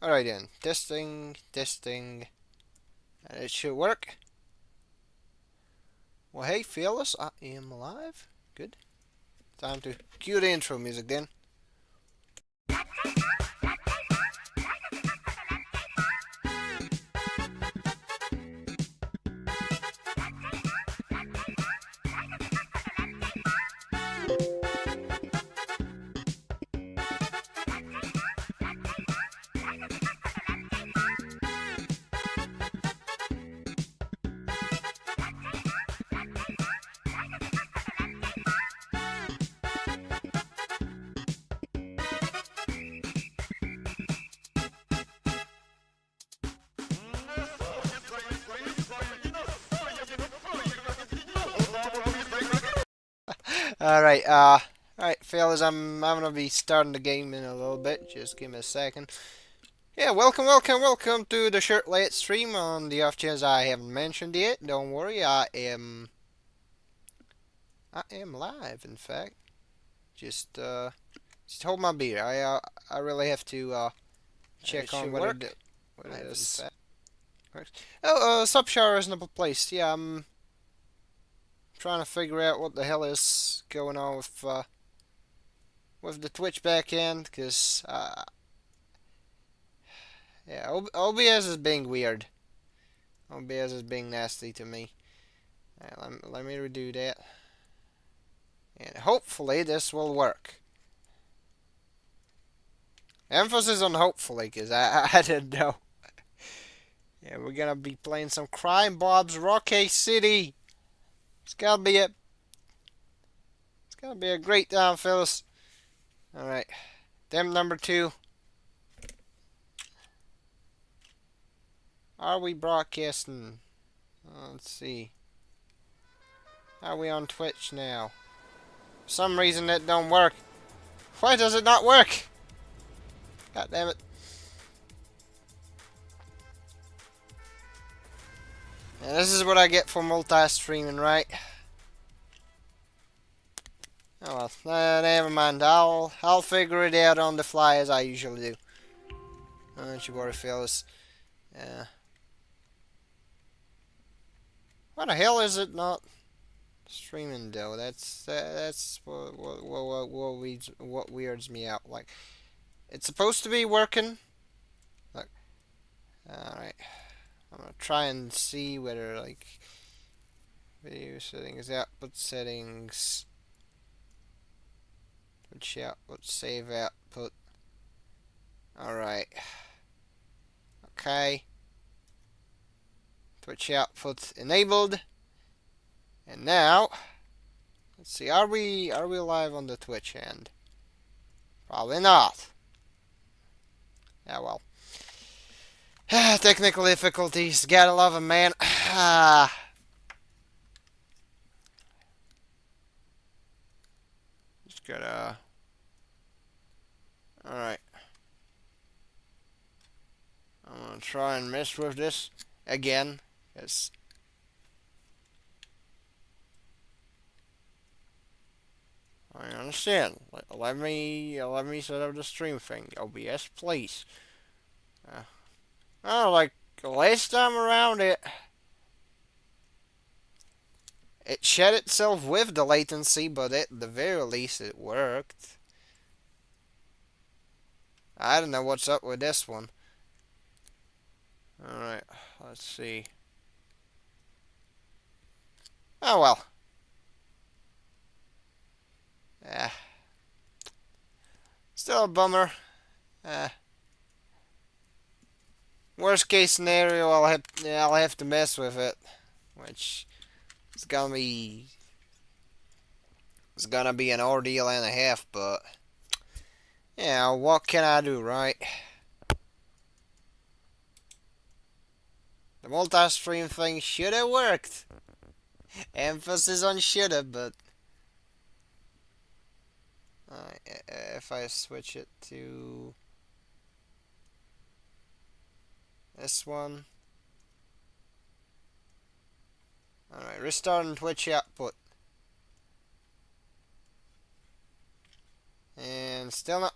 Alright then, testing, testing, and it should work. Well, hey fellas, I am alive. Good. Time to cue the intro music then. Alright, alright fellas, I'm gonna be starting the game in a little bit. Just give me a second. Yeah, welcome to the Shirt Late stream. On the off chance I haven't mentioned yet, don't worry, I am live. In fact, just hold my beer. I really have to check on what it is. Works. Oh, sub shower isn't a place. Yeah, I'm trying to figure out what the hell is going on with the Twitch backend, because yeah, OBS is being weird. OBS is being nasty to me. Let me redo that. And hopefully this will work. Emphasis on hopefully, because I didn't know. Yeah, we're gonna be playing some Crime Bob's Rocky City. It's gonna be a great time, fellas. Alright. Them number 2. Are we broadcasting? Let's see. Are we on Twitch now? For some reason that don't work. Why does it not work? God damn it. And this is what I get for multi-streaming, right? Oh well, never mind. I'll figure it out on the fly as I usually do. Don't you worry, fellas. Why the hell is it not streaming though? That's what weirds me out. Like, it's supposed to be working. Look, all right. I'm gonna try and see whether, like, video settings, output settings, Twitch output, save output. Alright. Okay. Twitch output enabled. And now, let's see, are we live on the Twitch end? Probably not. Yeah, well. Technical difficulties, gotta love 'em, man. Just gotta. Alright. I'm gonna try and mess with this again. Yes. I understand. Let me set up the stream thing. OBS, please. Oh, like last time around, it shed itself with the latency, but at the very least it worked. I don't know what's up with this one. Alright, let's see. Oh well. Still a bummer. Worst case scenario, I'll have to mess with it, which is gonna be an ordeal and a half. But yeah, what can I do, right? The multi-stream thing should have worked. Emphasis on shoulda, but if I switch it to this one. Alright, restarting Twitch output. And still not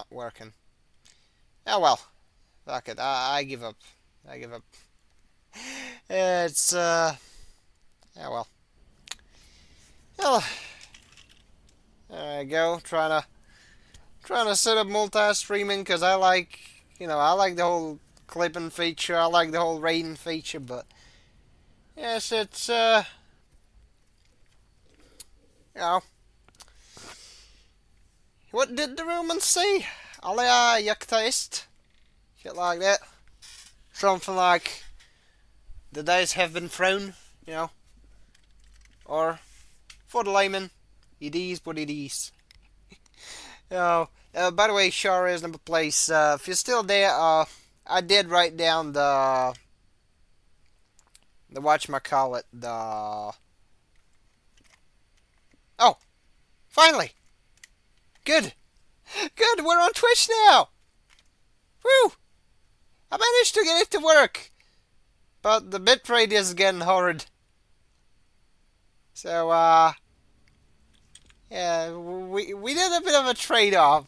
working. Oh well. Fuck it. I give up. I give up. It's yeah well. Well, there I go. Trying to set up multi-streaming because I like, I like the whole clipping feature. I like the whole rating feature, but yes, it's you know, what did the Romans say? Alia jacta shit like that. Something like the days have been thrown, you know, or for the layman, it is what it is. By the way, Shara is number place. If you're still there, I did write down the whatchamacallit, the... Oh, finally! Good! Good, we're on Twitch now! Woo! I managed to get it to work! But the bitrate is getting horrid. So, yeah, we did a bit of a trade-off.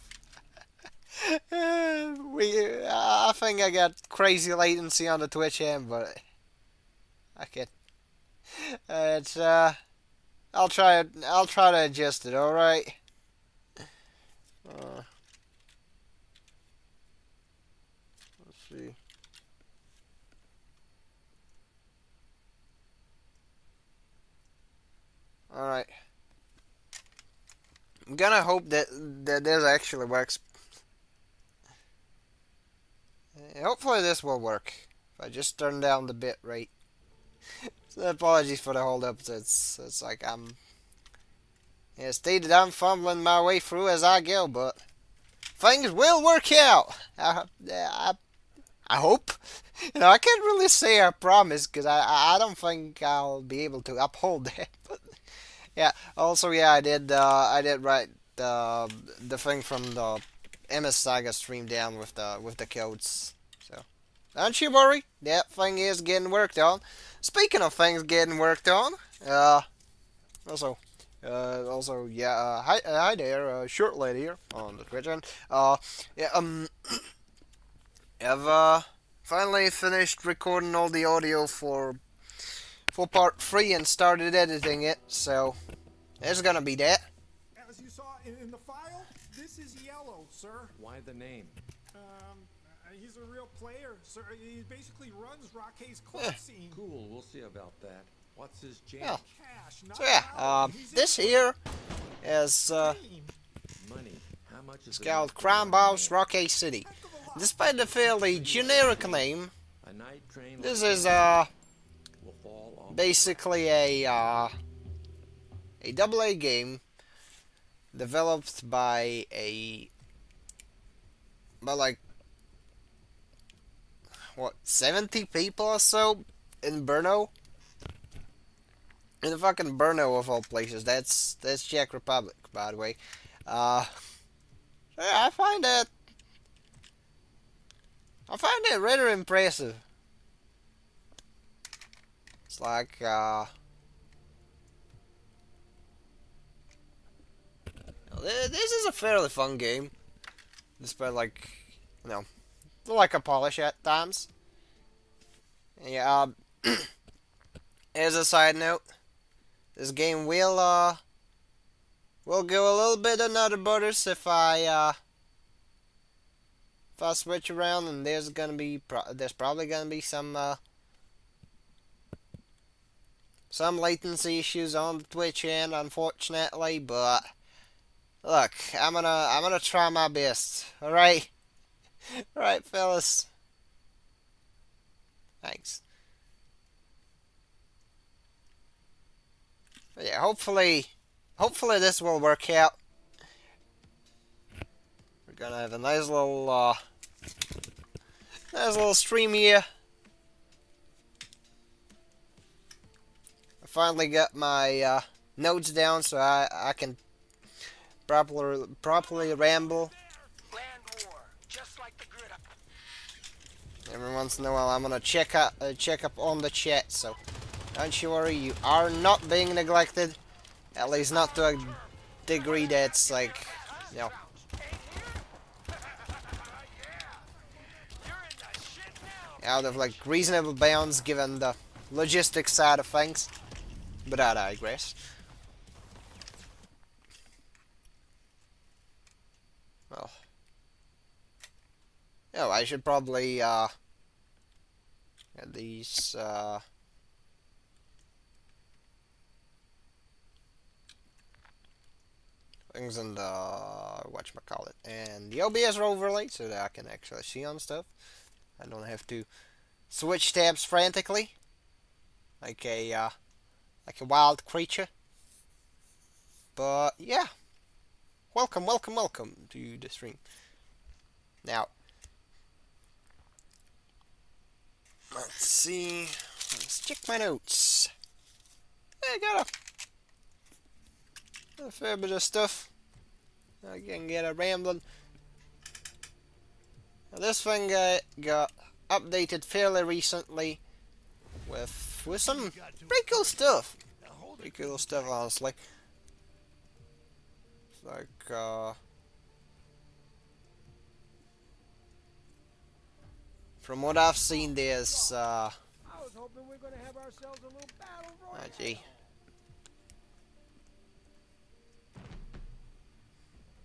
I think I got crazy latency on the Twitch end, but I can. It's I'll try it. I'll try to adjust it. All right. Let's see. All right. I'm gonna hope that this actually works. Hopefully this will work. If I just turn down the bit rate. So apologies for the holdups. It's like stated I'm fumbling my way through as I go, but things will work out. I hope. I can't really say I promise because I don't think I'll be able to uphold that. But yeah. Also, yeah, I did write the thing from the MS Saga stream down with the codes. So don't you worry. That thing is getting worked on. Speaking of things getting worked on, also, yeah, hi there, short lady here on the Twitch end. Yeah, I've finally finished recording all the audio for part 3 and started editing it, so there's gonna be that. As you saw in the file, this is Yellow, sir. Why the name? He's a real player, sir. He basically runs Rockay's club scene. Cool, we'll see about that. What's his jam? Yeah. Cash, not So yeah, this here is Money. How much is it's called Crime Boss Rockay City. Despite the fairly generic name, a night train this like is will fall off. basically a AA game developed by like what 70 people or so in Brno. In the fucking Brno of all places. That's Czech Republic, by the way. Yeah, I find it rather impressive. It's like this is a fairly fun game, despite like like a polish at times. Yeah. As a side note, this game will go a little bit under borders if I switch around, and there's probably gonna be some latency issues on the Twitch end, unfortunately. But look, I'm gonna try my best. All right, fellas. Thanks. But yeah, hopefully this will work out. We're gonna have a nice little stream here. I finally got my notes down so I can properly ramble. Every once in a while, I'm gonna check up on the chat. So don't you worry, you are not being neglected. At least not to a degree that's like, out of like reasonable bounds given the logistics side of things. But I digress. Well, oh, I should probably get these things in the whatchamacallit, and the OBS overlay so that I can actually see on stuff. I don't have to switch tabs frantically like a wild creature. But yeah, welcome to the stream. Now, let's see. Let's check my notes. I got a fair bit of stuff. I can get a rambling. Now, this thing got updated fairly recently with some pretty cool stuff. Pretty cool stuff, honestly. It's like from what I've seen, there's I was hoping we were gonna have ourselves a little battle royale. oh gee.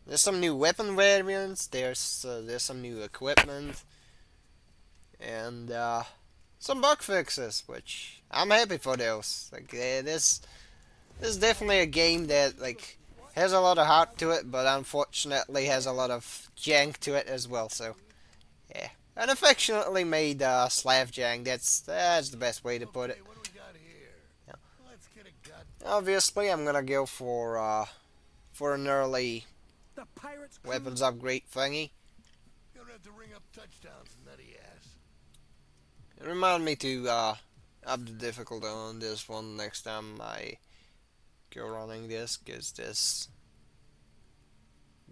There's some new weapon variants. There's some new equipment, and some bug fixes, which I'm happy for those. Like this is definitely a game that like has a lot of heart to it, but unfortunately has a lot of jank to it as well. So yeah, an affectionately made Slav jank. That's the best way to put it. What do we got here? Yeah. Let's get a gut. Obviously, I'm gonna go for an early The pirates. weapons upgrade thingy. You don't have to ring up touchdowns, nutty ass. It remind me to up the difficulty on this one next time I go running this, because this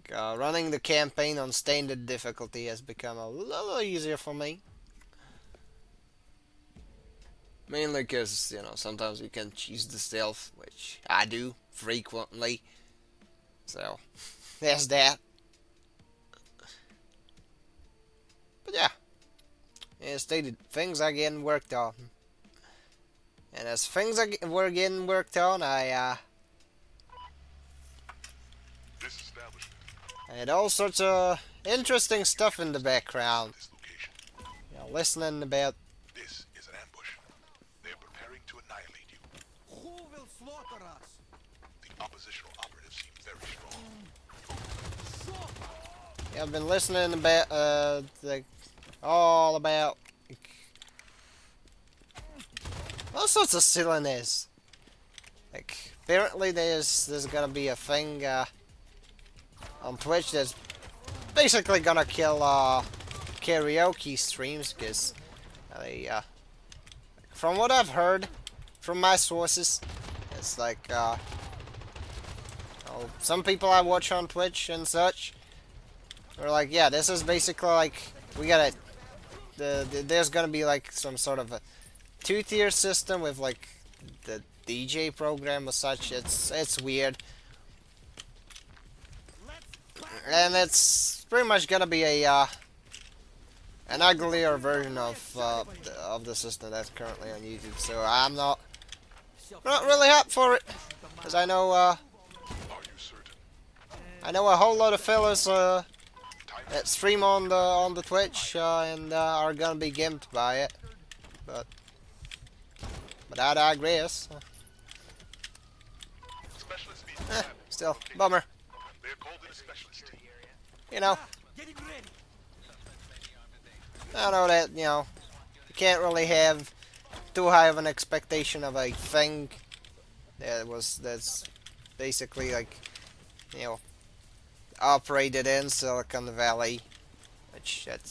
running the campaign on standard difficulty has become a little easier for me. Mainly because, you know, sometimes you can choose the stealth, which I do frequently. So, there's that. But yeah. As stated, things are getting worked on. And as things were getting worked on, I had all sorts of interesting stuff in the background. You know, listening about This is an ambush. They are preparing to annihilate you. Who will slaughter us? The oppositional operatives seem very strong. yeah, I've been listening about all about all sorts of silliness. Like apparently there's gonna be a thing on Twitch that's basically gonna kill karaoke streams, because they from what I've heard from my sources, it's like some people I watch on Twitch and such are like, yeah, this is basically like we gotta there's gonna be like some sort of a two-tier system with like the DJ program or such. It's weird, and it's pretty much gonna be a an uglier version of the system that's currently on YouTube. So I'm not really up for it, because I know Are you certain? I know a whole lot of fellas that stream on the Twitch and are gonna be gimped by it, but I digress. Specialist needs to have it. Still, bummer. They are called in a specialist team. You know, Getting ready. I know that, you know, you can't really have too high of an expectation of a thing that's basically like, you know, operated in Silicon Valley, which it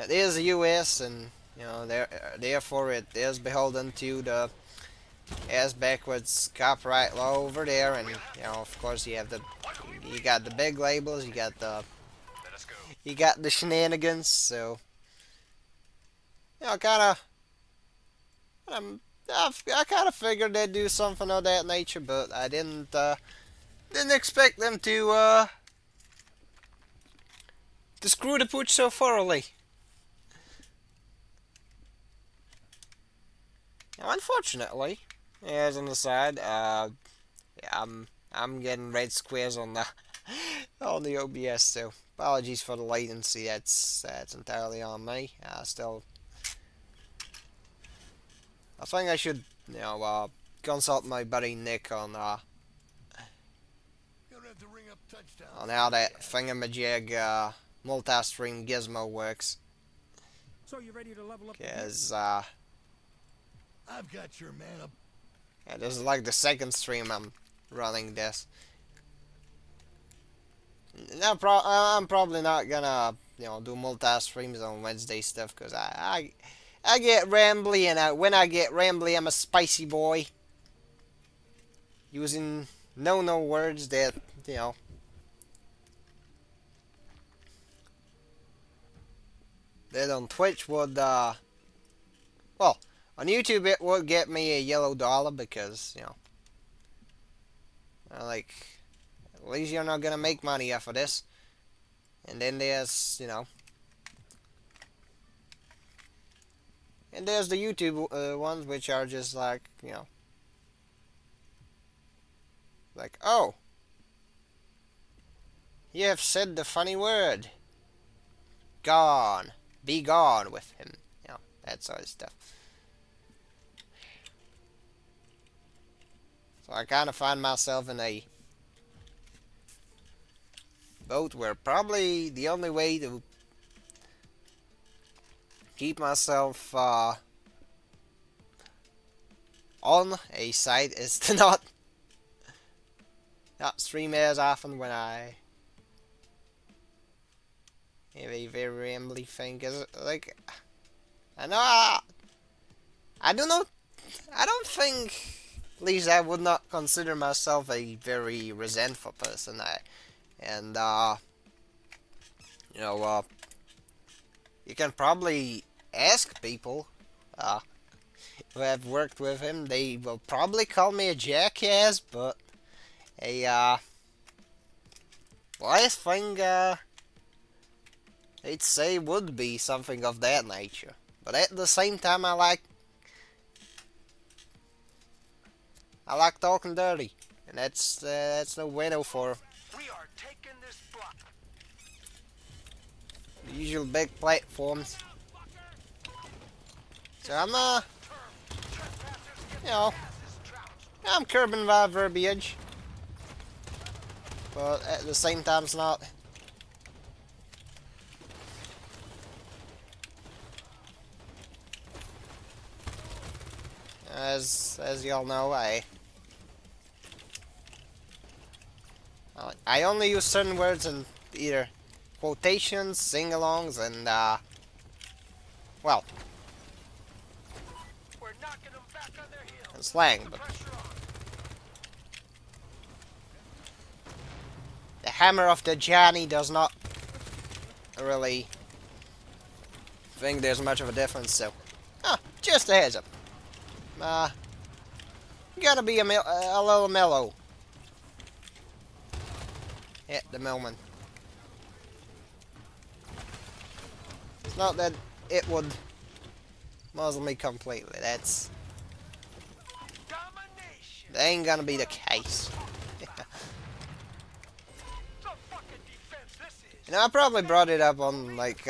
is the US, and you know, therefore it is beholden to the ass backwards copyright law over there, and you know, of course, you got the big labels, you got the shenanigans, so you know, I kind of figured they'd do something of that nature, but I didn't expect them to to screw the pooch so thoroughly. Now, unfortunately, as an aside, yeah, I'm getting red squares on the on the OBS, so apologies for the latency. That's entirely on me. I think I should, consult my buddy Nick on how that thingamajig multi-stream gizmo works. So you ready to level up? Cause I've got your man up. yeah, this is like the second stream I'm running this. Now, I'm probably not gonna, do multi-streams on Wednesday stuff, because I get rambly, and when I get rambly, I'm a spicy boy. Using no words that, that on Twitch would, well, on YouTube it would get me a yellow dollar, because, like, at least you're not gonna make money off of this. And then there's, and there's the YouTube ones, which are just like, like, oh, you have said the funny word. Gone. Be gone with him. That sort of stuff. So I kind of find myself in a boat where probably the only way to keep myself on a site is to not stream as often when I have a very rambly thing. Cause like, I know I don't know. I don't think, at least I would not consider myself a very resentful person. And you can probably ask people who have worked with him. They will probably call me a jackass, but a last thing they'd say would be something of that nature. But at the same time, I like talking dirty, and that's no bueno for We are taking this block. the usual big platforms. So I'm curbing my verbiage, but at the same time, it's not. As y'all know, I only use certain words in either quotations, sing-alongs, and well, We're knocking them back on their heels. and slang. But Pressure on. the hammer of the Johnny does not really think there's much of a difference. So, just a heads up. Gotta be a little mellow at the moment. It's not that it would muzzle me completely. That ain't gonna be the case. I probably brought it up on like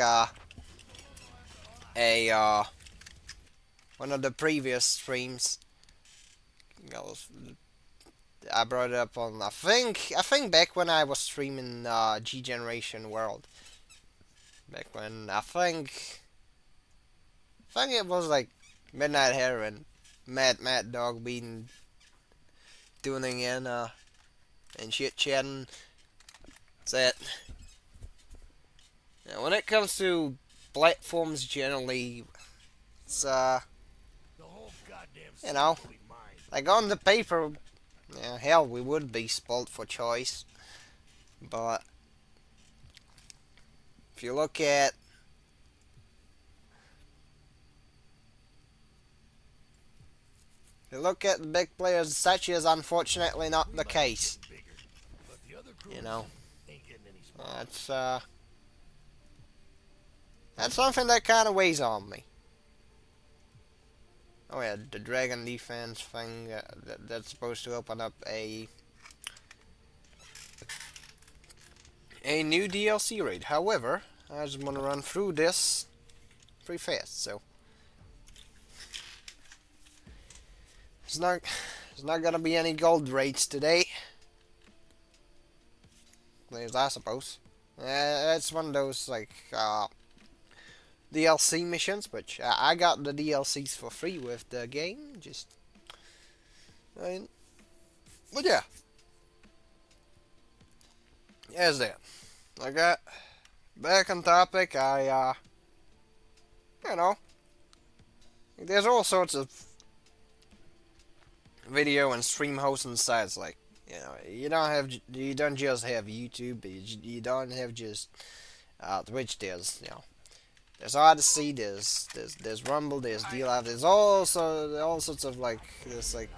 one of the previous streams. I brought it up on I think back when I was streaming G Generation World. Back when I think it was like Midnight Heron, Mad Dog being tuning in and shit chatting. That when it comes to platforms generally, it's like on the paper, hell, we would be spoilt for choice. But if you look at the big players, such is unfortunately not the case. That's That's something that kind of weighs on me. Oh yeah, the dragon defense thing, that's supposed to open up a new DLC raid. However, I just want to run through this pretty fast, so it's not gonna be any gold raids today. At least I suppose. It's one of those like DLC missions, which I got the DLCs for free with the game. But yeah, as that. Like that. Back on topic. You know, there's all sorts of video and stream hosting sites. Like, you don't just have YouTube. You don't have just Twitch. There's Odyssey, there's Rumble, there's DLive, there's all sorts of like this like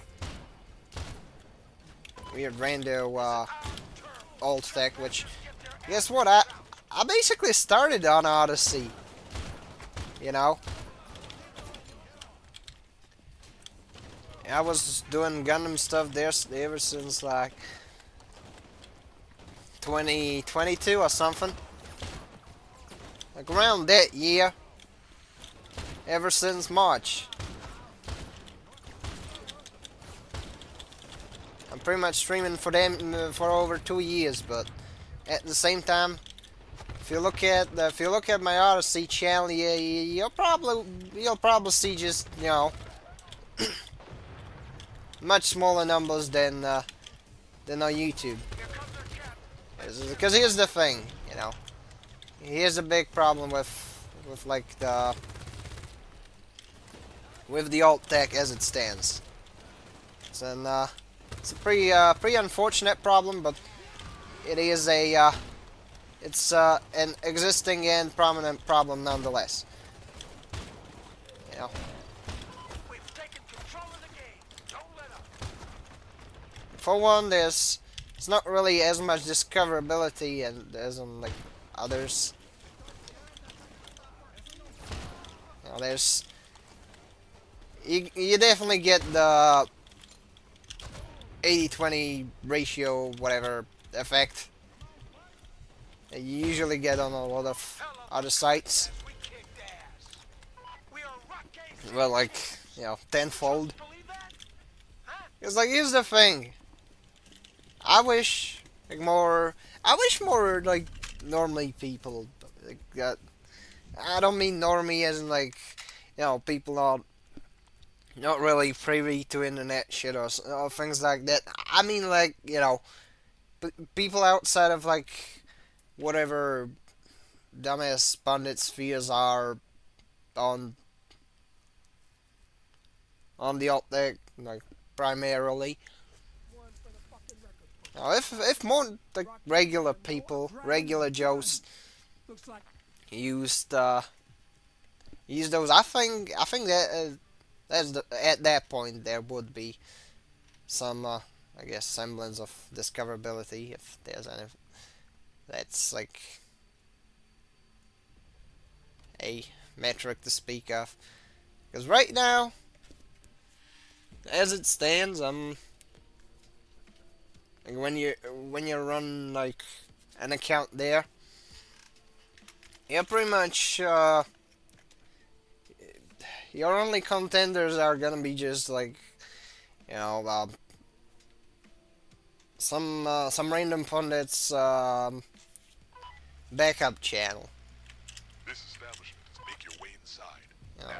weird rando alt tech. Which, guess what? I basically started on Odyssey. You know, I was doing Gundam stuff there ever since like 2022 or something. Like around that year. Ever since March. I'm pretty much streaming for them for over 2 years, but at the same time, if you look at my Odyssey channel, you'll probably see just much smaller numbers than on YouTube. Because here's the thing, here's a big problem with like the alt tech as it stands. It's a pretty unfortunate problem, but it is it's an existing and prominent problem nonetheless. We've taken control of the game. Don't let up. For one, it's not really as much discoverability as in like others. There's you definitely get the 80-20 ratio whatever effect that you usually get on a lot of other sites. Well, like, tenfold. It's like, here's the thing. I wish more like normally people like that. I don't mean normie as in like, people are not really privy to internet shit or things like that. I mean like, people outside of like whatever dumbass pundits fears are on the alt deck, like primarily. Now, if more like regular people, regular Joes used those, I think that at that point there would be some I guess semblance of discoverability, if there's any. That's like a metric to speak of. Because right now, as it stands, like when you run like an account there, you're pretty much your only contenders are gonna be just like some random pundits backup channel. This establishment is make your way inside.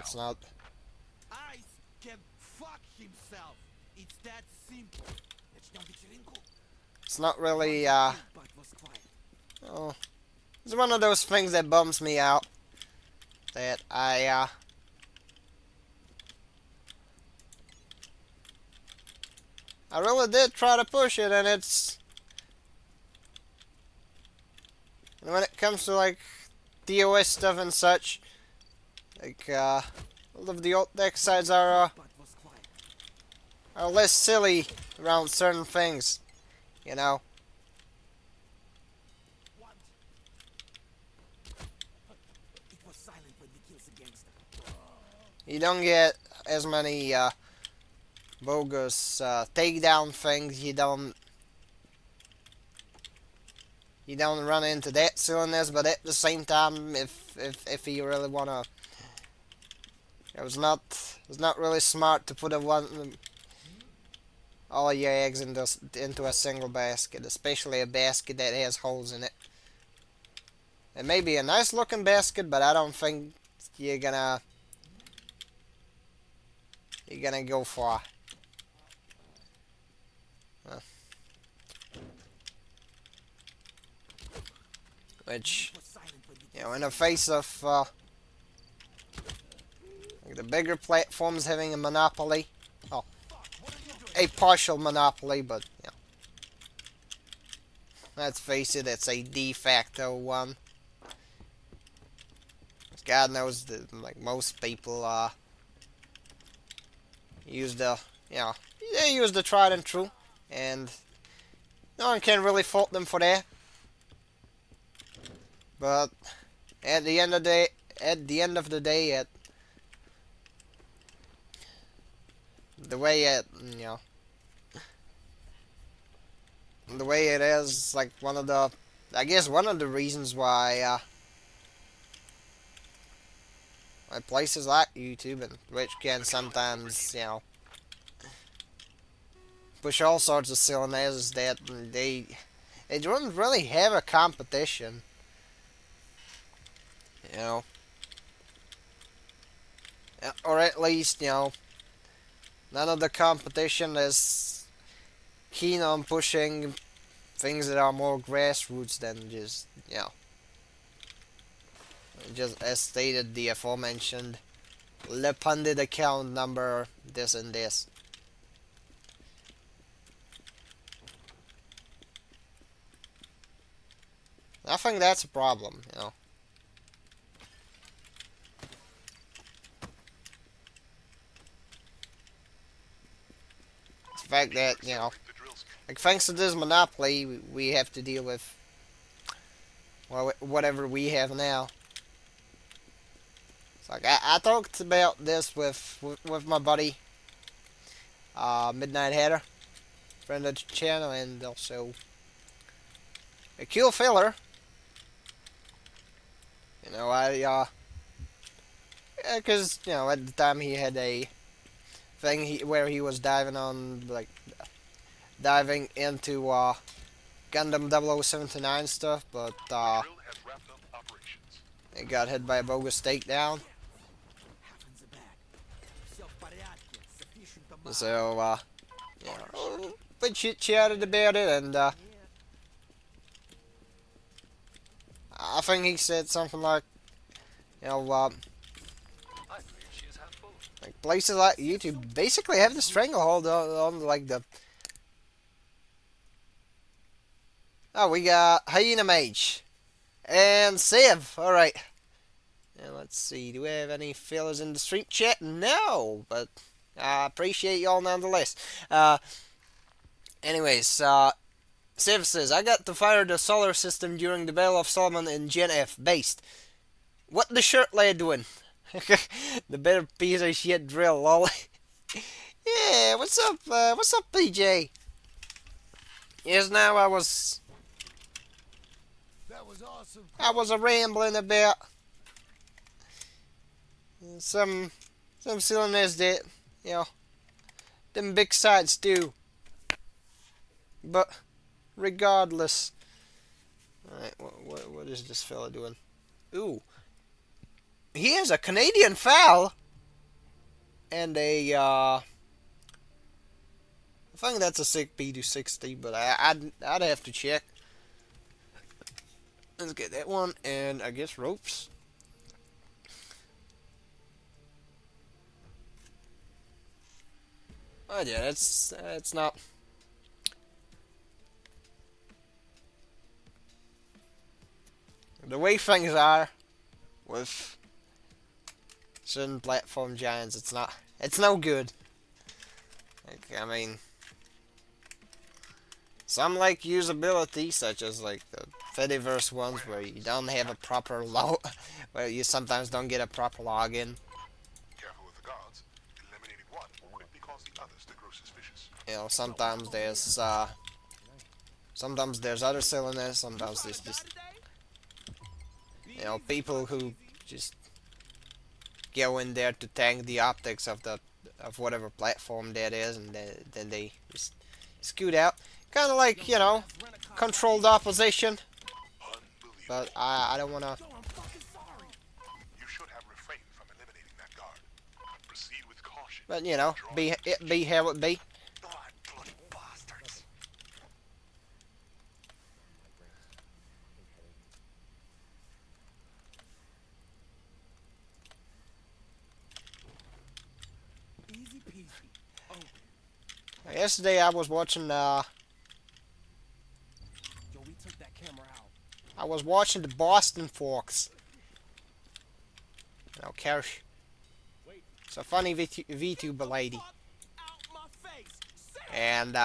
It's not. Ice can fuck himself. It's that simple. It's not really. Oh, it's one of those things that bums me out. That I really did try to push it, and when it comes to like DOS stuff and such, like all of the alt deck sides are less silly around certain things, It was You don't get as many bogus takedown things. You don't run into that silliness, but at the same time, if you really wanna, it was not really smart to put all your eggs into a single basket, especially a basket that has holes in it. It may be a nice looking basket, but I don't think you're gonna go far. Uh, which, in the face of like the bigger platforms having a monopoly, oh, a partial monopoly, but let's face it, it's a de facto one. God knows that, like, most people use they use the tried and true, and no one can really fault them for that. But at the end of the day, the way it the way it is, like, I guess one of the reasons why places like YouTube and Twitch can sometimes push all sorts of silliness is that they don't really have a competition, you know, or at least none of the competition is keen on pushing things that are more grassroots than just as stated, the aforementioned Le Pundit account number, this and this. I think that's a problem. The fact that, like, thanks to this monopoly, we have to deal with, well, whatever we have now. It's like, I talked about this with my buddy, Midnight Hatter, friend of the channel, and also a cool filler. Because, at the time he had a thing where he was diving into Gundam 0079 stuff, but it got hit by a bogus takedown. So, we chit-chatted about it, and I think he said something like, like, places like YouTube basically have the stranglehold on like the. Oh, we got Hyena Mage and Civ. All right. And let's see. Do we have any fellas in the stream chat? No, but I appreciate y'all nonetheless. Anyways, Civ says, I got to fire the solar system during the Battle of Solomon in Gen F. Based. What the shirt lad doing? The better piece of shit drill, lol. Yeah, what's up, PJ? Yes, now That was awesome. I was a rambling about some silliness that, them big sites do. But regardless, alright, what is this fella doing? Ooh, he has a Canadian foul and a I think that's a sick P260, but I'd have to check. Let's get that one, and I guess ropes. Oh yeah, it's not. The way things are with certain platform giants, it's no good. Like, I mean, some like usability, such as like the Fediverse ones, where you don't have a proper where you sometimes don't get a proper login. You know, sometimes there's other cylinders, sometimes there's just, you know, people who just go in there to tank the optics of whatever platform that is, and then they just scoot out. Kind of like, you know, controlled opposition. But I don't wanna. You should have refrained from eliminating that guard. Proceed with caution. But you know, be how it be. Bloody bastards. Easy peasy. Oh, Yesterday I was watching yo, we took that camera out. I was watching the Boston Forks. You know, Kersh. It's a funny VTuber lady. Fuck out my face. Say it. And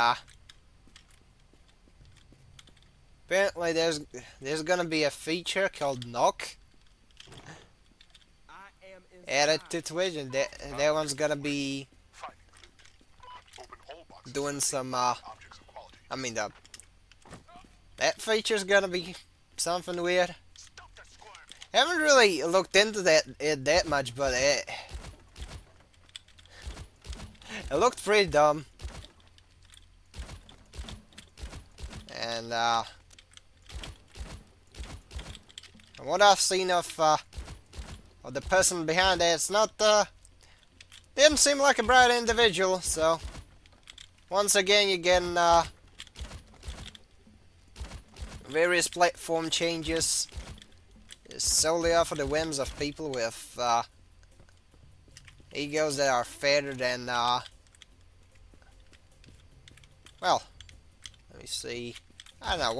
apparently there's gonna be a feature called Knock I am added inside. to Twitch, and that one's gonna be Finding clue. Open all boxes. doing some Objects of quality. I mean that feature's gonna be something weird. Stop the squirm. Haven't really looked into that much, but it looked pretty dumb. And what I've seen of the person behind it, it's not didn't seem like a bright individual. So once again, you're getting various platform changes solely off of the whims of people with egos that are fatter than well, let me see. I don't know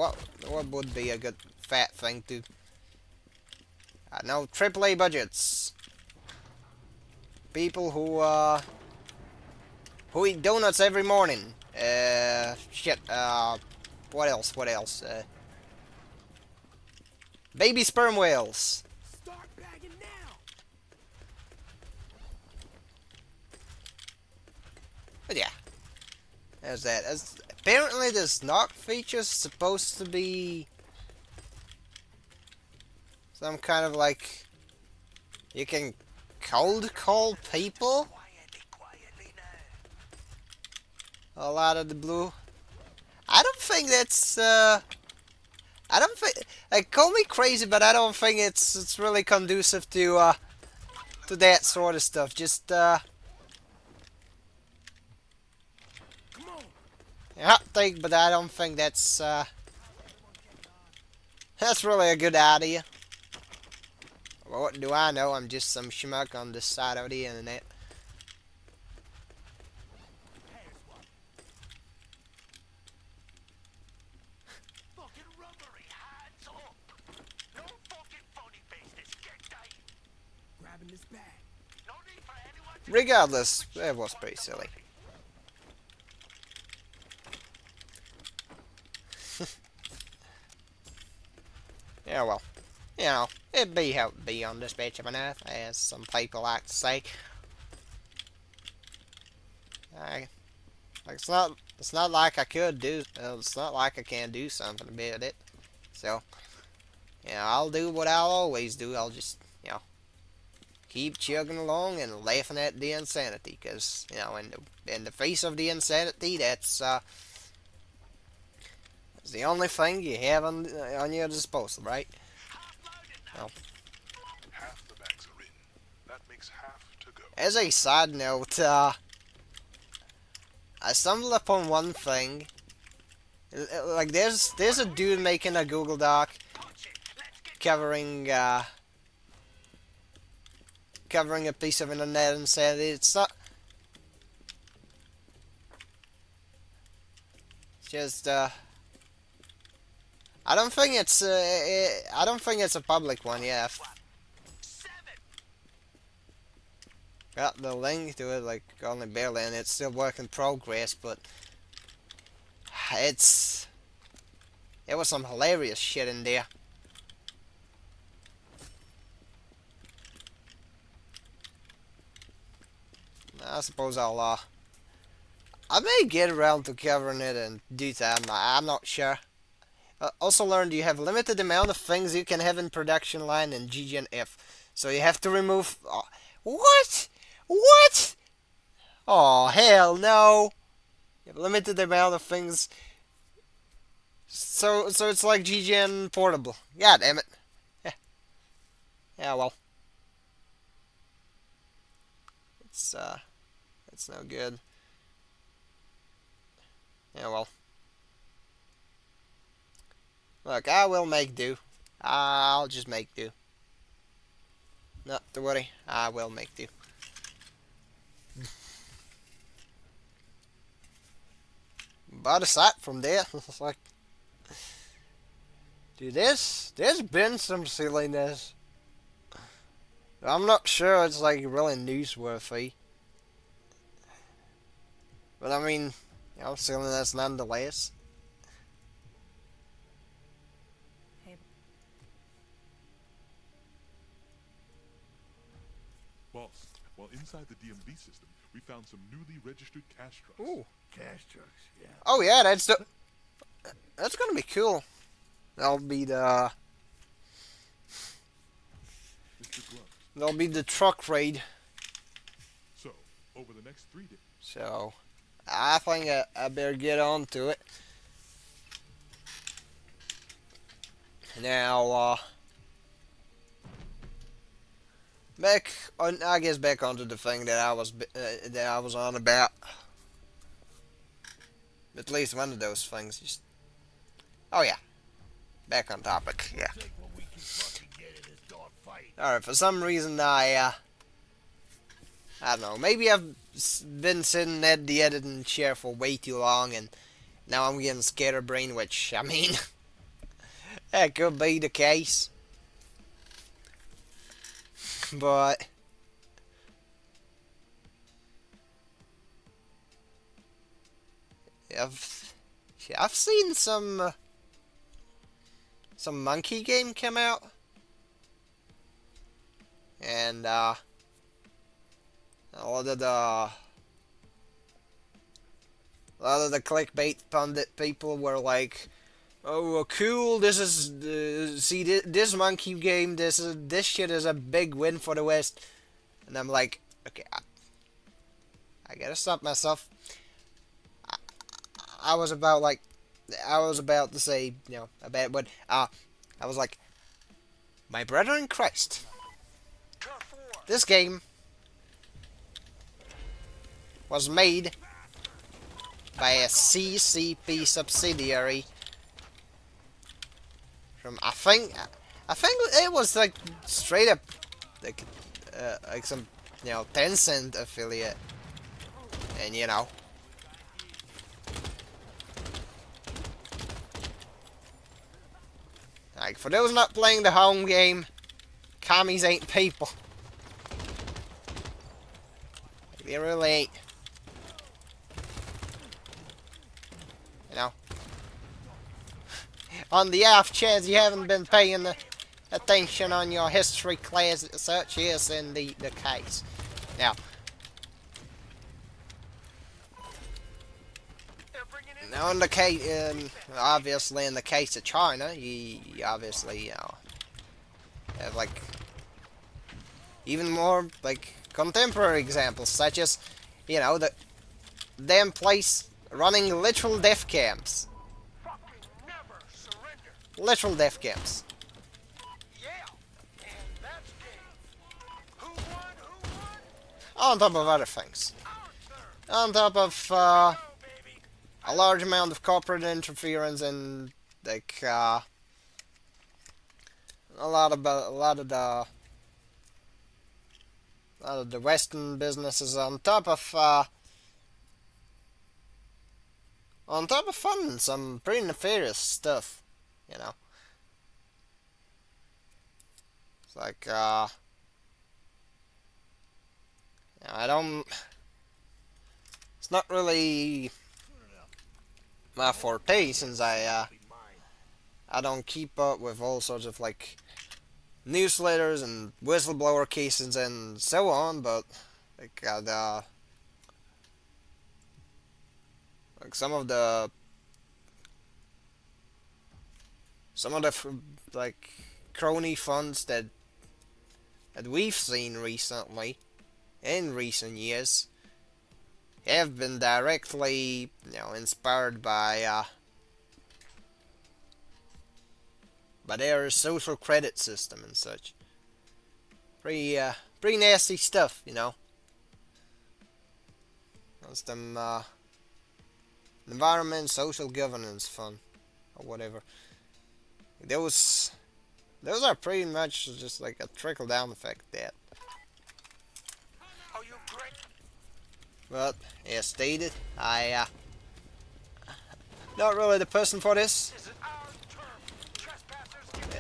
what would be a good fat thing to. I know AAA budgets. People who eat donuts every morning. Shit. What else? What else? Baby sperm whales. Start bagging now. But yeah, there's that. Apparently, this knock feature's supposed to be some kind of like you can cold call people Quietly now. all out of the blue. I don't think that's I don't think, like, call me crazy, but I don't think it's really conducive to that sort of stuff. Just Come on. a hot take, but I don't think that's really a good idea. Well, what do I know? I'm just some schmuck on this side of the internet. Fucking robbery. Hands up. No fucking funny business. Get down. Grabbing this bag. No need for anyone to... Regardless, it was pretty silly. Yeah, well, you know, it be how it be on this bitch of an earth, as some people like to say. Like, it's not like I could do, it's not like I can do something about it. So, you know, I'll do what I'll always do. I'll just, you know, keep chugging along and laughing at the insanity, because, you know, in the face of the insanity, that's the only thing you have on your disposal, right? Well, Half the bags are in. That makes half to go. as a side note, I stumbled upon one thing. Like, there's a dude making a Google Doc covering covering a piece of internet insanity. It's not just I don't think it's a public one. Yeah, got the link to it, like, only barely, and it's still work in progress. But there was some hilarious shit in there. I suppose I'll I may get around to covering it in due time. I'm not sure. Also learned you have limited amount of things you can have in production line in GGNF. So you have to remove... what? What? Oh, hell no. You have limited amount of things. So it's like GGN Portable. God damn it. Yeah, yeah well. It's no good. Yeah, well. Look, I will make do. I'll just make do. Not to worry, I will make do. But aside from that, it's like, dude, there's been some silliness. I'm not sure it's like really newsworthy. But I mean, you know, silliness nonetheless. Boss, while inside the DMV system, we found some newly registered cash trucks. Ooh. Cash trucks, yeah. Oh yeah, that's gonna be cool. That'll be the Mr. Gloves. that'll be the truck raid. So, over the next 3 days, So I think I better get on to it. Now, back on, I guess back onto the thing that I was on about. At least one of those things. Just, oh yeah, back on topic. Yeah. Take what we can fucking get in this dog fight. All right. For some reason, I don't know. Maybe I've been sitting at the editing chair for way too long, and now I'm getting scatterbrained. Which I mean, that could be the case. But I've seen some monkey game come out, and a lot of the clickbait pundit people were like, "Oh, well, cool! This is see this monkey game. This shit is a big win for the West." And I'm like, okay, I gotta stop myself. I was about to say, you know, a bad word. I was like, my brother in Christ, this game was made by a CCP subsidiary from I think it was like straight up like some, you know, Tencent affiliate, and you know. Like, for those not playing the home game, commies ain't people. Like, they really ain't. You know? On the off chance you haven't been paying the attention on your history class, such is indeed the case. Now, in the case, obviously in the case of China, you obviously, you know, have like even more like contemporary examples, such as, you know, the damn place running literal death camps. Literal death camps. On top of other things. On top of a large amount of corporate interference and like a lot of the Western businesses on top of funding some pretty nefarious stuff, you know. It's like I don't. It's not really my forte, since I don't keep up with all sorts of like newsletters and whistleblower cases and so on, but like like some of the like crony funds that we've seen recently in recent years have been directly, inspired by their social credit system and such. Pretty nasty stuff, That's them environment social governance fund or whatever. Those those are pretty much just like a trickle down effect that. Oh, you great. But as stated, I not really the person for this. This is our turf. Trespassers get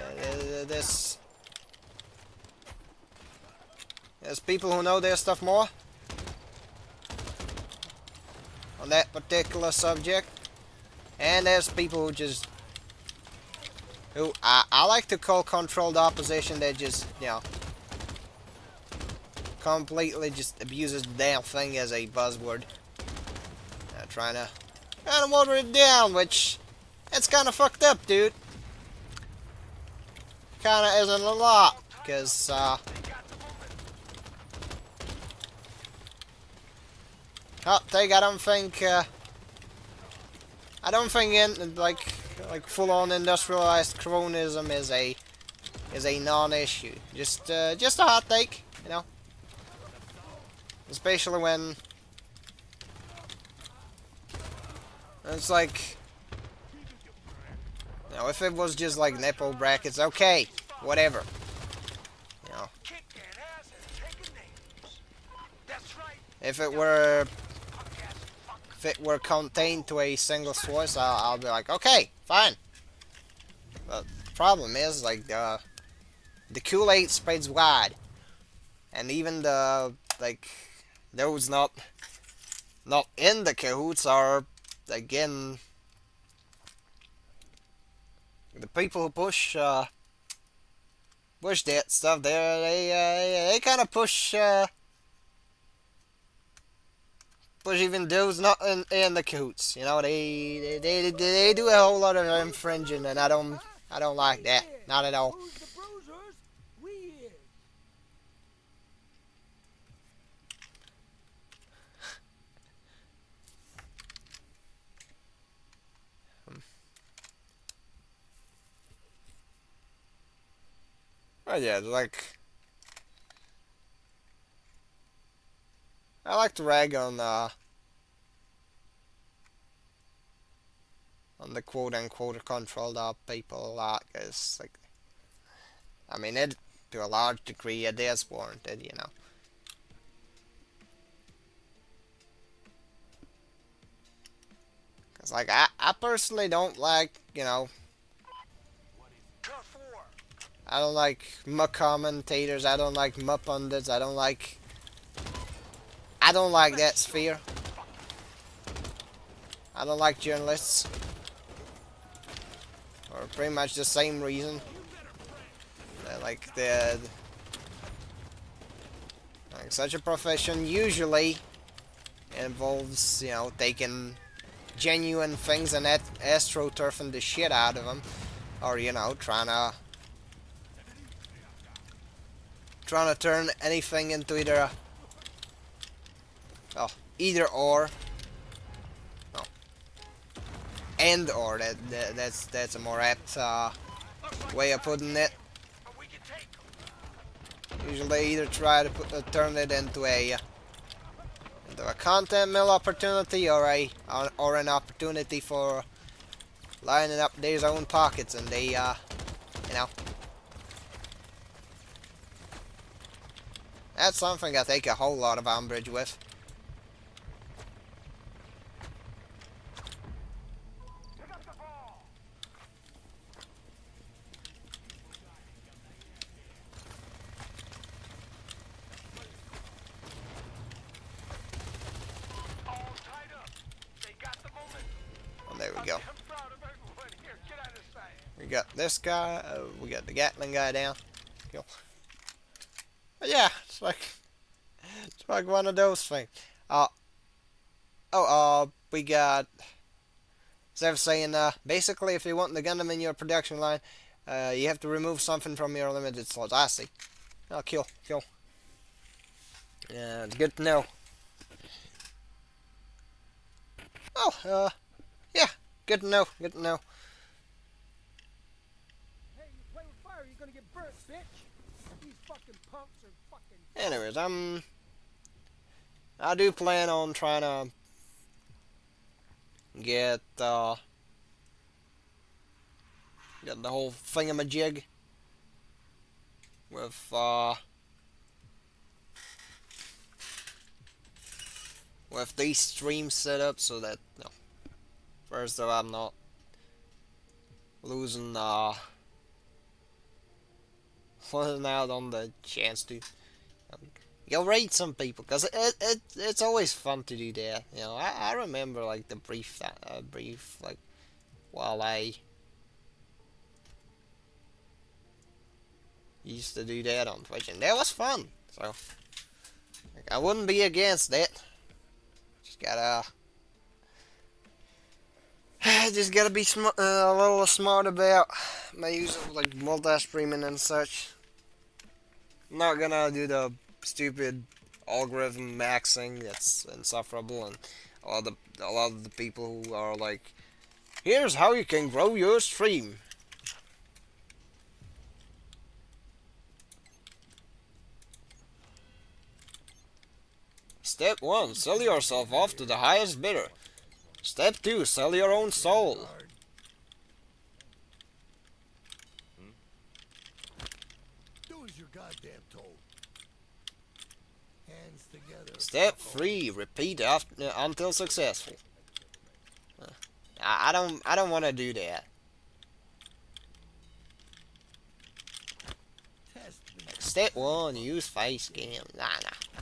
There's people who know their stuff more on that particular subject, and there's people who I like to call controlled opposition. That just completely just abuses the damn thing as a buzzword, trying to water it down, which it's kind of fucked up, dude. Kind of isn't a lot, because take I don't think like full-on industrialized cronyism is a non-issue. Just a hot take, especially when it's like, if it was just like nipple brackets, okay, whatever, kicking ass and taking names. That's right. if it were Punk-ass fuck. if it were contained to a single source, I'll be like, okay, fine. But the problem is, like, the Kool-Aid spreads wide, and even those not in the cahoots are, again, the people who push that stuff. They kind of push even those not in the cahoots. They do a whole lot of infringing, and I don't like that. Not at all. Who's the bruisers? We is. Oh yeah, like I like to rag on the quote unquote controlled up people a lot, cause like I mean it to a large degree it is warranted. Cause like I personally don't like Tough war. I don't like muck commentators. I don't like muck pundits. I don't like that sphere. I don't like journalists. For pretty much the same reason. Like such a profession usually involves, taking genuine things and astroturfing the shit out of them. Or, trying to turn anything into either or. Oh. And or that's a more apt way of putting it. But we can take them. Usually they either try to turn it into a content mill opportunity or an opportunity for lining up their own pockets, and they that's something I take a whole lot of umbrage with. Pick up the ball. All tied up. They got the moment. And there we go. I'm proud of everyone here. Get out of sight. We got this guy. We got the Gatling guy down. Cool. But yeah, it's like one of those things. We got. As I was saying, basically, if you want the Gundam in your production line, you have to remove something from your limited slots. I see. Oh, kill, kill. Yeah, it's good to know. Oh, yeah, good to know, good to know. Hey, you play with fire, you're gonna get burnt, bitch. These fucking punks are fucking. Anyways, I do plan on trying to get the whole thingamajig with these streams set up so that first of all I'm not losing losing out on the chance to you'll raid some people because it's always fun to do that. I remember like the brief like while I used to do that on Twitch and that was fun. So like, I wouldn't be against that. Just gotta be a little smart about my use of like multi-streaming and such. I'm not gonna do the stupid algorithm maxing that's insufferable, and a lot of the people who are like, here's how you can grow your stream. Step 1, sell yourself off to the highest bidder. Step 2, sell your own soul. Do as you're goddamn told. Hands together. Step 3, repeat until successful. I don't want to do that. Test me. Like, step 1, use face cam. Nah,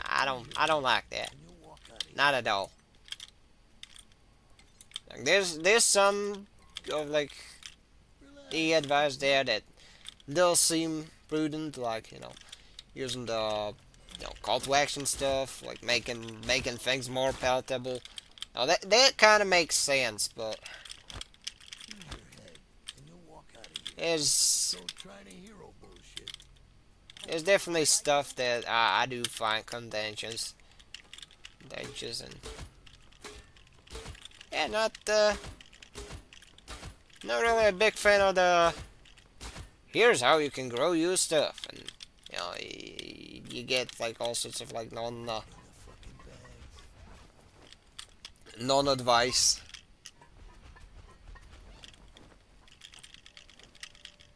I don't like that. And you'll walk out of here. Not at all. Like, there's some of like the advice there that does seem prudent, like using the call to action stuff, like making things more palatable. Now that kind of makes sense, but Use your head, and you'll walk out of here. there's Don't try any hero bullshit. definitely stuff that I do find contentious, and yeah, not really a big fan of the here's how you can grow your stuff, and you get like all sorts of like non advice.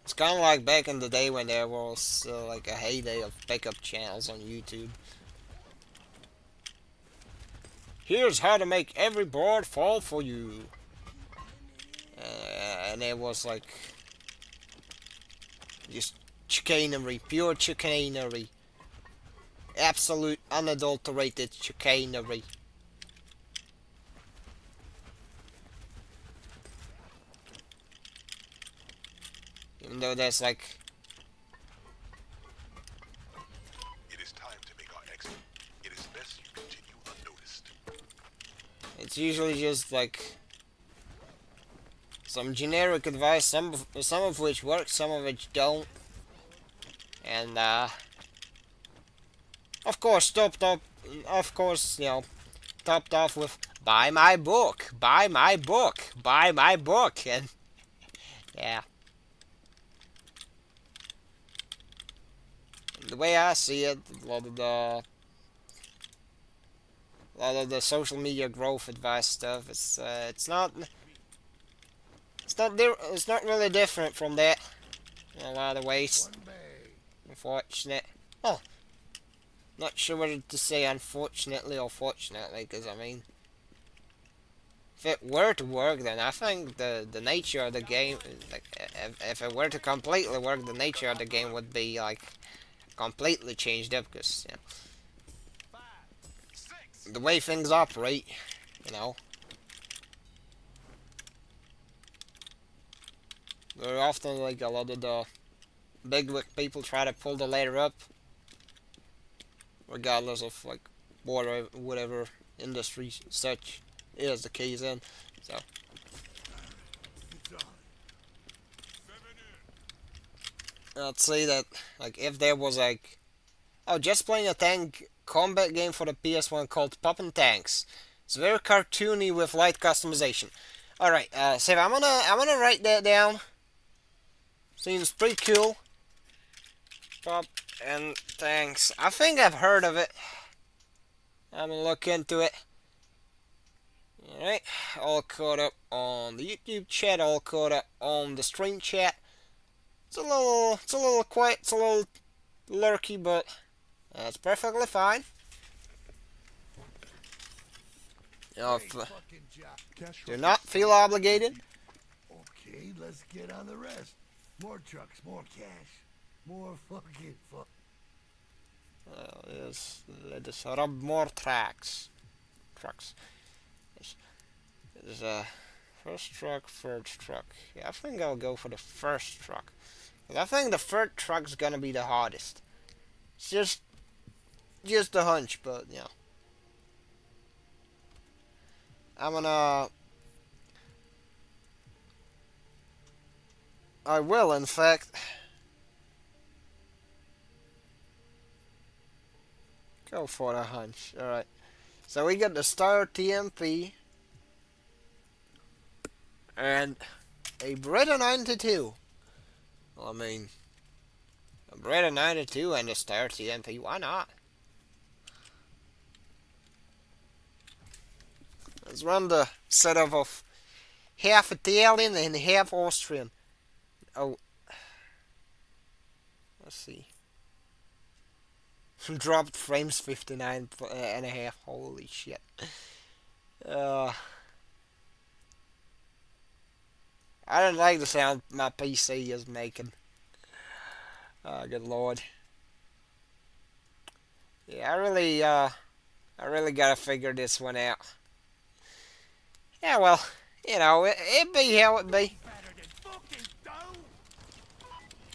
It's kind of like back in the day when there was like a heyday of pickup channels on YouTube. Here's how to make every board fall for you. And it was like just chicanery, pure chicanery. Absolute unadulterated chicanery. Even though there's like It is time to make our exit. It is best you continue unnoticed. it's usually just like some generic advice, some of which work, some of which don't, and of course topped off with buy my book, buy my book, buy my book, and yeah. The way I see it, a lot of the social media growth advice stuff, it's not really different from that in a lot of ways. One bag. Unfortunate. Oh, not sure whether to say unfortunately or fortunately, because I mean, if it were to work, then I think the nature of the game, like, if it were to completely work, the nature of the game would be like completely changed up, because the way things operate, very often like a lot of the bigwig people try to pull the ladder up, regardless of like whatever industry such Here's the keys in. So let's say that, like, if there was like, oh, just playing a tank combat game for the PS1 called Poppin' Tanks. It's very cartoony with light customization. All right, so I'm gonna write that down. Seems pretty cool. Pop and Tanks. I think I've heard of it. I'm gonna look into it. Alright, all caught up on the YouTube chat, all caught up on the stream chat. It's a little quiet, it's a little lurky, but that's perfectly fine. Do not feel obligated. Okay, let's get on the rest. More trucks, more cash, more fucking fun. Yes, let us rub more trucks. There's a first truck, third truck. Yeah, I think I'll go for the first truck. 'Cause I think the third truck's gonna be the hardest. It's just a hunch, but you know. I will, in fact, go for the hunch. Alright. So we got the Star TMP and a Beretta 92. Well, I mean, a Beretta 92 and a Star TMP, why not? Let's run the setup of half Italian and half Austrian. Oh, let's see. Dropped frames 59 and a half. Holy shit. I don't like the sound my PC is making. Oh, good lord. Yeah, I really gotta figure this one out. Yeah, well, you know, it be how it be.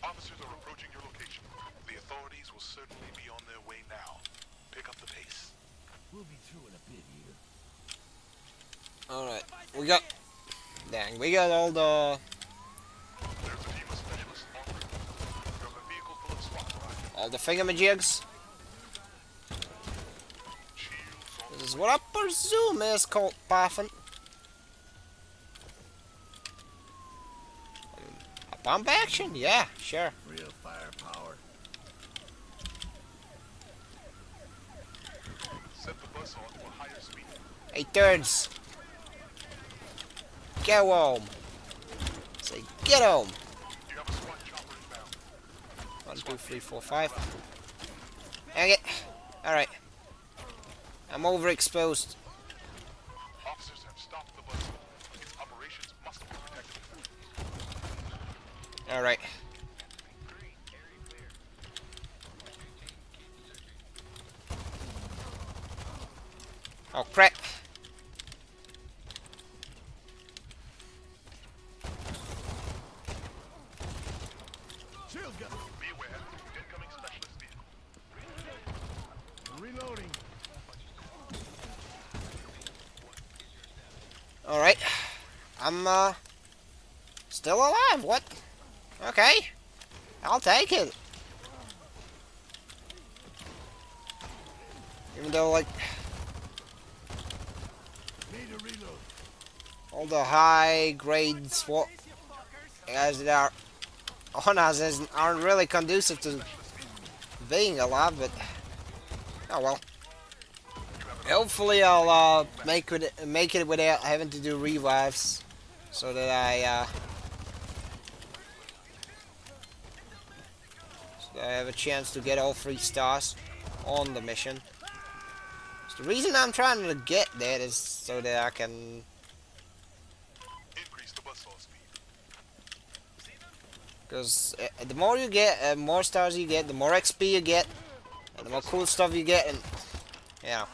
Officers are approaching your location. The authorities will certainly be on their way now. Pick up the pace. We'll be through in a bit here. Alright, we got all the... There's a team of specialists en route. You have a vehicle full of SWAT arriving. all the thingamajigs. Shields on This is what I presume is called Puffin. A pump action? Yeah, sure. Real firepower. set the bus on to a higher speed. Hey, turds. Go home. Say, get home. You have a SWAT chopper inbound. 1, 2, 3, 4, 5. Hang it. Alright. I'm overexposed. Officers have stopped the bus. Its operations must be protected. Alright. Oh, crap. Shield gun. Be aware, incoming specialist vehicle. Reloading. Alright. I'm, still alive. What? Okay. I'll take it. Even though, like, Need to reload. all the high-grade SWAT guys that are on us aren't really conducive to being alive, but oh well. Hopefully I'll make it without having to do revives, so that I have a chance to get all 3 stars on the mission. So the reason I'm trying to get that is so that I can Increase the bus on speed. because the more you get, more stars you get, the more XP you get, and the more cool stuff you get, and yeah,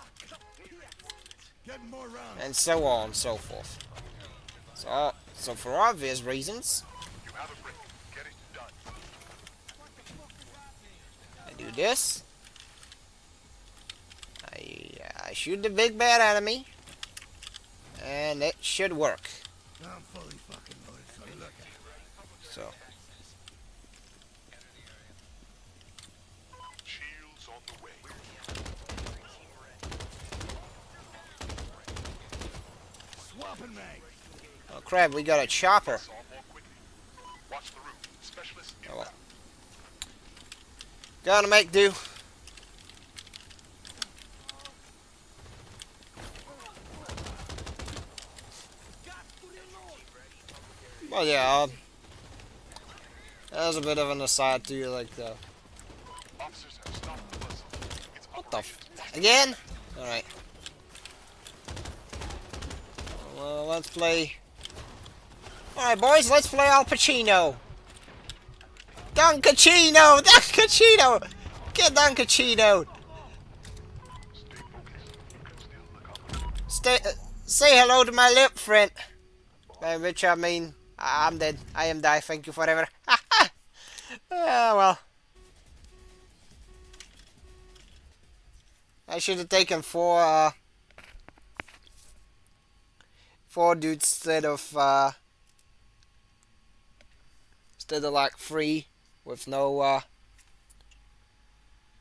Getting more rounds. and so on and so forth. So for obvious reasons, You have a break. Get it done. I do this. I shoot the big bad enemy, And it should work. I'm fully fucking loaded, so look at it. So, Shields on the way. Swapping mag. oh crap, we got a chopper. Saw more quickly. Watch the route. Specialist Oh well. inbound. Gotta make do. Well, yeah, that was a bit of an aside to you, like the. Officers have stopped the bus. It's What the operational. again? Alright. Well, let's play. Alright, boys, let's play Al Pacino. Dunkachino! Dunkachino! Get Dunkachino! Stay focused. You can still look up. Say hello to my lip friend. By which I mean, I'm dead. I am die. Thank you forever. Well. I should have taken four dudes instead of like three with no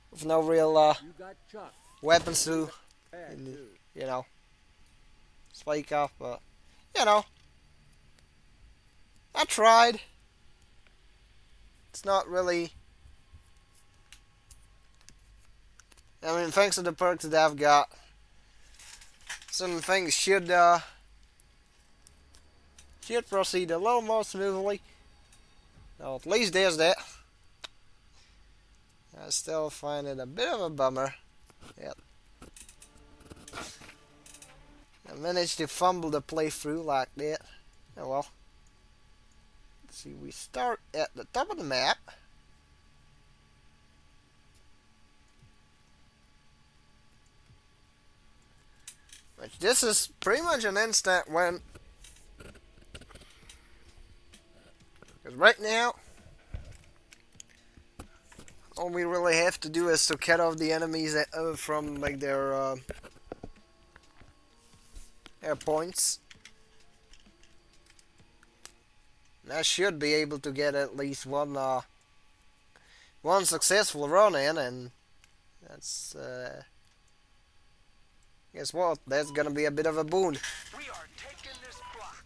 real You got Chuck. weapons to Bad, too. you know spike off, but you know I tried. It's not really. I mean, thanks to the perks that I've got, some things should proceed a little more smoothly. Well, at least there's that. I still find it a bit of a bummer. Yep. I managed to fumble the playthrough like that. Oh well. Let's see, we start at the top of the map. Which this is pretty much an instant win. Because right now, all we really have to do is to cut off the enemies from like their points. And I should be able to get at least one successful run in, and that's guess what? That's gonna be a bit of a boon. We are taking this block.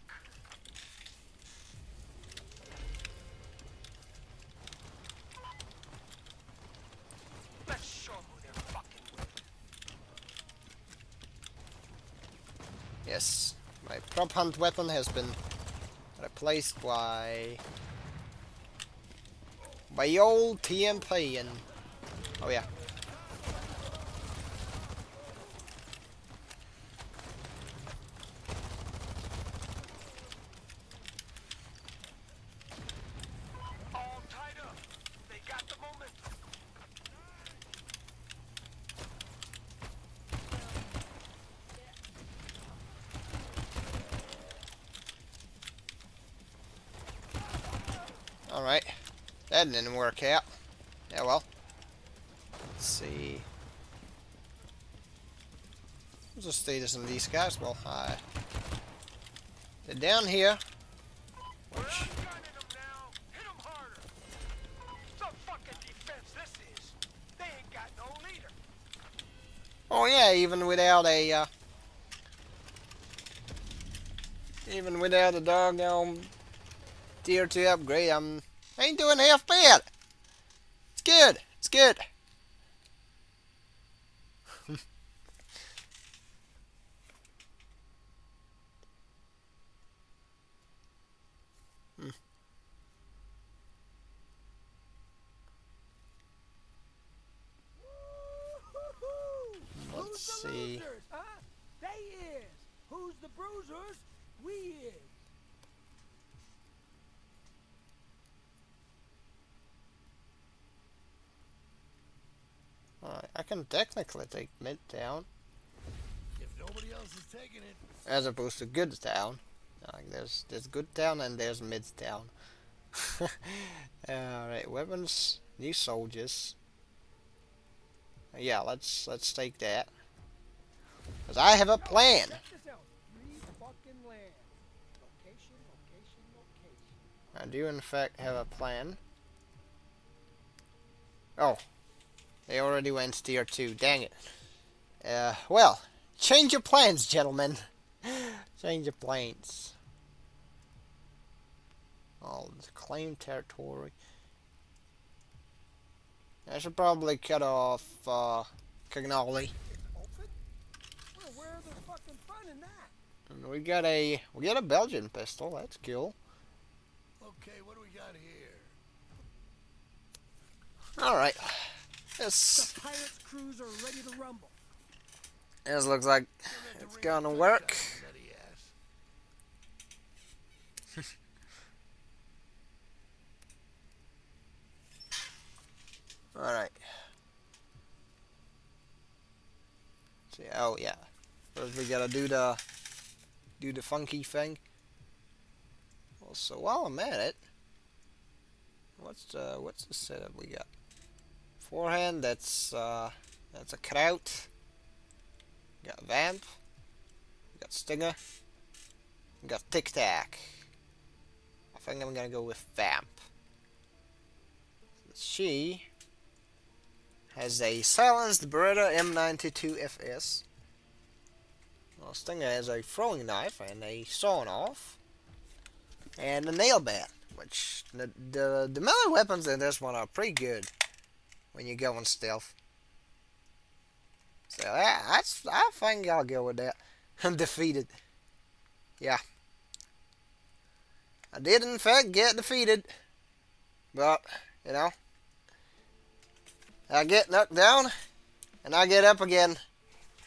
Let's show them who they're fucking with. Yes, my prop hunt weapon has been replaced by old TMP, and oh yeah. All tied up. They got the momentum. Alright, that didn't work out. Yeah, well. Let's see. What's the status on these guys? Well, they're down here. We're outgunning them now. Hit them harder. Some fucking defense this is. They ain't got no leader. Oh yeah, even without a doggone tier 2 upgrade, I ain't doing half bad. It's good. It's good. Who's Let's the see. losers, huh? They is. Who's the bruisers? We is. Alright, I can technically take Midtown If nobody else is taking it, as opposed to Goodtown. Like there's Goodtown and there's Midtown. Alright, weapons, new soldiers. Yeah, let's take that. Cause I have a plan. Check this out. 3 fucking I do in fact have a plan. Oh, they already went tier 2. Dang it. Well, change your plans, gentlemen. Change your plans. Oh, claim territory. I should probably cut off Cagnoli. Open? Well, where the fucking fun in that? And we got a Belgian pistol. That's cool. Okay, what do we got here? All right. The This pirates' crews are ready to rumble. looks like it's gonna work. Nutty ass. All right. See, oh yeah. First we gotta do the funky thing. Also, while I'm at it, what's the setup we got? Forehand. That's a Kraut. We got Vamp. We got Stinger. We got Tic Tac. I think I'm gonna go with Vamp. She has a silenced Beretta M92 FS. Well, Stinger has a throwing knife and a sawn off. And a nail bat, which the melee weapons in this one are pretty good when you go in stealth. So I think I'll go with that. Undefeated. Yeah. I did in fact get defeated. But, you know, I get knocked down and I get up again.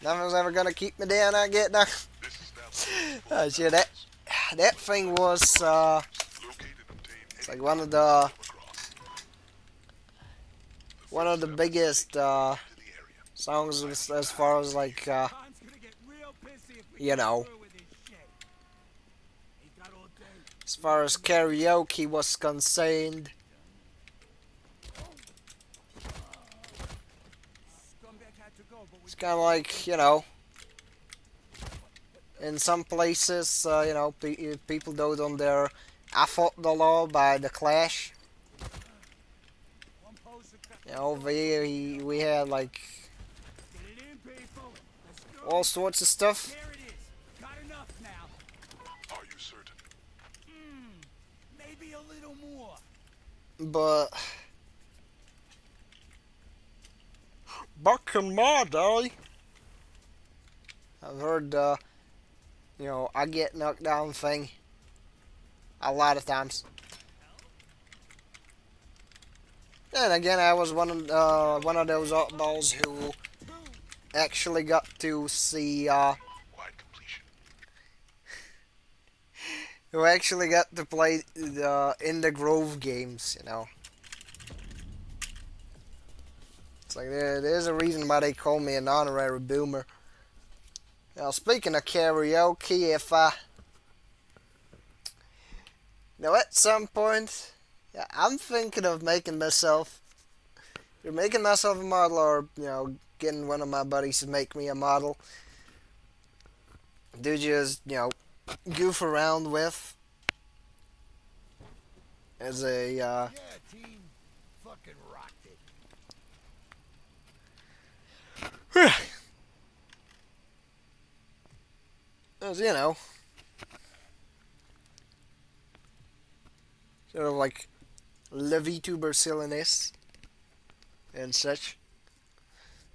Nothing's ever gonna keep me down. I get knocked. Oh shit, that thing was it's like one of the biggest songs as far as like Khan's gonna get real pissy if we you go know, through with this shit. Ain't got all day. as far as karaoke was concerned. Scumbag had to go, but we It's kind of like, you know, in some places, you know, people dote on their "I Fought the Law" by The Clash. one pose to cut. You know, over here we had like Get it in, people. Let's go. all sorts of stuff. There it is. Got enough now. Are you certain? Maybe a little more. But back in my day, I've heard you know, I get knocked down thing a lot of times. And again, I was one of those oddballs who actually got to see Wide completion. who actually got to play the In the Grove games. You know, it's like there's a reason why they call me an honorary boomer. Now, speaking of karaoke, if you know, at some point, yeah, I'm thinking of making myself, either making myself a model, or you know, getting one of my buddies to make me a model. Do just, you know, goof around with as a Yeah, team fucking rocked it. as, you know, sort of like La VTuber silliness and such,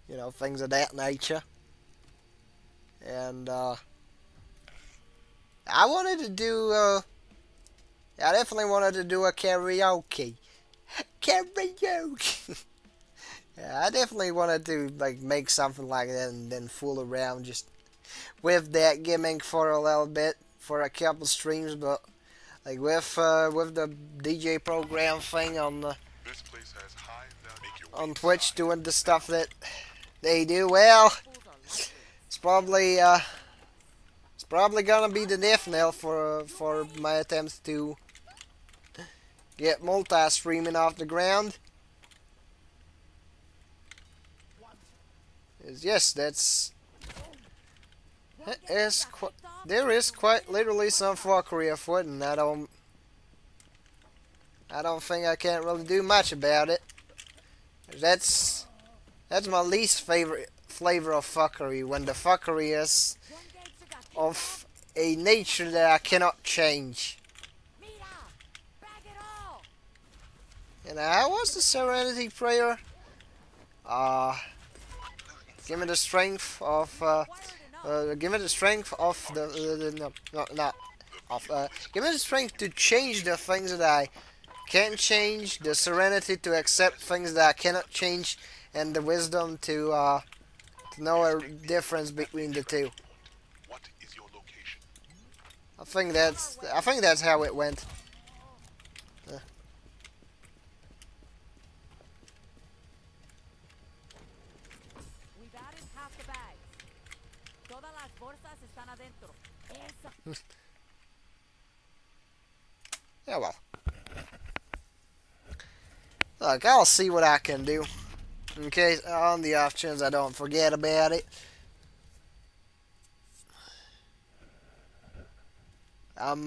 you know, things of that nature. And I wanted to do I definitely wanted to do a karaoke. Yeah, I definitely wanted to like make something like that and then fool around just with that gimmick for a little bit, for a couple streams. But like with the DJ program thing on This place has high value. Make your way on Twitch, inside. doing the stuff that they do, well, it's probably gonna be the death knell for my attempts to get multi-streaming off the ground. Yes, there is quite literally some fuckery afoot, and I don't I don't think I can't really do much about it. That's my least favorite flavor of fuckery, when the fuckery is of a nature that I cannot change. And how was the Serenity Prayer? Give me the strength of give me the strength of give me the strength to change the things that I can't change, the serenity to accept things that I cannot change, and the wisdom to know a difference between the two. What is your location? I think that's how it went. We've added half the bags. Todas las bolsas están adentro. Eso. Yeah, well. Look, I'll see what I can do. In case, on the off chance I don't forget about it. I'm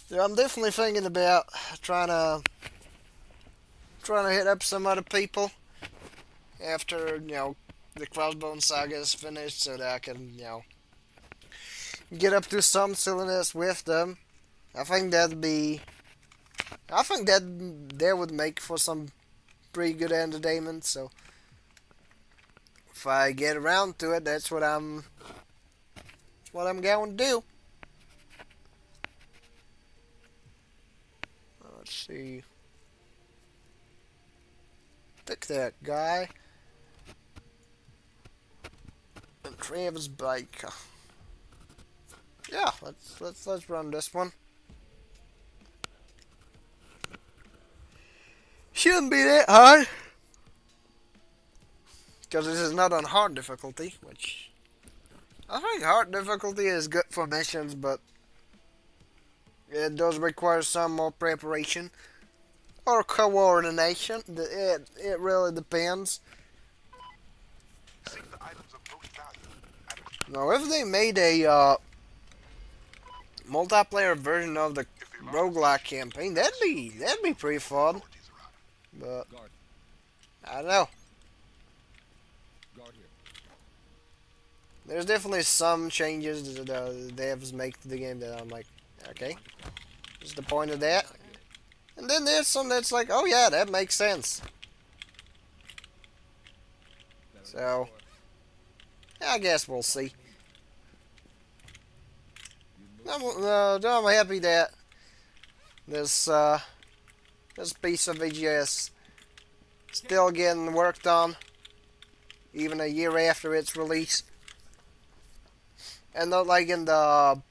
definitely thinking about trying to hit up some other people after, the Crossbone Saga is finished, so that I can, get up to some silliness with them. I think that would make for some pretty good entertainment, so if I get around to it, that's what I'm going to do. Let's see. Pick that guy. And Travis Baker. Yeah, let's run this one. Shouldn't be that hard, because this is not on hard difficulty, which I think hard difficulty is good for missions, but it does require some more preparation or coordination. It really depends. Seek the items of most value. Now, if they made a multiplayer version of the roguelike campaign, that'd be pretty fun. But I don't know. There's definitely some changes that the devs make to the game that I'm like, okay, what's the point of that? And then there's some that's like, oh yeah, that makes sense. So, I guess we'll see. I'm happy that this piece of VGS still getting worked on, even a year after its release. And not like in the,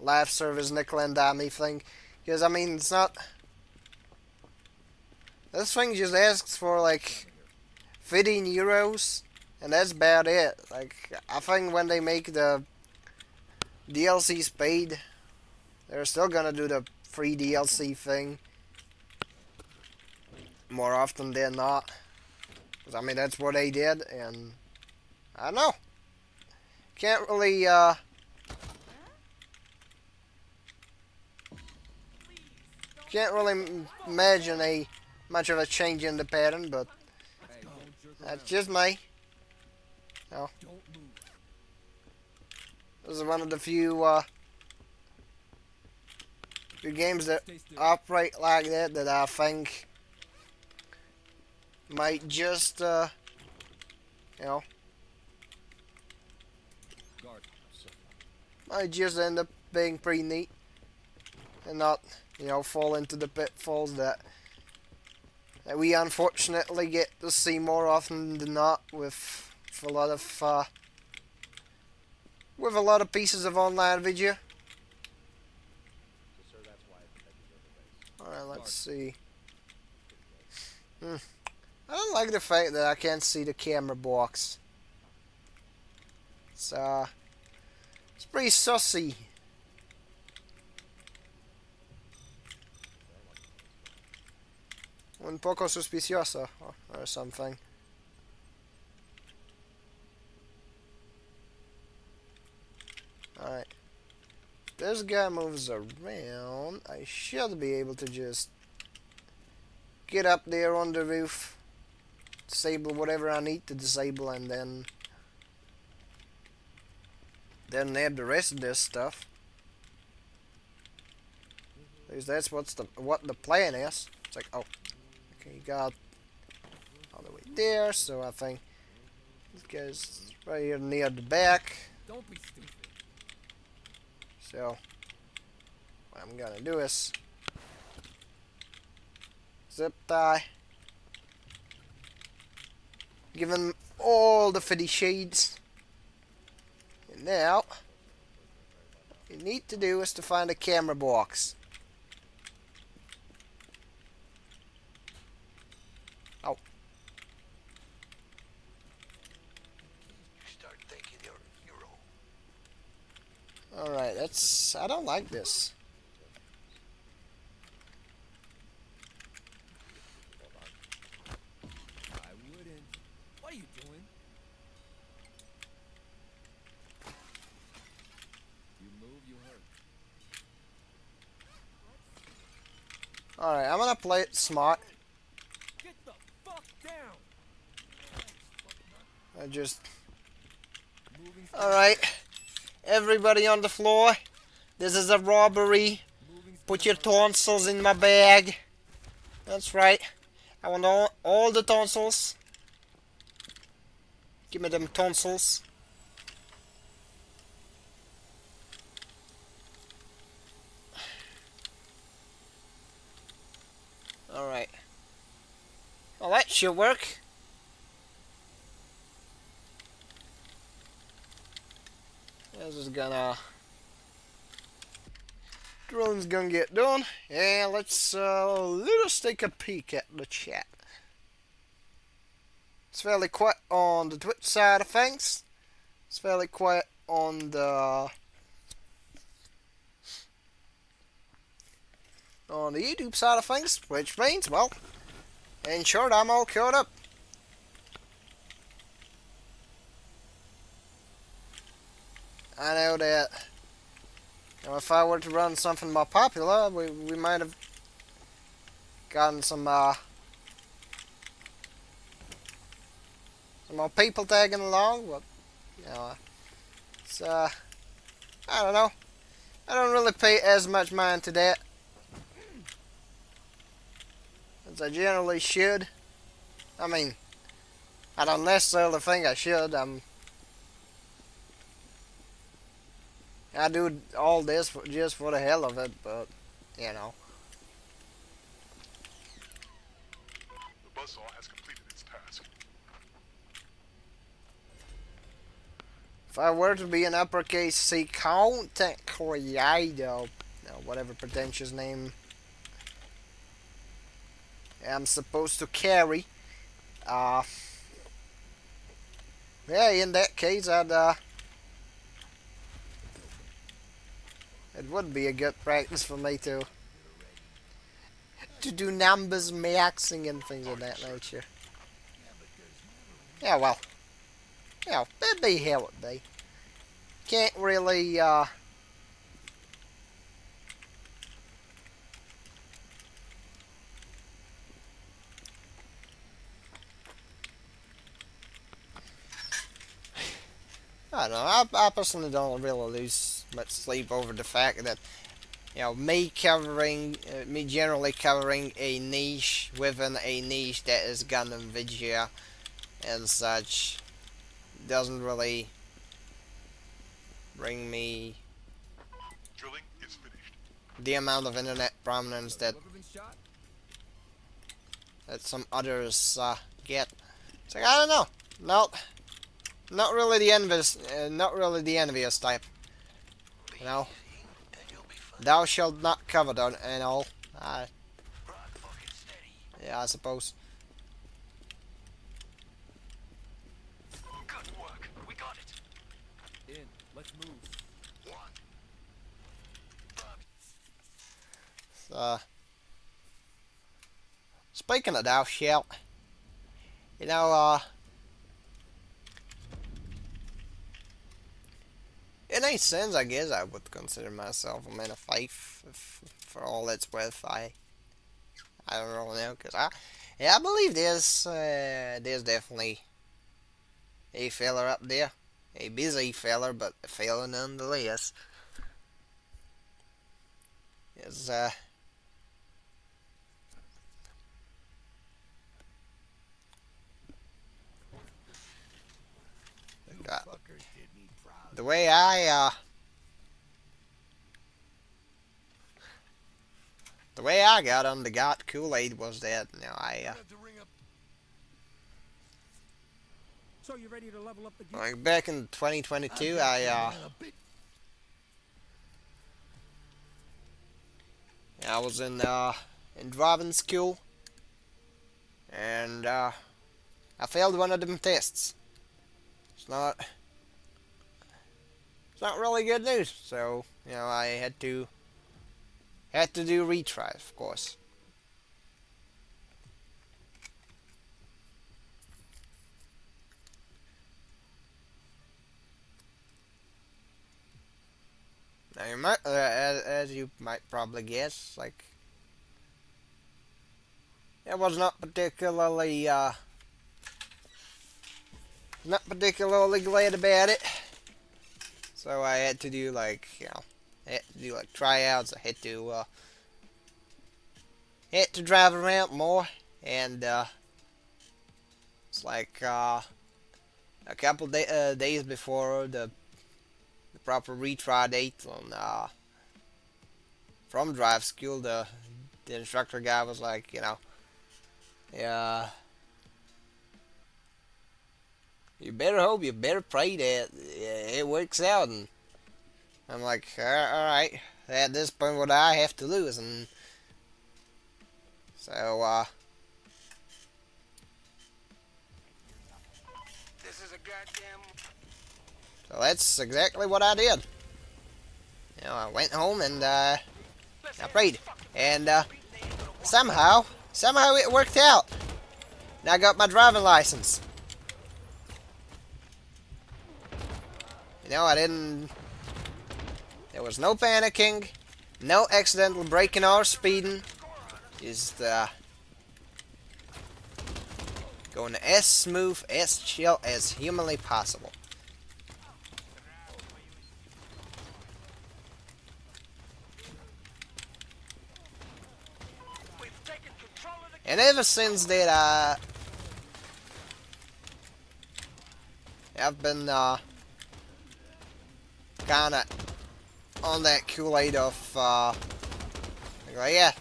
live service nickel and dime thing. Because, I mean, it's not... This thing just asks for, like, 15 euros, and that's about it. Like, I think when they make the DLCs paid, they're still gonna do the free DLC thing. More often than not. Because, I mean, that's what they did, and... I don't know. Can't really, imagine much of a change in the pattern, but that's just me. No. This is one of the few games that operate like that I think might just, might just end up being pretty neat and not, fall into the pitfalls that we unfortunately get to see more often than not with a lot of pieces of online video. Alright, let's see. I don't like the fact that I can't see the camera box. It's pretty sussy. Un poco suspicioso or something. Alright. This this guy moves around, I should be able to just get up there on the roof, disable whatever I need to disable, and then add the rest of this stuff. Because that's what the plan is. It's like, oh, okay, you got all the way there, so I think this guy's right here near the back. Don't be stupid. So what I'm gonna do is zip tie, give him all the 50 shades, and now what you need to do is to find a camera box. Oh. You start thinking you're Alright, that's... I don't like this. I wouldn't. What are you doing? You move, you hurt. Alright, I'm gonna play it smart. Get the fuck down! I just... Moving, Alright. Everybody on the floor. This is a robbery. moving. Put your tonsils in my bag. That's right. I want all the tonsils. Give me them tonsils. Alright. Well, that should work. This is gonna... Drilling's gonna get done. Yeah, let's let us take a peek at the chat. It's fairly quiet on the Twitch side of things. It's fairly quiet on the YouTube side of things, which means, well, in short, I'm all caught up. I know that, you know, if I were to run something more popular, we might have gotten some more people tagging along, but, you know, it's, I don't know. I don't really pay as much mind to that as I generally should. I mean, I don't necessarily think I should. I do all this just for the hell of it, but, you know. The buzzsaw has completed its task. If I were to be an uppercase C content creator, whatever pretentious name I'm supposed to carry, yeah, in that case, it would be a good practice for me to do numbers maxing and things of that nature. Yeah, well, yeah, it'd be how it be. Can't really, I don't know, I personally don't really lose much sleep over the fact that, you know, me generally covering a niche within a niche that is Gundam video and such doesn't really bring me Drilling is finished. the amount of internet prominence that Whoever been shot? some others get. It's like, I don't know. No, not really the envious type. You know, thou shalt not covet and all. Yeah, I suppose. Good work. We got it. In. Let's move. Speaking of thou shalt, you know, in a sense, I guess I would consider myself a man of faith. For all it's worth, I don't really know, cause I believe there's definitely a feller up there, a busy feller, but a feller nonetheless. Is Fuckers did me proud. the way I got on the got Kool-Aid was that Have to ring up. So you ready to level up the gear? like back in 2022 I was in driving school, and I failed one of them tests. It's not really good news. So I had to do retries, of course. Now you might, as you might probably guess, like I was not particularly glad about it. So I had to do like tryouts. I had to drive around more, and it's like a couple days before the proper retry date on from drive school. The instructor guy was like, yeah, you better pray that it works out. And I'm like, all right, at this point, what I have to lose? And so, This is a goddamn. so that's exactly what I did. I went home and I prayed, and somehow it worked out. And I got my driving license. I didn't. There was no panicking, no accidental braking or speeding. Just going as smooth, as chill as humanly possible. And ever since that, I've been kind of on that Kool-Aid of like, yeah,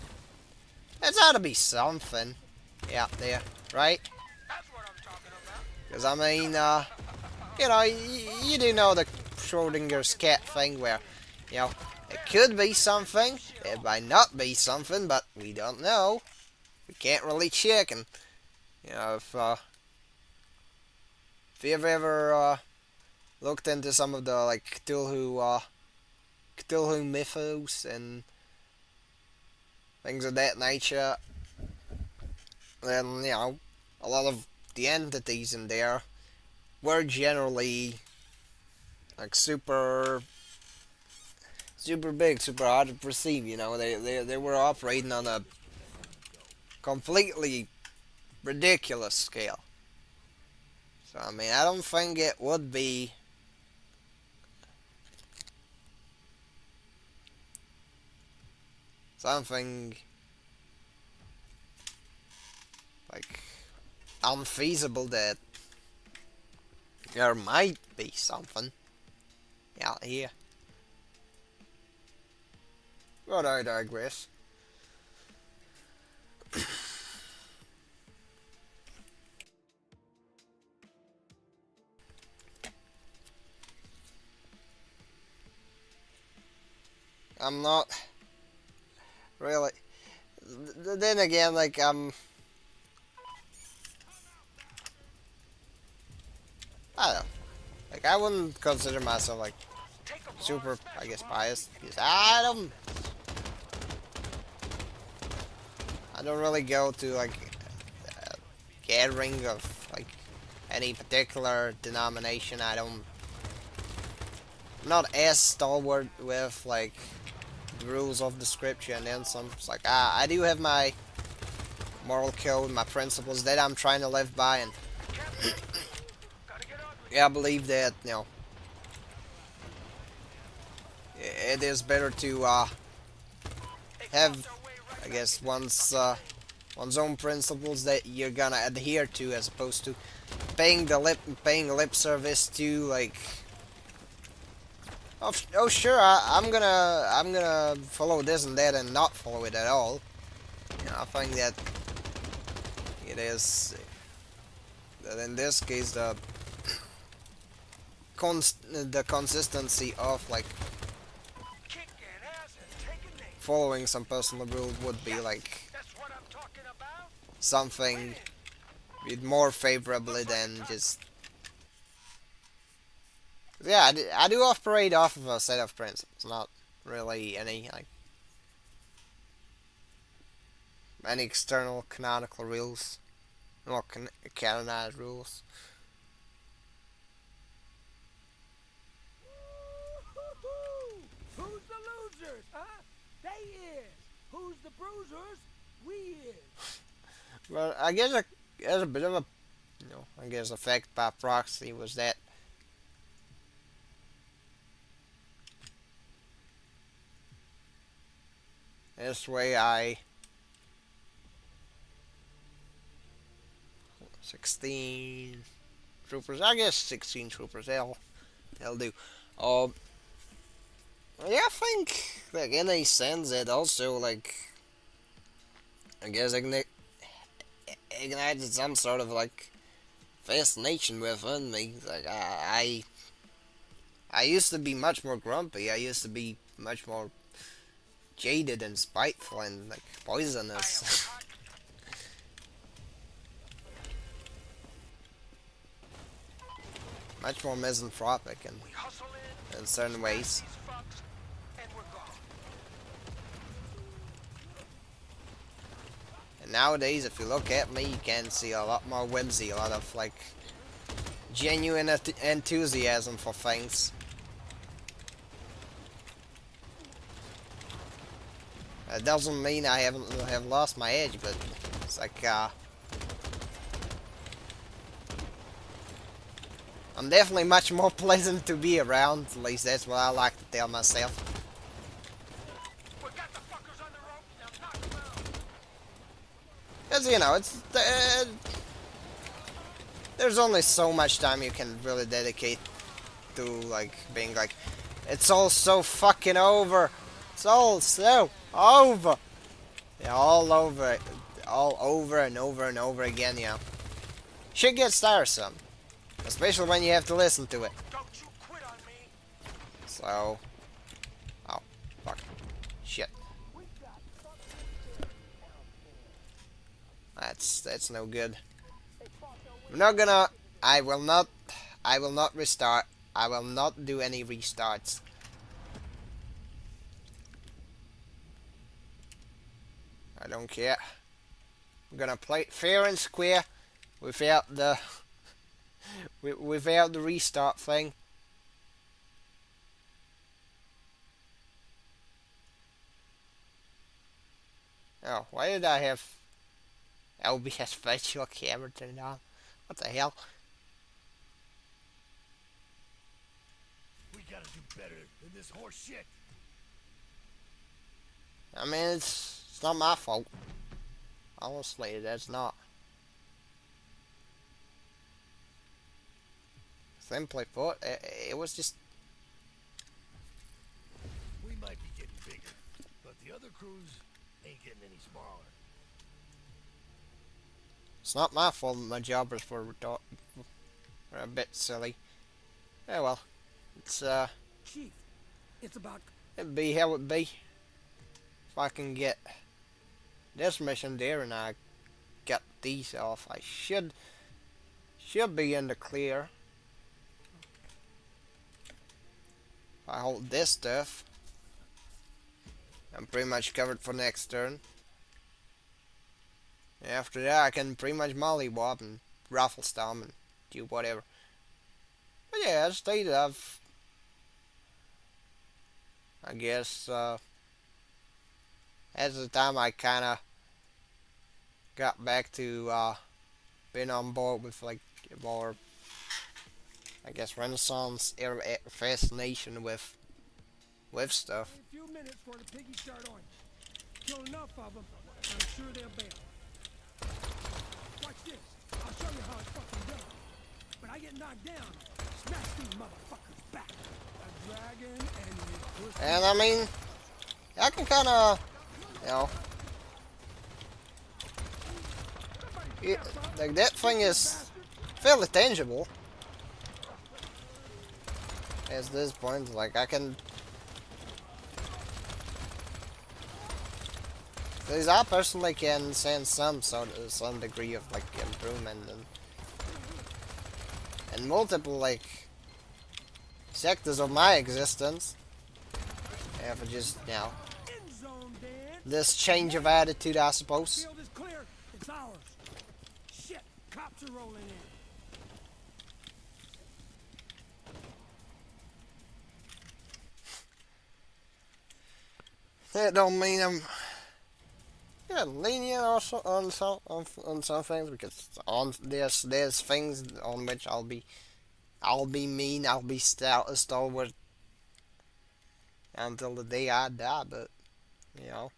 there's got to be something out there, right? That's what I'm talking about. Because I mean, you do know the Schrodinger's cat thing where, it could be something, it might not be something, but we don't know. We can't really check. And if you've ever looked into some of the like Cthulhu mythos and things of that nature, then a lot of the entities in there were generally like super big, super hard to perceive. They were operating on a completely ridiculous scale. So I mean, I don't think it would be something like unfeasible that there might be something out here. But I digress. I'm not really. Then again, like I don't know. Like I wouldn't consider myself like super, I guess, biased, because I don't really go to like a gathering of like any particular denomination. I don't not as stalwart with like the rules of the scripture and then some. It's like I do have my moral code, my principles that I'm trying to live by, and yeah, I believe that it is better to have, I guess, one's own principles that you're gonna adhere to, as opposed to paying lip service to like, oh sure, I'm gonna follow this and that and not follow it at all. I think that it is that in this case the consistency of like following some personal rule would be like something more favorably than just, yeah, I do operate off of a set of principles, not really any like any external canonical rules or canonized rules. Who's the losers, huh? They is. Who's the bruisers? We is. But I guess as a bit of a, I guess effect by proxy was that this way 16 troopers. I guess 16 troopers. They'll do. Um, yeah, I think like in a sense it also like, I guess ignited some sort of like fascination within me. Like I used to be much more grumpy. I used to be much more jaded and spiteful and like poisonous. Much more misanthropic in certain ways. And nowadays, if you look at me, you can see a lot more whimsy, a lot of like genuine enthusiasm for things. That doesn't mean I have lost my edge, but it's like I'm definitely much more pleasant to be around. At least that's what I like to tell myself. Because it's there's only so much time you can really dedicate to like being like, it's all so fucking over. It's all so over. Yeah, all over and over and over again. Shit gets tiresome, especially when you have to listen to it. So, oh, fuck, shit. That's no good. I'm not gonna. I will not. I will not restart. I will not do any restarts. I don't care. I'm gonna play it fair and square without the without the restart thing. Oh, why did I have LBS virtual camera turned on? What the hell? We gotta do better than this horse shit. I mean, it's not my fault. Honestly, that's not. Simply put, it was just. We might be getting bigger, but the other crews ain't getting any smaller. It's not my fault my jobbers were a bit silly. Yeah, well, it's Chief, it's about. it'd be how it be. If I can get this mission there and I get these off, I should be in the clear. If I hold this stuff, I'm pretty much covered for next turn. After that, I can pretty much mollywop and raffle stomp and do whatever. But yeah, as stated, I guess at the time I kind of got back to being on board with like more, I guess, Renaissance era fascination with stuff. A few minutes for the piggy start on you. Kill enough of them, I'm sure they'll bail. Watch this. I'll show you how it's fucking done. But I get knocked down. Smash these motherfuckers back. A dragon and his pussy. And I mean, I can kind of, you know, like that thing is fairly tangible. At this point, like I can. Because I personally can sense some degree of like improvement and multiple like sectors of my existence. Have just End zone, Dan. this change of attitude, I suppose. Field is clear. It's ours. Shit. Cops are rolling in. That don't mean I'm lenient also on some things, because on there's things on which I'll be mean, I'll be stalwart until the day I die. But you know,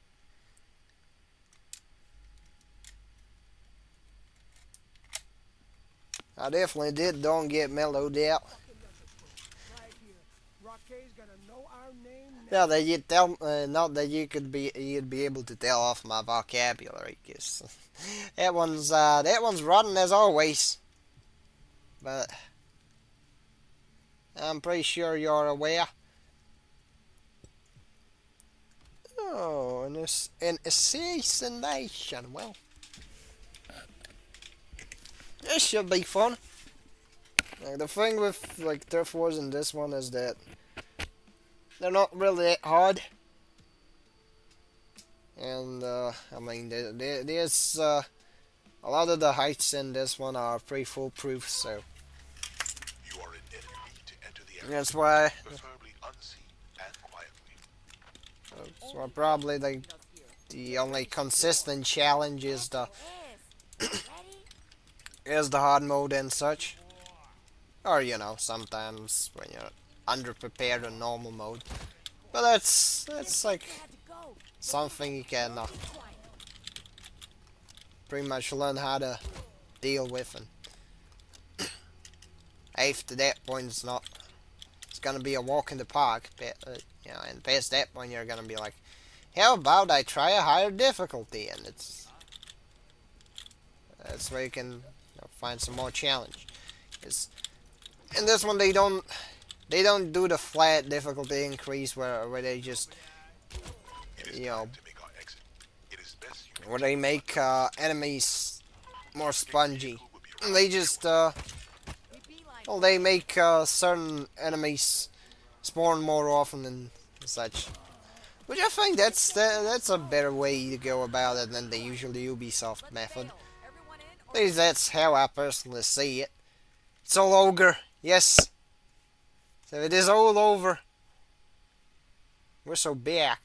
I definitely don't get mellowed out. Right here. Rocket's gonna know our name now. Yeah, that you tell, not that you'd be able to tell off my vocabulary, 'cause that one's rotten as always. But I'm pretty sure you're aware. Oh, an assassination. Well, this should be fun. Like, the thing with like turf wars in this one is that they're not really that hard. And I mean, there's a lot of the heights in this one are pretty foolproof, so You are in enemy to enter the area, that's why. preferably unseen and quietly. That's why probably the only consistent challenge is the hard mode and such, or you know, sometimes when you're underprepared in normal mode. But that's like something you can pretty much learn how to deal with, and after that point it's gonna be a walk in the park. You know, and past that point you're gonna be like, how about I try a higher difficulty? And that's where you can find some more challenge. 'Cause in this one they don't do the flat difficulty increase where they just, you know, To make our exit, it is best you where they make enemies more spongy. They just well, they make certain enemies spawn more often and such. Which I think that's a better way to go about it than the usual Ubisoft method. At least that's how I personally see it. It's all ogre, yes. So it is all over. We're so big.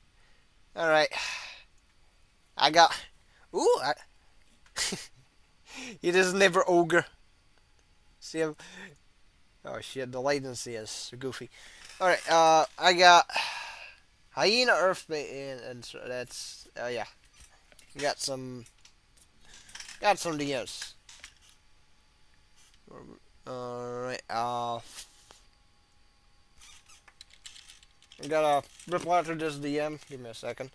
Alright. I got... Ooh! It is never ogre. See him? Oh shit, the latency is goofy. Alright, I got... Hyena Earthbait, and so that's... yeah. Got some DMs. Alright, I gotta reply to this DM. Give me a second.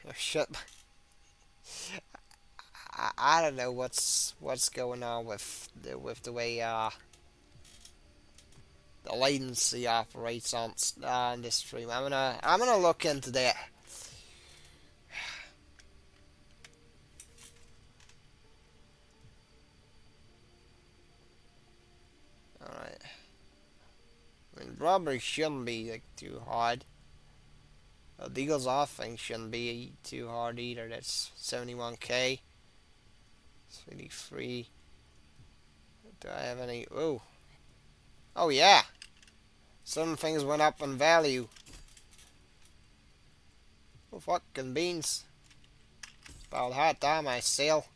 Oh, shit. I don't know what's going on with the way the latency operates on this stream. I'm gonna look into that. Alright. I mean, robbery shouldn't be like too hard. The Eagles off thing shouldn't be too hard either. That's 71k. 33. Do I have any? Oh. Oh yeah, some things went up in value. Oh fucking beans. About high time I sell.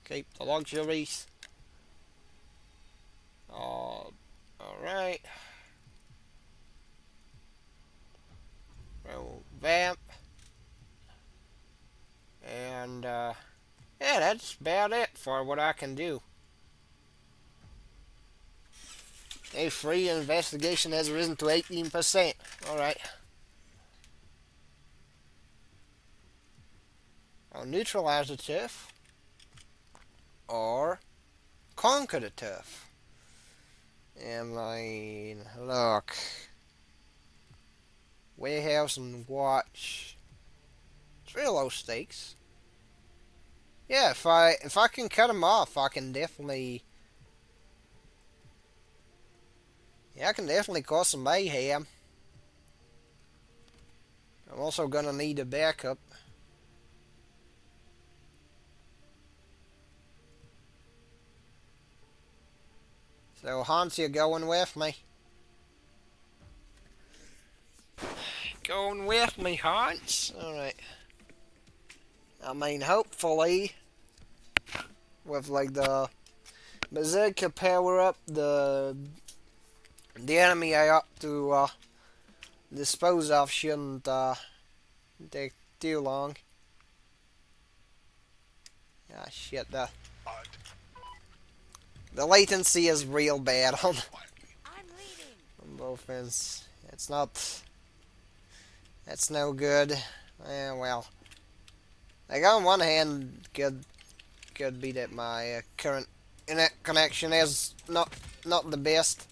Keep the luxuries. Alright. Roll vamp. And yeah, that's about it for what I can do. A free investigation has risen to 18%. Alright. I'll neutralize the turf. Or conquer the turf. And look. Warehouse and watch. It's real low stakes. Yeah, if I can cut them off, I can definitely. Yeah, I can definitely cause some mayhem. I'm also gonna need a backup. So Hans, you going with me? Going with me, Hans? Alright. I mean, hopefully, with like the Berserker power up, the enemy I ought to dispose of shouldn't take too long. Ah shit, the latency is real bad on both ends. That's no good. Well, like on one hand, could be that my current internet connection is not the best.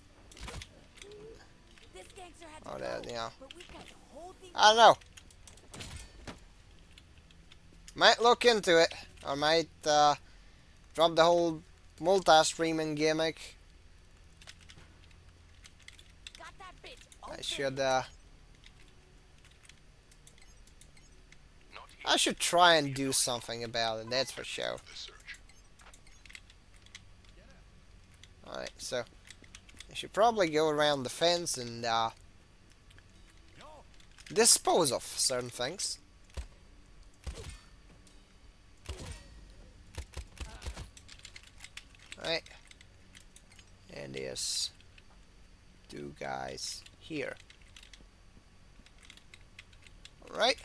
Oh, that, you know. I don't know. Might look into it. I might drop the whole multi-streaming gimmick. I should try and do something about it, that's for sure. Alright, so I should probably go around the fence and dispose of certain things. Right. And there's two guys here. Alright.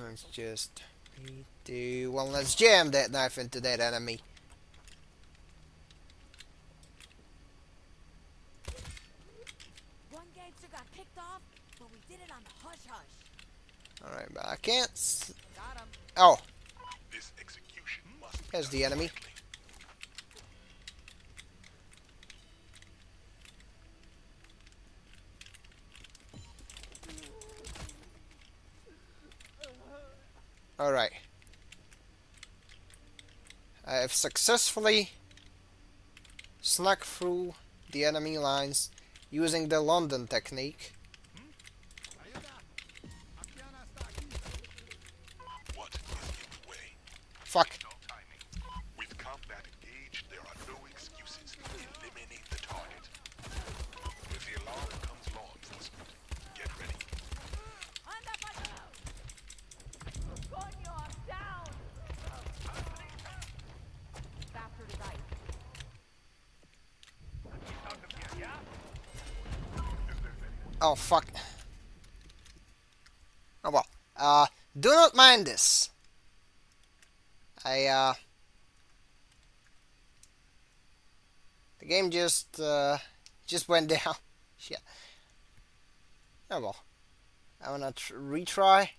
Let's just do well, let's jam that knife into that enemy. One gangster got kicked off, but we did it on the hush hush. Alright, but I can't Got him. Oh, This execution must be there's the enemy. Alright. I have successfully snuck through the enemy lines using the London technique. what is in the way. Fuck. No timing. With combat engaged, there are no excuses. Eliminate the target. If the alarm comes law enforcement, get ready. Anda para Coño, I'm down. Faster to right. Oh, fuck. Oh, well. Do not mind this. The game just went down. Shit. Oh, well. I wanna retry.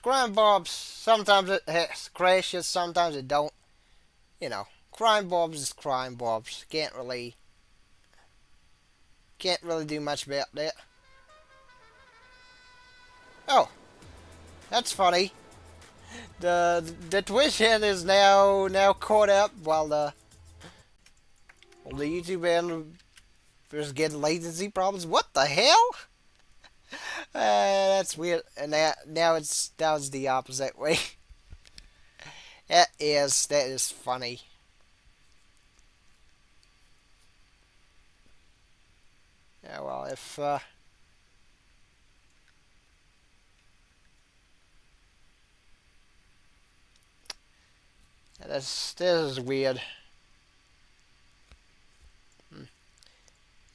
Crime Bobs, sometimes it crashes, sometimes it don't. You know, Crime Bobs is Crime Bobs. Can't really do much about that. Oh, that's funny. The Twitch head is now caught up while the YouTube end is getting latency problems. What the hell? That's weird. And now it's the opposite way. That is funny. Yeah, well, if this is weird.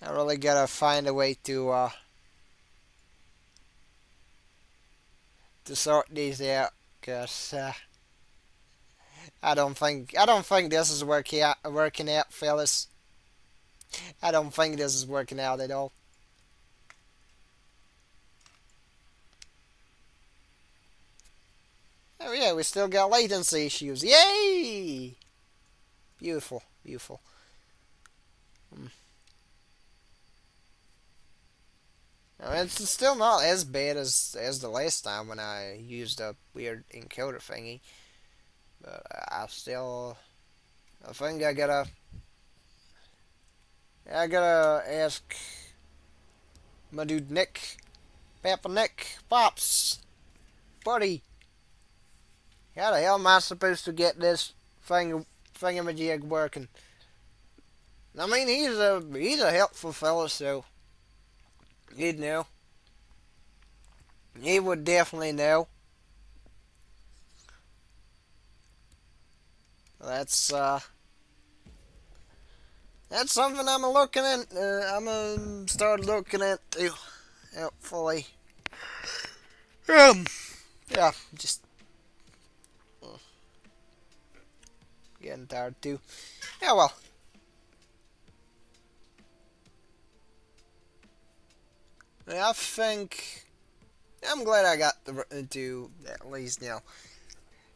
I really gotta find a way to sort these out, cause I don't think this is working out, fellas. I don't think this is working out at all. Oh yeah, we still got latency issues. Yay! Beautiful, beautiful. Now, it's still not as bad as the last time when I used a weird encoder thingy. But I think I gotta ask my dude Nick, Papa Nick, Pops, buddy. How the hell am I supposed to get this thingamajig working? I mean, he's a helpful fella, so he'd know. He would definitely know. That's that's something I'm looking at. I'm gonna start looking at too. Hopefully. Yeah, just getting tired too. Yeah, well. I think I'm glad I got to at least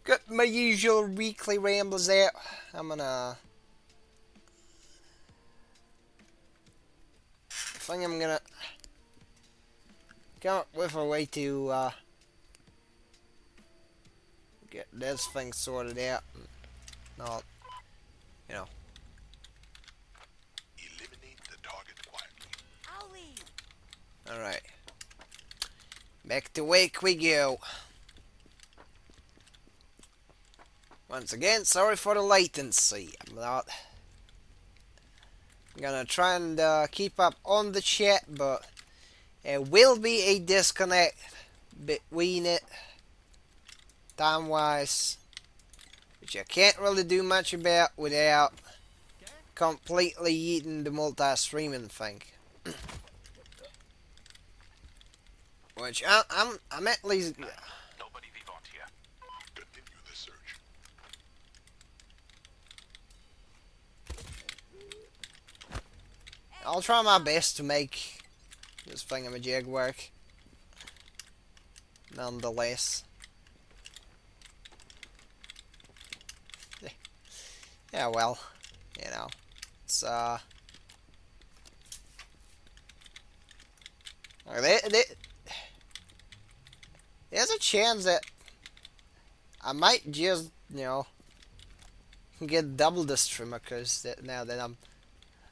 got my usual weekly rambles out. I think I'm gonna come up with a way to get this thing sorted out. Not, you know. Eliminate the target quietly. I'll leave. Alright. Back to work we go. Once again, sorry for the latency. I'm gonna try and keep up on the chat, but there will be a disconnect between it, time-wise, which I can't really do much about without completely eating the multi-streaming thing. Which I'm at least. Nobody vivant here. Continue the search. I'll try my best to make this thingamajig work. Nonetheless. Yeah, well, it's there's a chance that I might just, get double the streamer, because now that I'm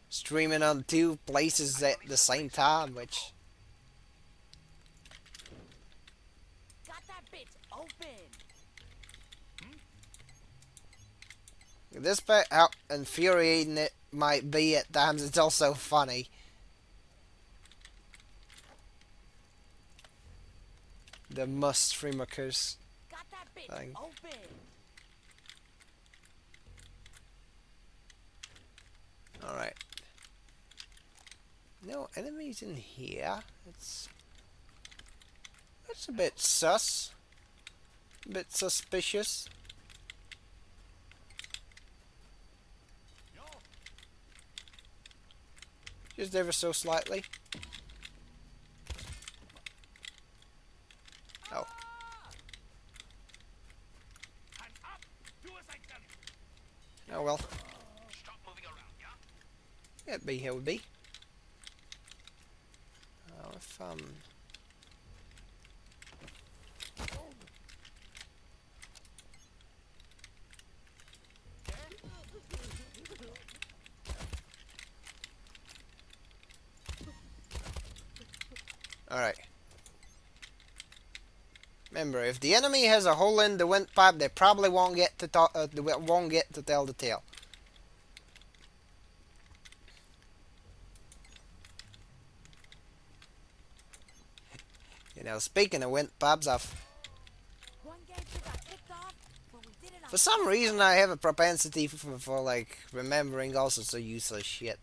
streaming on two places at the same time, which Got that bitch open. despite how infuriating it might be at times, it's also funny. The must streamer curse Got that bitch thing. open. Alright. No enemies in here. That's a bit sus. A bit suspicious. Just ever so slightly. Oh. Oh well. Stop moving around, yeah? It'd be how it would be. Oh, if Alright. Remember, if the enemy has a hole in the windpipe, they probably won't get to won't get to tell the tale. You know, speaking of windpipes, One game you got kicked off, but we did it on for some reason I have a propensity for like remembering all sorts of useless shit.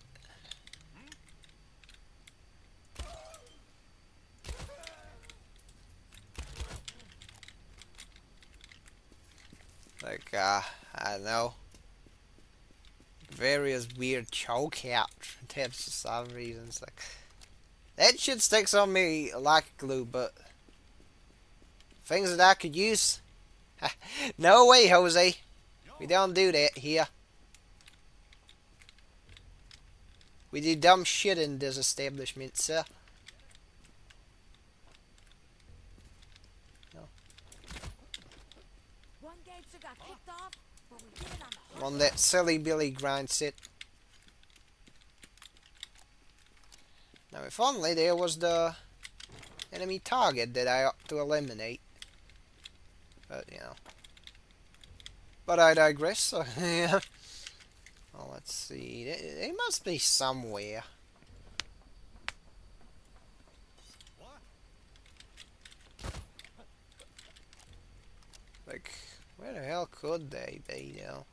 Like, I don't know, various weird choke out tips for some reasons. Like, that shit sticks on me like glue, but things that I could use? No way, Jose. We don't do that here. We do dumb shit in this establishment, sir. one game you got kicked off, but we did it on the On that silly Billy grind set. Now, if only there was the enemy target that I ought to eliminate. But, you know. But I digress. So, yeah. Well, let's see. They must be somewhere. Like, where the hell could they be, you know?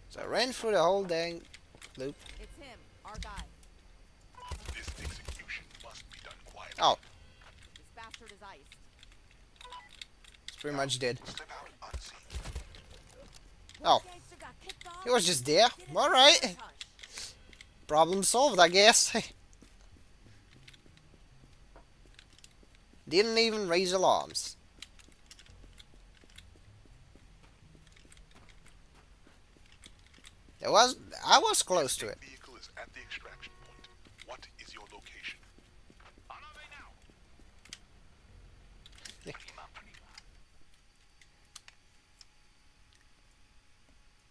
So I ran through the whole dang loop. It's him, our guy. This execution must be done quietly. Oh, This bastard is iced. it's pretty much dead. Step out unseen. Oh, Game you got kicked off, he was just there. did it on Alright. the hush. Problem solved, I guess. Didn't even raise alarms. I was close to it. Vehicle is at the extraction point. What is your location? On our way now.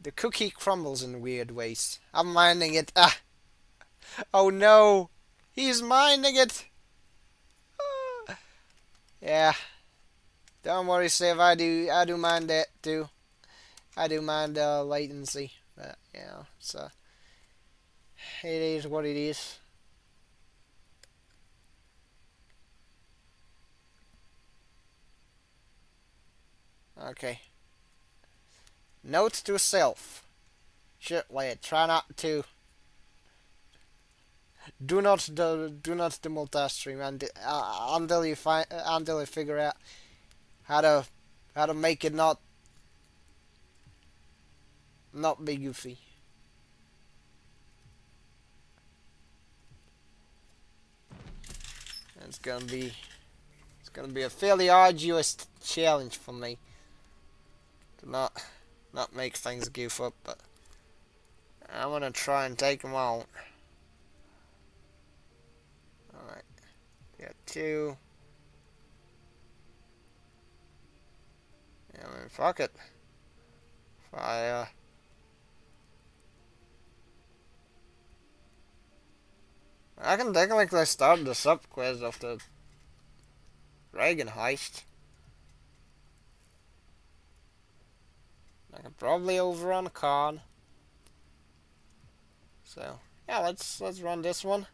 The cookie crumbles in weird ways. I'm mining it. Ah. Oh no! He's mining it! Ah. Yeah. Don't worry, Steve. I do mind that too. I do mind latency. But, you know, so it is what it is. Okay. Note to self. Shit, lad, try not to. Do not do not multi-stream until you figure out how to make it not be goofy. It's gonna be a fairly arduous challenge for me to not make things goof up, but I'm gonna try and take them on. Alright, got two. I mean, fuck it. If I can technically start the sub-quest of the Reagan heist. I can probably overrun Khan. So yeah, let's run this one.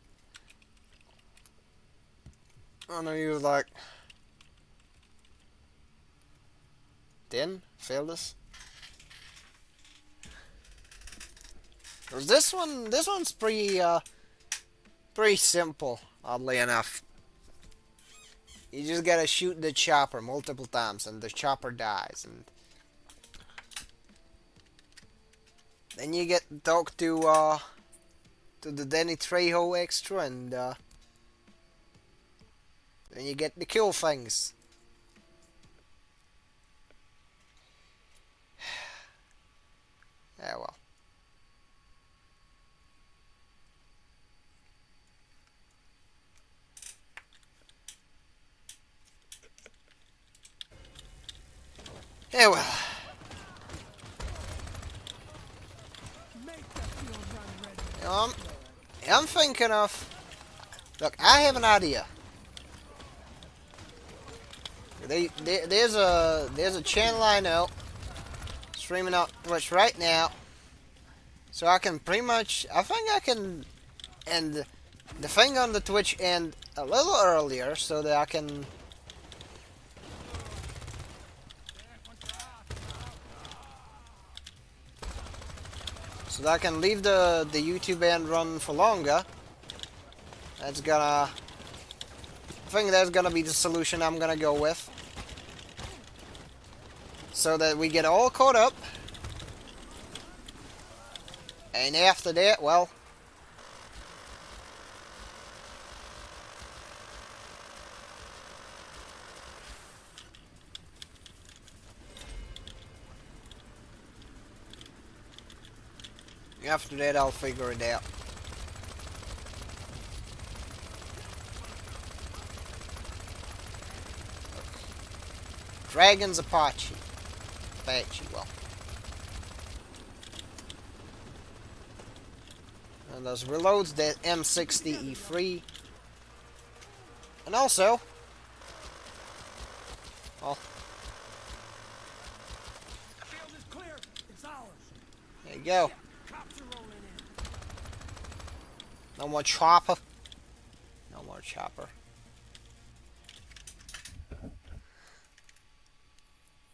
I know you like 10 fail this. Cause this one's pretty simple, oddly enough. You just gotta shoot the chopper multiple times and the chopper dies, and then you get to talk to the Danny Trejo extra, and then you get to kill things. Yeah, well. Yeah, well. Make the field run ready. I'm thinking of... Look, I have an idea. There's a channel I know streaming on Twitch right now, so I can pretty much. I think I can end the thing on the Twitch end a little earlier, so that I can. So that I can leave the YouTube end run for longer. That's gonna. I think that's gonna be the solution I'm gonna go with. So that we get all caught up. And after that, well. After that, I'll figure it out. Dragon's Apache. Well. And those reloads that M60E3. And also, well, The field is clear. It's ours. there you go. Cops are rolling in. No more chopper. No more chopper.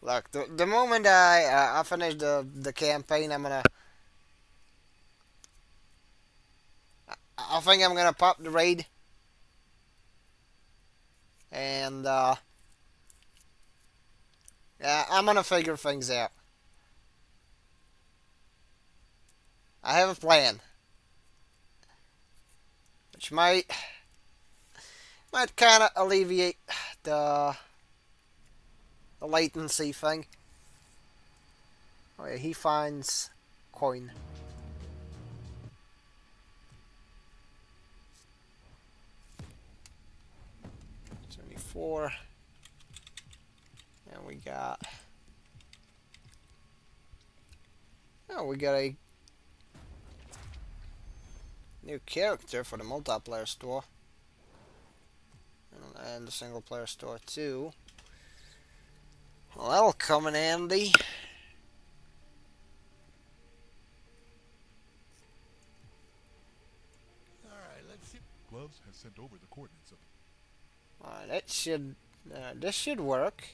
Look, the moment I finish the campaign, I think I'm gonna pop the raid, and yeah, I'm gonna figure things out. I have a plan, which might kind of alleviate the latency thing. Oh yeah, he finds coin. And we got. Oh, we got a new character for the multiplayer store. And the single player store too. Well, that'll come in handy. Alright, let's see. Gloves has sent over the coordinates of Alright, that should this should work.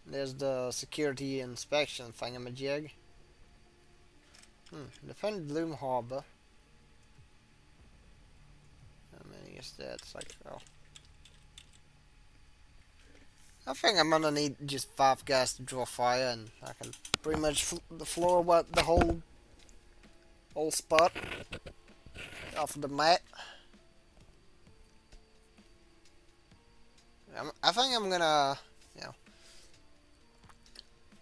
There's the security inspection thingamajig. Defend Bloom Harbor. How many is that? It's like, oh. I think I'm gonna need just 5 guys to draw fire, and I can pretty much the floor what the whole spot off of the map. I think I'm gonna, you know,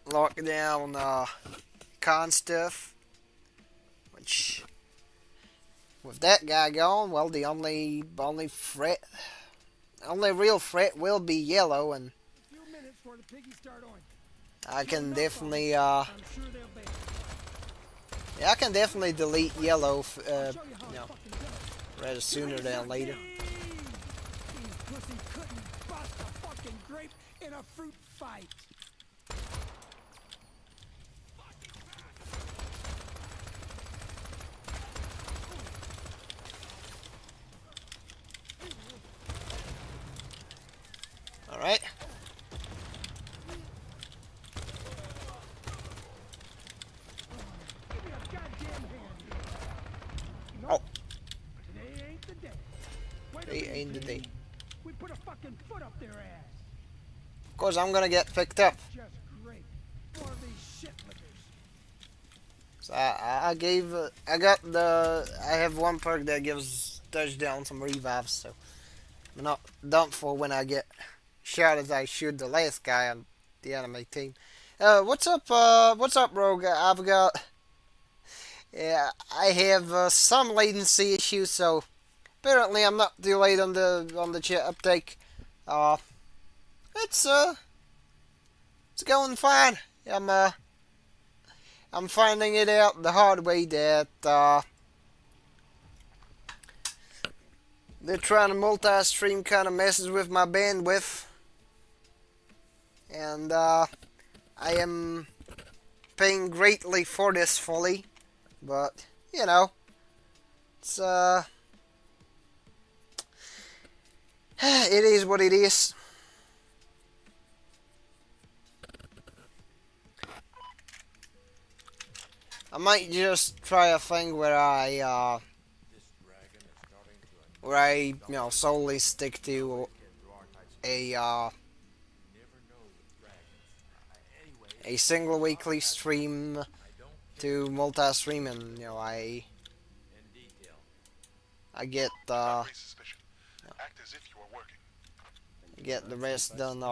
lock down con stuff, which with that guy gone, well, the only real threat will be yellow, and A few minutes before the piggies start on. I can definitely I'm sure they'll bail. yeah, I can definitely delete yellow Show you how you it's know, fucking done. rather sooner than later. These pussy couldn't bust a fucking grape in a fruit fight. All right. Give me a goddamn hand. Oh, Today ain't the day. Wait a they minute, ain't the day. we put a fucking foot up their ass. Of course, I'm gonna get picked up. Just great. More of these shit lickers. So I have one perk that gives touchdowns and revives, so I'm not done for when I get shot as I shoot the last guy on the enemy team. What's up, Rogue? I have some latency issues, so apparently I'm not delayed on the chat uptake. It's going fine. I'm finding it out the hard way that They're trying to multi-stream, kind of messes with my bandwidth, and I am paying greatly for this folly, but you know, it's it is what it is. I might just try a thing where you know, solely stick to a single weekly stream to multi-stream, and you know, I get Raise suspicion. Act as if you are working. get the rest done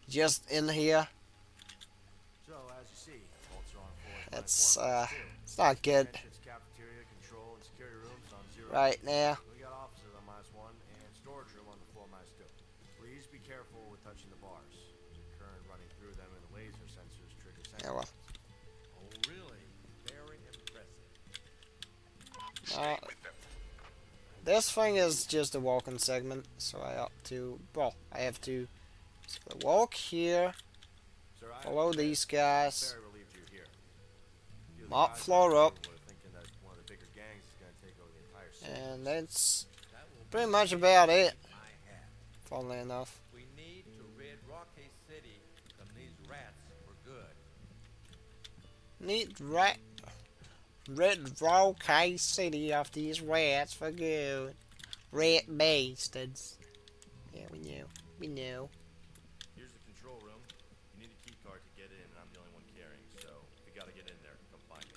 just in here. So, as you see, bolts are on floors It's not good cafeteria, control, and security rooms on 0. right now. We got offices on -1 and storage room on the floor -2. Please be careful with touching the bars. There's a current running through them and the laser sensors trigger Yeah, well, Oh, really? Very impressive. Stay with them. this thing is just a walking segment, so I ought to, well, I have to walk here, Sir, I follow these guys, very relieved you're here. You mop guys floor are up, thinking that one of the bigger gangs is going to take over the entire city. and that's pretty much about it, My hat. funnily enough. We need to rid Rocky City from these rats for good. Need red Rocky City off these rats for good. Rat bastards. Yeah, we know. Here's the control room. You need a key card to get in, and I'm the only one carrying, so if you got to get in there, come find me.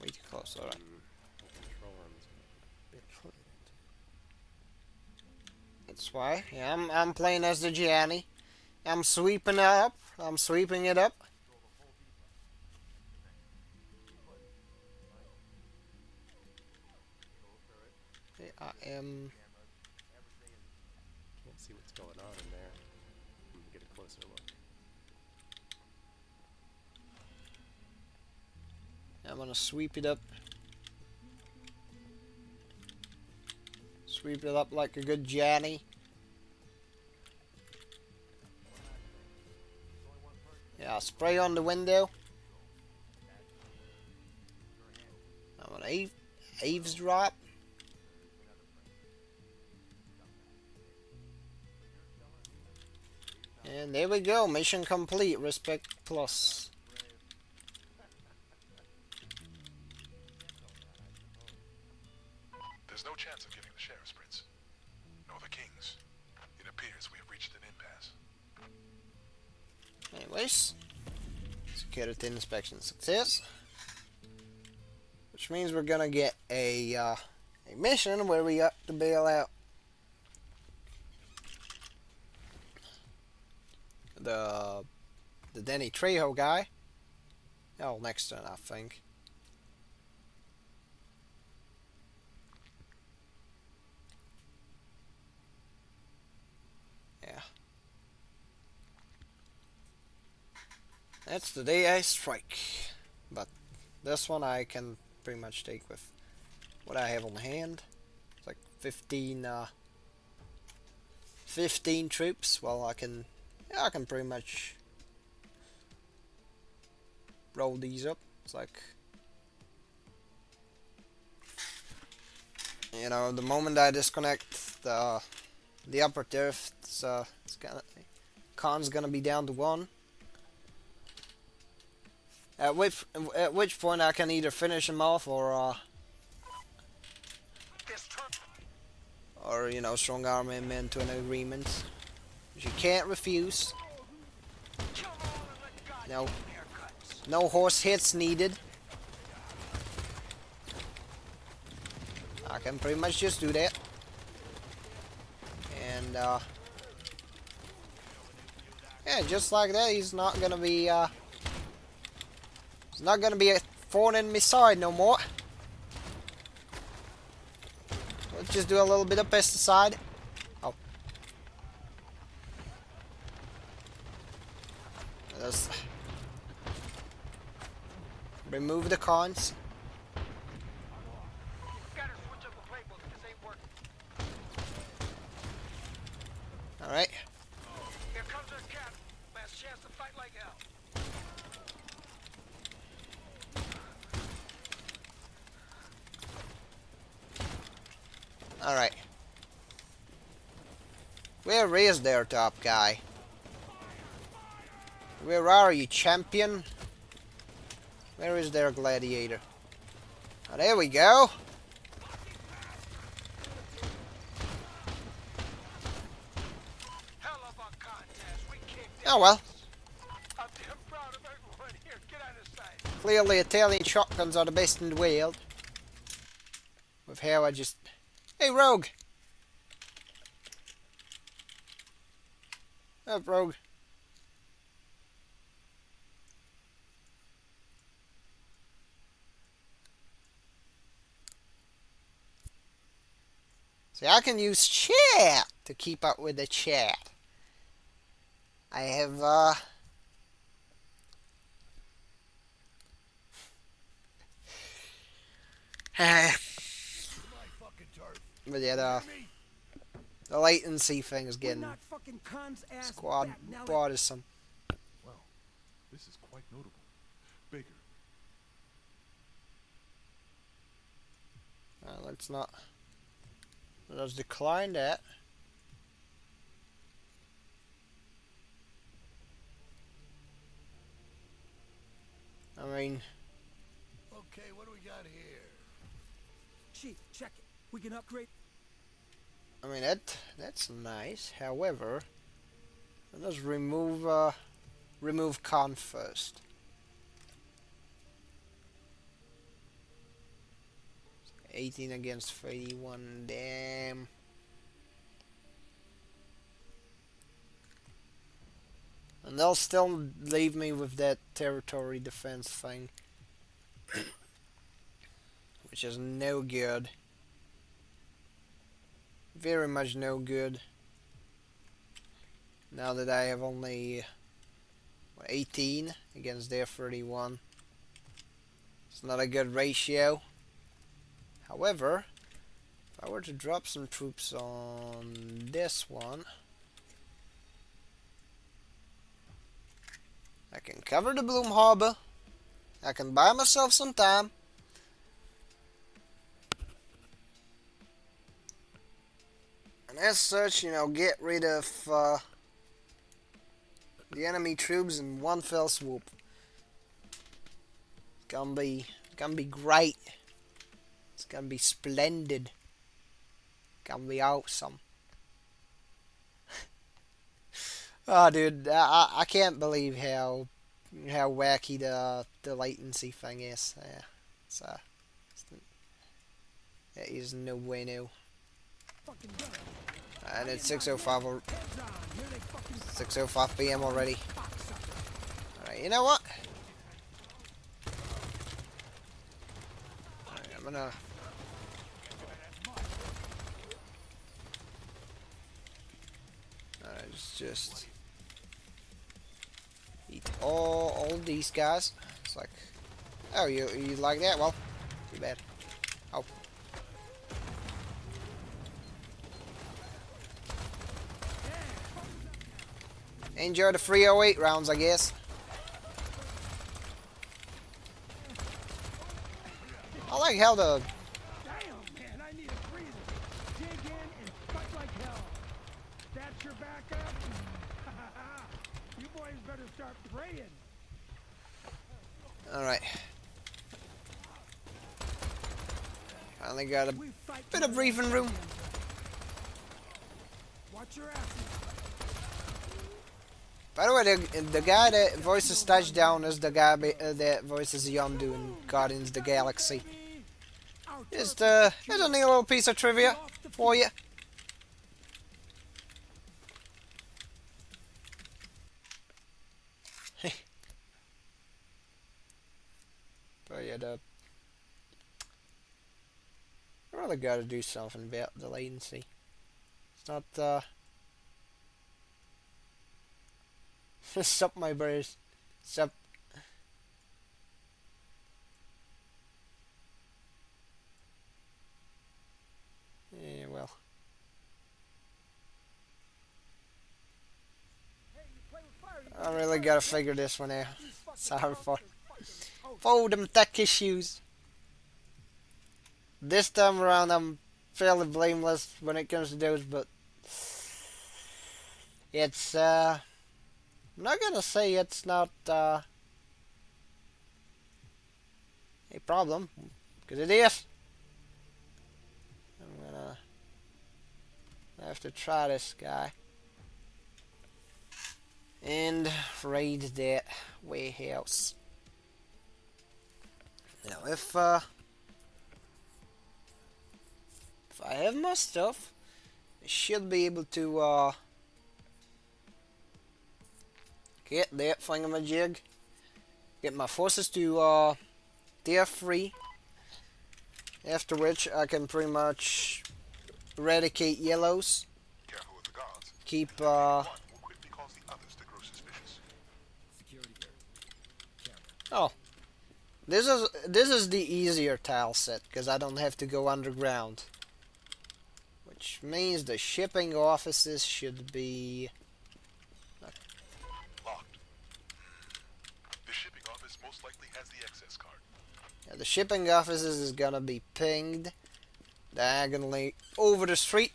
Way too close, alright. That's why. Yeah, I'm playing as the Gianni. I'm sweeping up. I'm sweeping it up. I am. Can't see what's going on in there. I'm gonna get a closer look. I'm gonna sweep it up. Sweep it up like a good Gianni. Yeah, spray on the window. I'm gonna eavesdrop. And there we go, mission complete, respect plus. There's no chance of getting the sheriff's prince. Nor the king's. It appears we have reached an impasse. Anyways, security inspection success. Which means we're gonna get a mission where we have to bail out the Danny Trejo guy. Oh, next turn, I think. Yeah. That's the day I strike. But this one I can pretty much take with what I have on hand. It's like 15 troops. Well, I can pretty much roll these up. It's like, you know, the moment I disconnect the upper turf, it's gonna, con's gonna be down to 1. At which point I can either finish him off or you know, strong arm him into an agreement, which you can't refuse. No horse hits needed. I can pretty much just do that. And yeah, just like that, he's not gonna be a thorn in my side no more. Let's just do a little bit of pesticide. Oh. Let's remove the cons. Gotta switch up the playbook. This ain't Alright. Here comes our captain. Last chance to fight like hell. Alright. Where is their top guy? Where are you, champion? Where is their gladiator? Oh, there we go. Hell of a contest. We kicked Oh well. I'm damn proud of everyone here. Get out of sight. Clearly Italian shotguns are the best in the world. With how I just... Hey, Rogue! Up, Rogue. See, I can use chat to keep up with the chat. I have, but yeah, the latency thing is getting bothersome. Well, this is quite notable. Baker, Let's not... Let's decline that. I mean... Okay, what do we got here? Chief, check it. We can upgrade. I mean, that's nice. However, let's remove con first. 18 against 31, damn. And they'll still leave me with that territory defense thing. Which is no good. Very much no good. Now that I have only 18 against their 31. It's not a good ratio. However, if I were to drop some troops on this one, I can cover the Bloom Harbor. I can buy myself some time. And as such, you know, get rid of the enemy troops in one fell swoop. It's gonna be great. It's gonna be splendid. Gonna be awesome. Oh, dude, I can't believe how wacky the latency thing is. Yeah, it is no bueno. And it's 6:05 or 6:05 p.m. already. Alright, you know what? Alright, I'm gonna... just eat all these guys. It's like, oh, you like that? Well, too bad. Oh. Enjoy the 308 rounds, I guess. I like how the... Damn, man, I need a breather. Dig in and fight like hell. That's your backup? You boys better start praying. Alright. Finally got a bit of breathing room. Watch your asses. By the way, the guy that voices Touchdown is the guy that voices Yondu in Guardians of the Galaxy. Here's a neat little piece of trivia for you. But yeah, I really gotta do something about the latency. It's not, sup, my brothers. Sup. Yeah, well. really gotta figure this one out. Sorry for them tech issues. This time around, I'm fairly blameless when it comes to those, but it's I'm not gonna say it's not a problem, because it is. I'm gonna have to try this guy and raid that warehouse. Now, if I have my stuff, I should be able to get that thingamajig, get my forces to tier 3, after which I can pretty much eradicate yellows, Careful with the guards. keep One will quickly cause the others to grow suspicious. oh, this is the easier tile set, because I don't have to go underground, which means the shipping offices should be Locked. The shipping office most likely has the access card. yeah, the shipping offices is gonna be pinged diagonally over the street.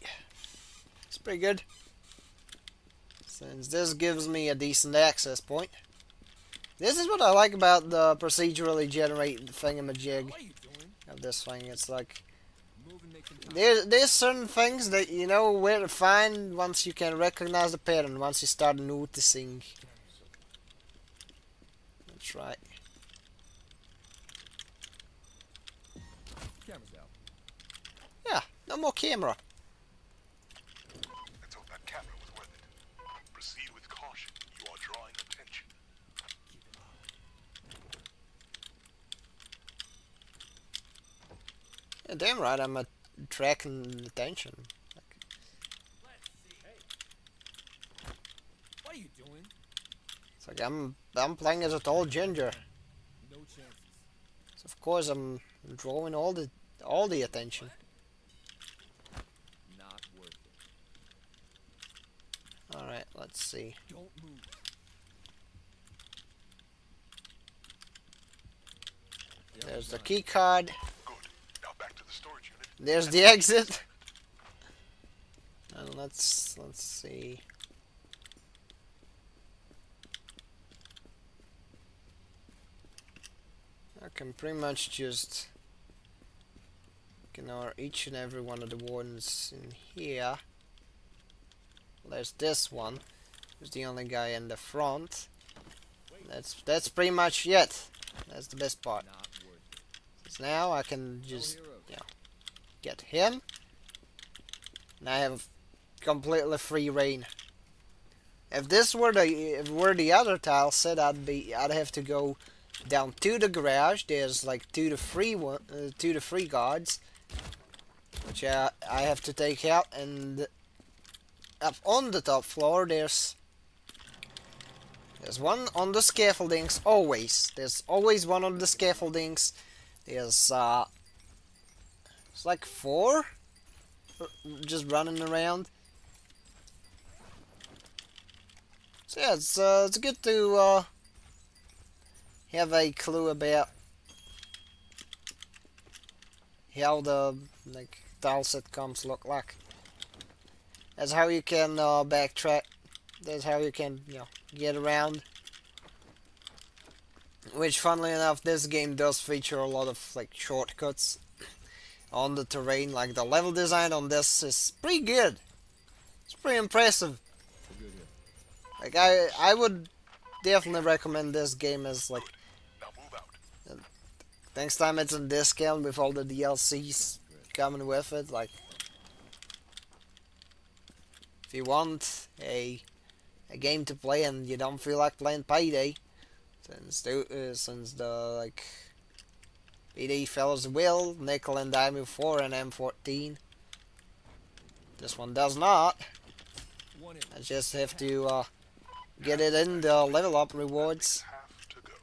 It's pretty good, since this gives me a decent access point. This is what I like about the procedurally generated thingamajig of this thing. It's like there's certain things that you know where to find once you can recognize the pattern, once you start noticing. That's right. Yeah, no more camera. Let's hope that camera was worth it. Proceed with caution. You are drawing attention. Yeah, damn right, I'm attracting attention. What are you doing? It's like I'm playing as a tall ginger, No chances. so of course I'm drawing all the attention. Not worth it. All right, let's see. Don't move. There's the key card. Good. Now back to the storage unit. There's the exit. And let's see. I can pretty much just ignore each and every one of the ones in here. There's this one, who's the only guy in the front. That's pretty much it. That's the best part. So now I can just get him, and I have completely free reign. If this were the other tile set, I'd have to go down to the garage. There's like two to three guards, which I have to take out, and up on the top floor there's one on the scaffoldings. There's always one on the scaffoldings. There's it's like 4 just running around. So yeah, it's good to have a clue about how the tile set comps look like. That's how you can backtrack. That's how you can get around. Which, funnily enough, this game does feature a lot of shortcuts on the terrain. Like the level design on this is pretty good. It's pretty impressive. Like I would definitely recommend this game as Now move out. next time it's on discount with all the DLCs coming with it. Like if you want a game to play and you don't feel like playing Payday, since the PD fellas will nickel and dime you for an M14. This one does not. I just have to get it in the level up rewards. Have to go.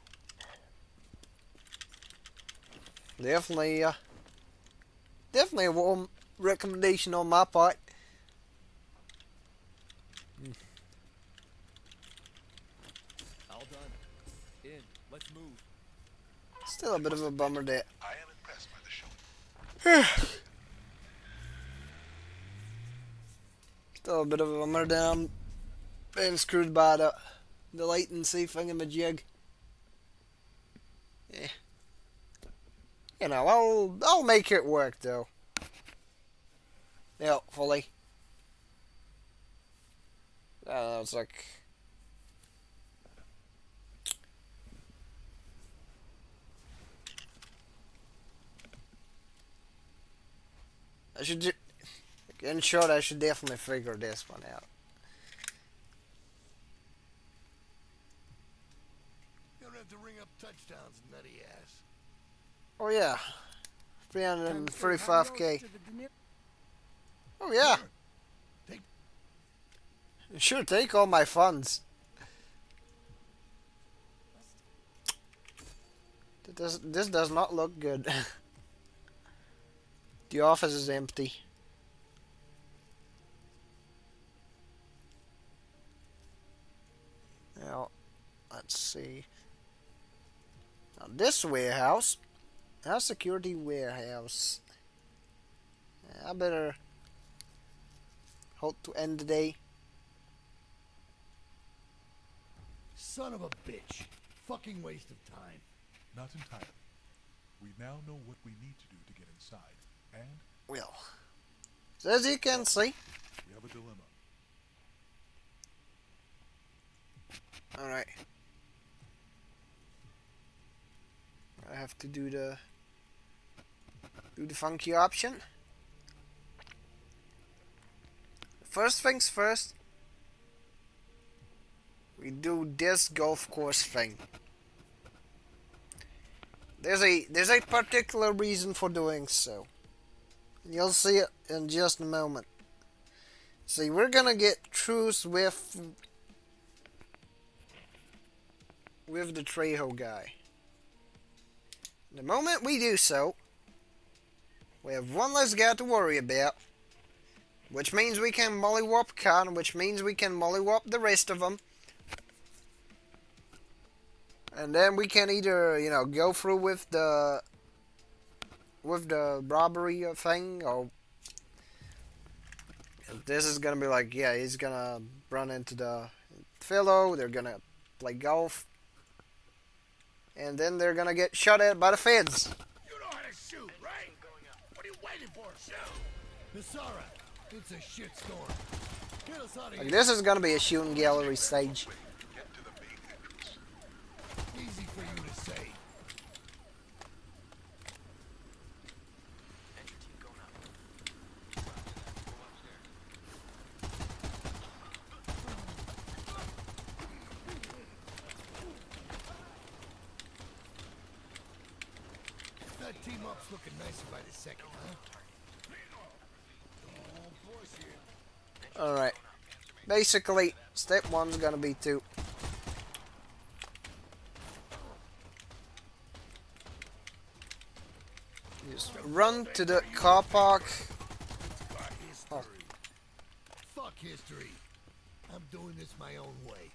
Definitely a warm recommendation on my part. Let's move. Still a bit of a bummer that. I am impressed by the show. Still a bit of a bummer that I'm being screwed by the latency thingamajig. Yeah. You know, I'll make it work though. Yeah, hopefully. I don't know, it's like I should in short, I should definitely figure this one out. You don't have to ring up touchdowns, nutty ass. Oh yeah, 335k. Oh yeah. Sure, take all my funds. This does not look good. The office is empty. Now, let's see. Now this warehouse, our security warehouse. I better hope to end the day. Son of a bitch. Fucking waste of time. Not entirely. We now know what we need to do to get inside. And Well, so as you can see, we have a dilemma. alright. I have to do the funky option. First things first, we do this golf course thing. There's a particular reason for doing so. You'll see it in just a moment. See, we're gonna get truce with the Trejo guy. The moment we do so, we have one less guy to worry about, which means we can mollywop Khan, which means we can mollywop the rest of them. And then we can either, you know, go through with the robbery thing, or this is gonna be like, yeah, he's gonna run into the fellow, they're gonna play golf, and then they're gonna get shot at by the feds. You know how to shoot, right? What are you waiting for? Shoot! Nasara, it's a shitstorm. Get us out of Like, here. this is gonna be a shooting gallery stage. Get to the main entrance. Easy for you to say. That team up's looking nicer by the second, huh? Alright. Basically, step one's gonna be to just run to the car park. Oh, Fuck history. I'm doing this my own way.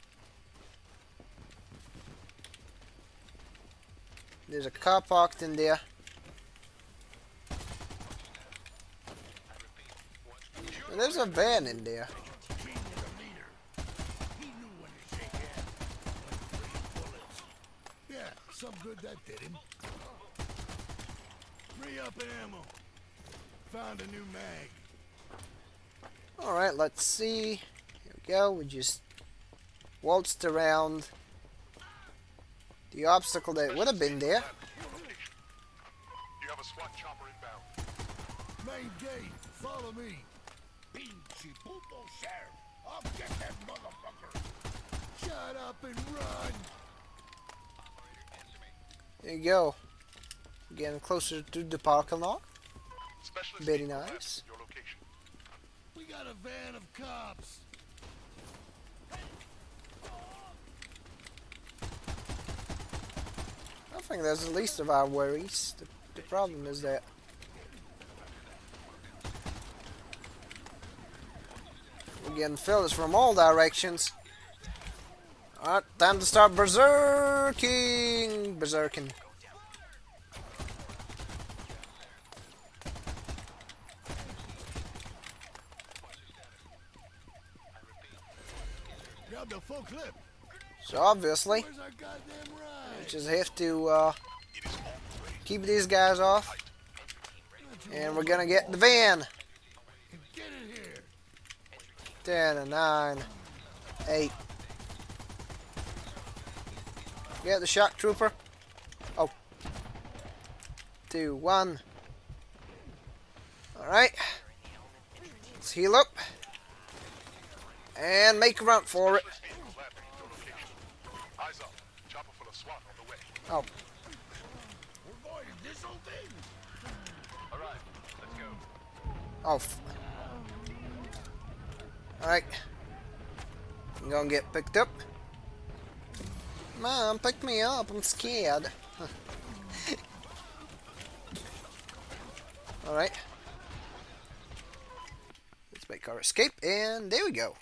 there's a car parked in there. And there's a van in there. Yeah, some good that did him. Re-up ammo. Found a new mag. Alright, let's see. Here we go. We just waltzed around the obstacle that would have been there. You have a SWAT chopper inbound. Main gate, follow me. Pinche puto sheriff. I'll get that motherfucker. Shut up and run. There you go. Getting closer to the parking lot. Specialist Very team will nice. have your location. We got a van of cops. I think that's the least of our worries. The problem is that we're getting fellas from all directions. Alright, time to start berserking! Berserking. Grab the full clip. So obviously, Where's our goddamn ride? we just have to keep these guys off. And we're gonna get the van. Get in here. 10 and 9, 8. Get the shock trooper. Oh. 2, 1. Alright. Let's heal up. And make a run for it. Eyes up. Chopper full of SWAT on the way. Oh. We're going to this old thing. Alright, let's go. Oh. Alright. I'm gonna get picked up. Mom, pick me up. I'm scared. Alright. Let's make our escape. And there we go.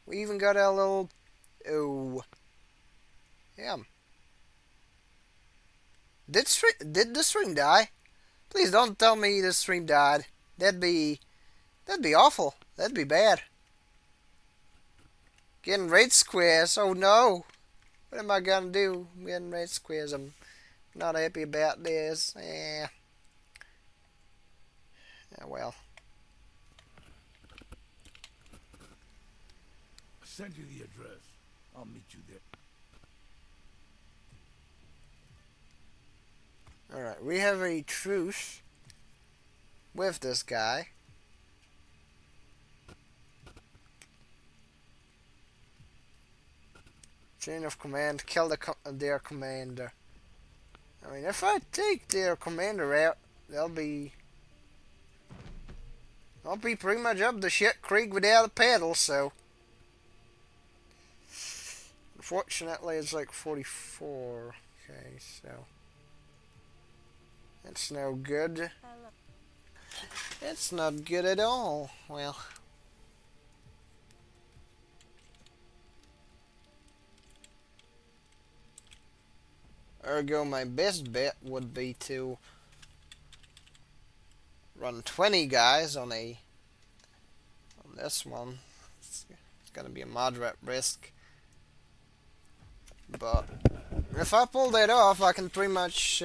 We even got a little... Oh. Yeah. Did the stream die? Please don't tell me the stream died. That'd be awful. That'd be bad. Getting red squares. Oh no. What am I gonna do? I'm getting red squares. I'm not happy about this. Yeah, well. Send you the address. I'll meet you there. Alright, we have a truce with this guy. Chain of command, kill their commander. I mean, if I take their commander out, they'll be pretty much up the shit creek without a paddle, so. Unfortunately, it's like 44. Okay, so. That's no good. It's not good at all. Well. Ergo, my best bet would be to run 20 guys on this one. It's gonna be a moderate risk, but if I pull that off, I can pretty much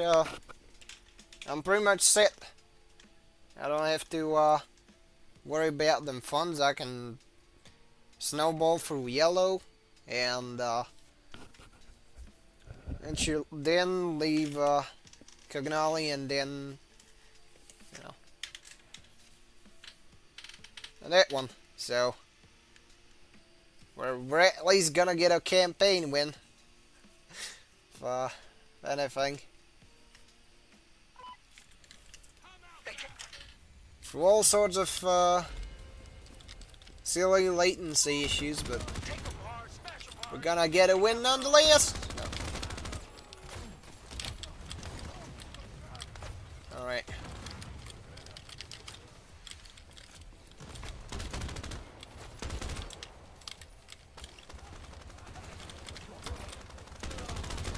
I'm pretty much set. I don't have to worry about them funds. I can snowball through yellow and she'll then leave Cognali and then, you know, that one. So we're at least gonna get a campaign win. If anything. For all sorts of silly latency issues, but we're gonna get a win nonetheless. Alright.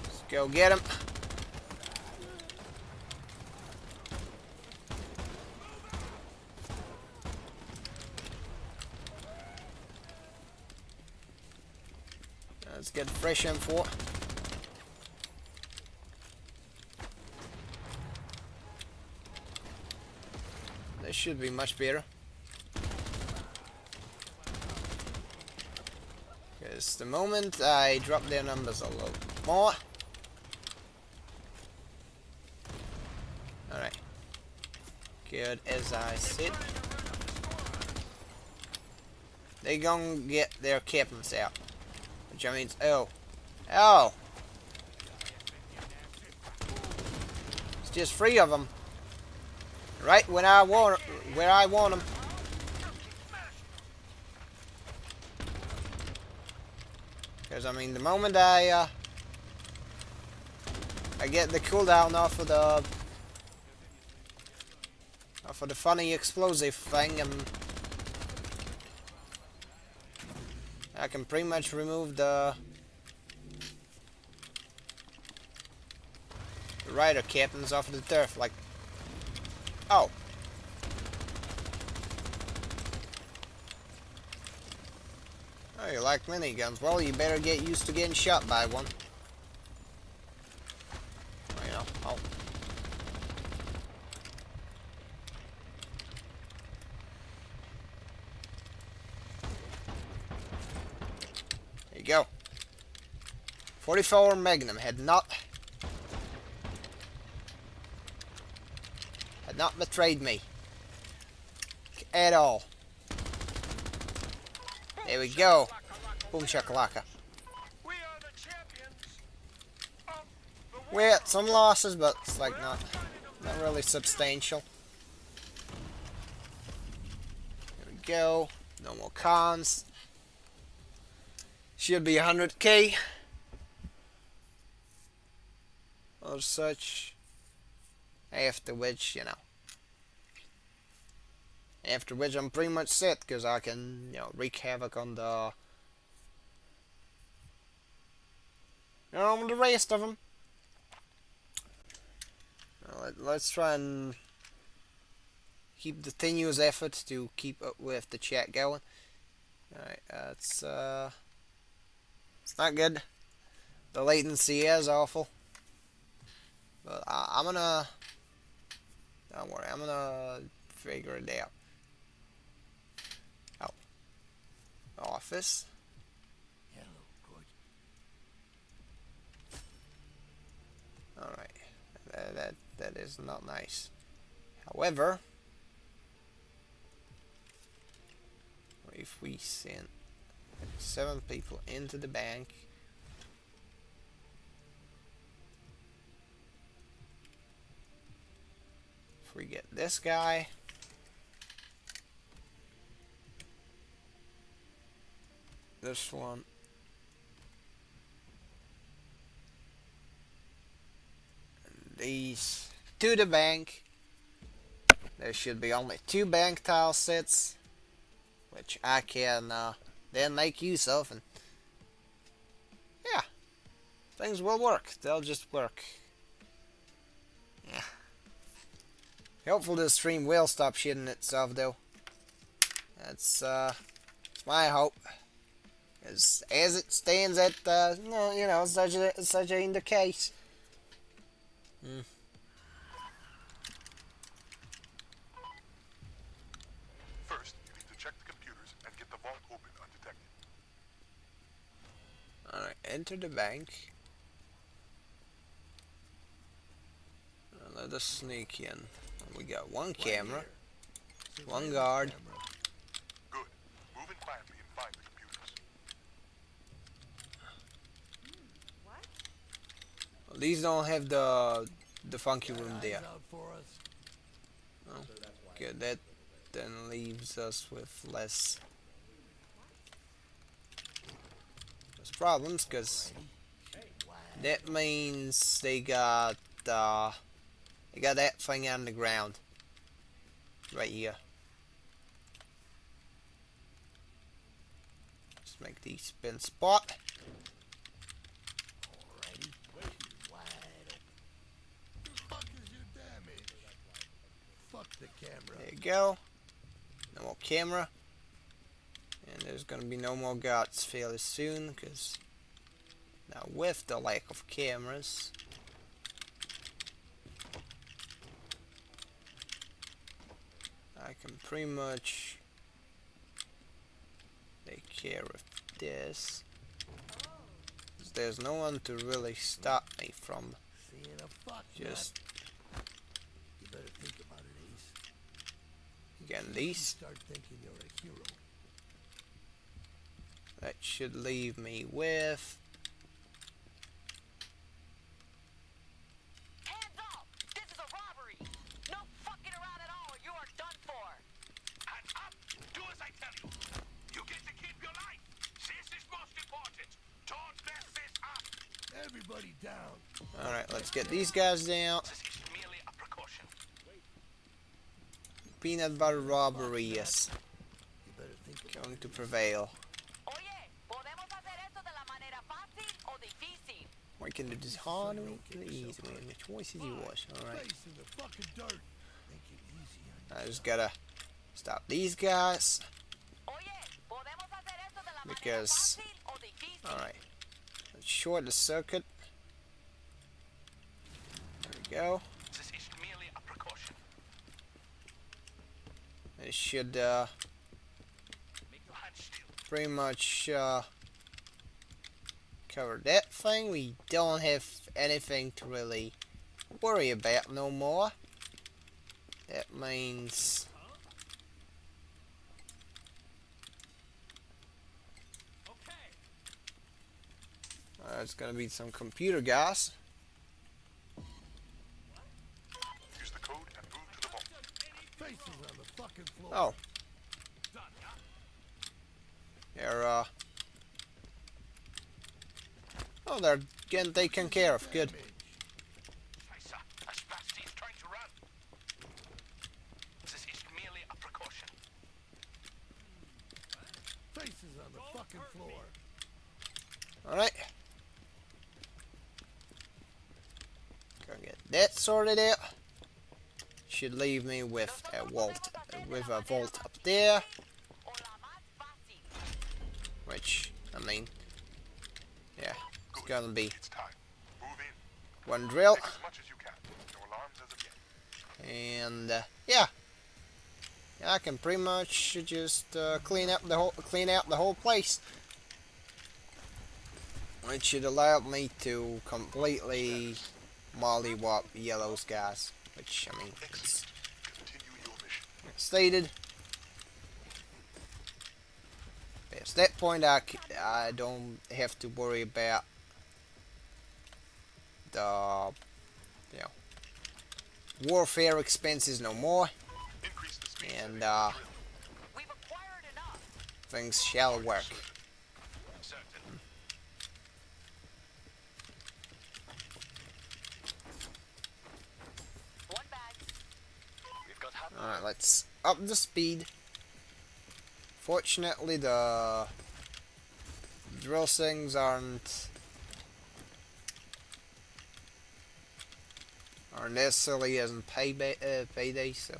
Let's go get him. Let's get fresh M4. This should be much better. Because the moment I drop their numbers a little more. Alright. Good as I said. They gonna get their captains out. Which means, oh. It's just 3 of them. Right when I want, where I want them. Because I mean, the moment I get the cooldown off of the funny explosive thing, and I can pretty much remove the rider captains off the turf, like... Oh. Oh, you like miniguns? Well, you better get used to getting shot by one. You know, oh. There you go. 44 Magnum had not betrayed me at all. There we go. Boom shakalaka. We are the champions of the We had some losses, but it's like not really substantial. There we go. No more cons. Should be 100k or such. After which, you know. After which I'm pretty much set, because I can, you know, wreak havoc on the, the rest of them. Let's try and keep the tenuous effort to keep up with the chat going. Alright, it's not good. The latency is awful. But I'm gonna, don't worry, I'm gonna figure it out. Oh. Office. Hello, good. Alright. That is not nice. However, if we send 7 people into the bank, if we get this guy, this one, and these to the bank, there should be only 2 bank tile sets, which I can then make use of, and yeah, things will work. They'll just work. Yeah. Hopefully the stream will stop shitting itself, though. That's my hope. As it stands at such ain't the case. First, you need to check the computers and get the vault open undetected. Alright, enter the bank. Let us sneak in. We got 1 camera, 1 guard. Good. Move in quietly and find the computers. Well, these don't have the funky room there. Oh, good. That then leaves us with less problems, because that means they got that thing on the ground right here. Just make these spin spot. There you go. No more camera. And there's gonna be no more guards fairly soon, because now with the lack of cameras, I can pretty much take care of this. 'Cause there's no one to really stop me from just getting these. That should leave me with Hands up! This is a robbery! No fucking around at all, or you are done for! Hands up! Do as I tell you! You get to keep your life! This is most important! Don't mess this up! Everybody down. Alright, let's get these guys down. This is merely a precaution. Peanut butter robbery is going to prevail. Oye, We can do this hard way, the easy way, which choice is yours? Alright. Face in the fucking dirt. Make it easy on I just gotta stop these guys. Oye, podemos hacer esto de la manera Because, fácil o difícil. alright. Let's short the circuit. There we go. This is merely a precaution. It should Make your hands still. pretty much cover that thing. We don't have anything to really worry about no more. That means it's gonna be some computer guys. Use the code and move to the vault. faces on the fucking floor. Oh. They're oh, they're getting taken care of. Good. Scheiße, a Spasti is trying to run. This is merely a precaution. Faces on the fucking floor. Alright. Go get that sorted out. Should leave me with a vault up there. O la más fácil. Which, I mean, yeah, it's gonna be It's time. Move in. one drill. Take as much as you can. No alarms as of yet. And yeah, I can pretty much just clean out the whole place, which should allow me to completely mollywop yellow's guys. Which I mean, it's Continue your mission. stated. Past that point, I don't have to worry about the warfare expenses no more. Increase the speed. And We've acquired enough. things shall work. Certain. One bag. We've got half. Alright, let's up the speed. Fortunately, the drill things aren't necessarily as in payday, so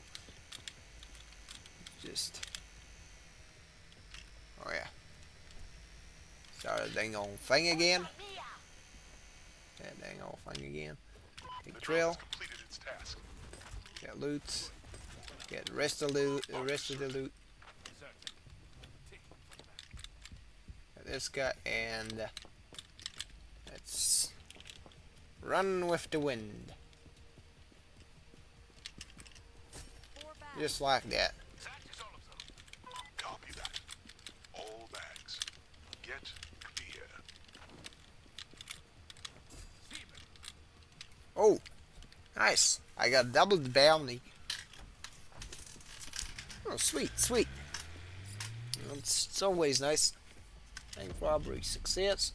just oh yeah, start a dang old thing again. That dang old thing again. Big drill. Completed its task. Get loot. Get the rest of the loot. The rest of the loot. Get this guy and let's run with the wind. Four bags. Just like that. That is all of them. Copy that. All bags. Get clear. Oh, nice. I got double the bounty. Oh, sweet, sweet. It's always nice. Bank robbery success.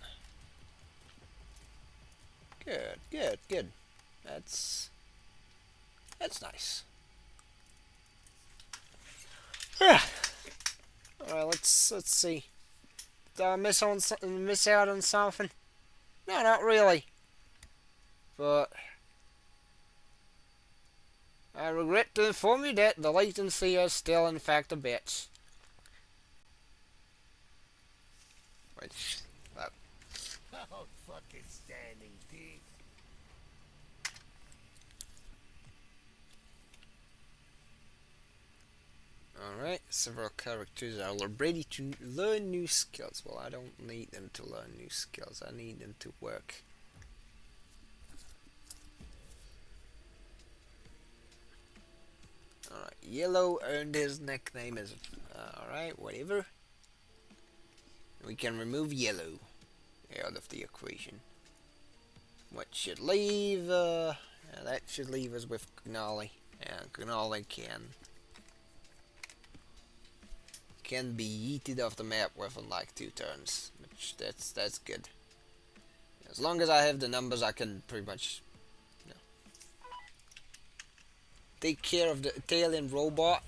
Good, good, good. That's nice. Alright, let's see. Did I miss out on something? No, not really. But I regret to inform you that the latency is still in fact a bitch. Which, Oh, fucking standing, Pete. alright, several characters are ready to learn new skills. Well, I don't need them to learn new skills. I need them to work. Alright, Yellow earned his nickname as alright, whatever. We can remove Yellow out of the equation. What should leave that should leave us with Gnolly. And Gnolly can be yeeted off the map within like 2 turns. Which that's good. As long as I have the numbers, I can pretty much take care of the Italian robot.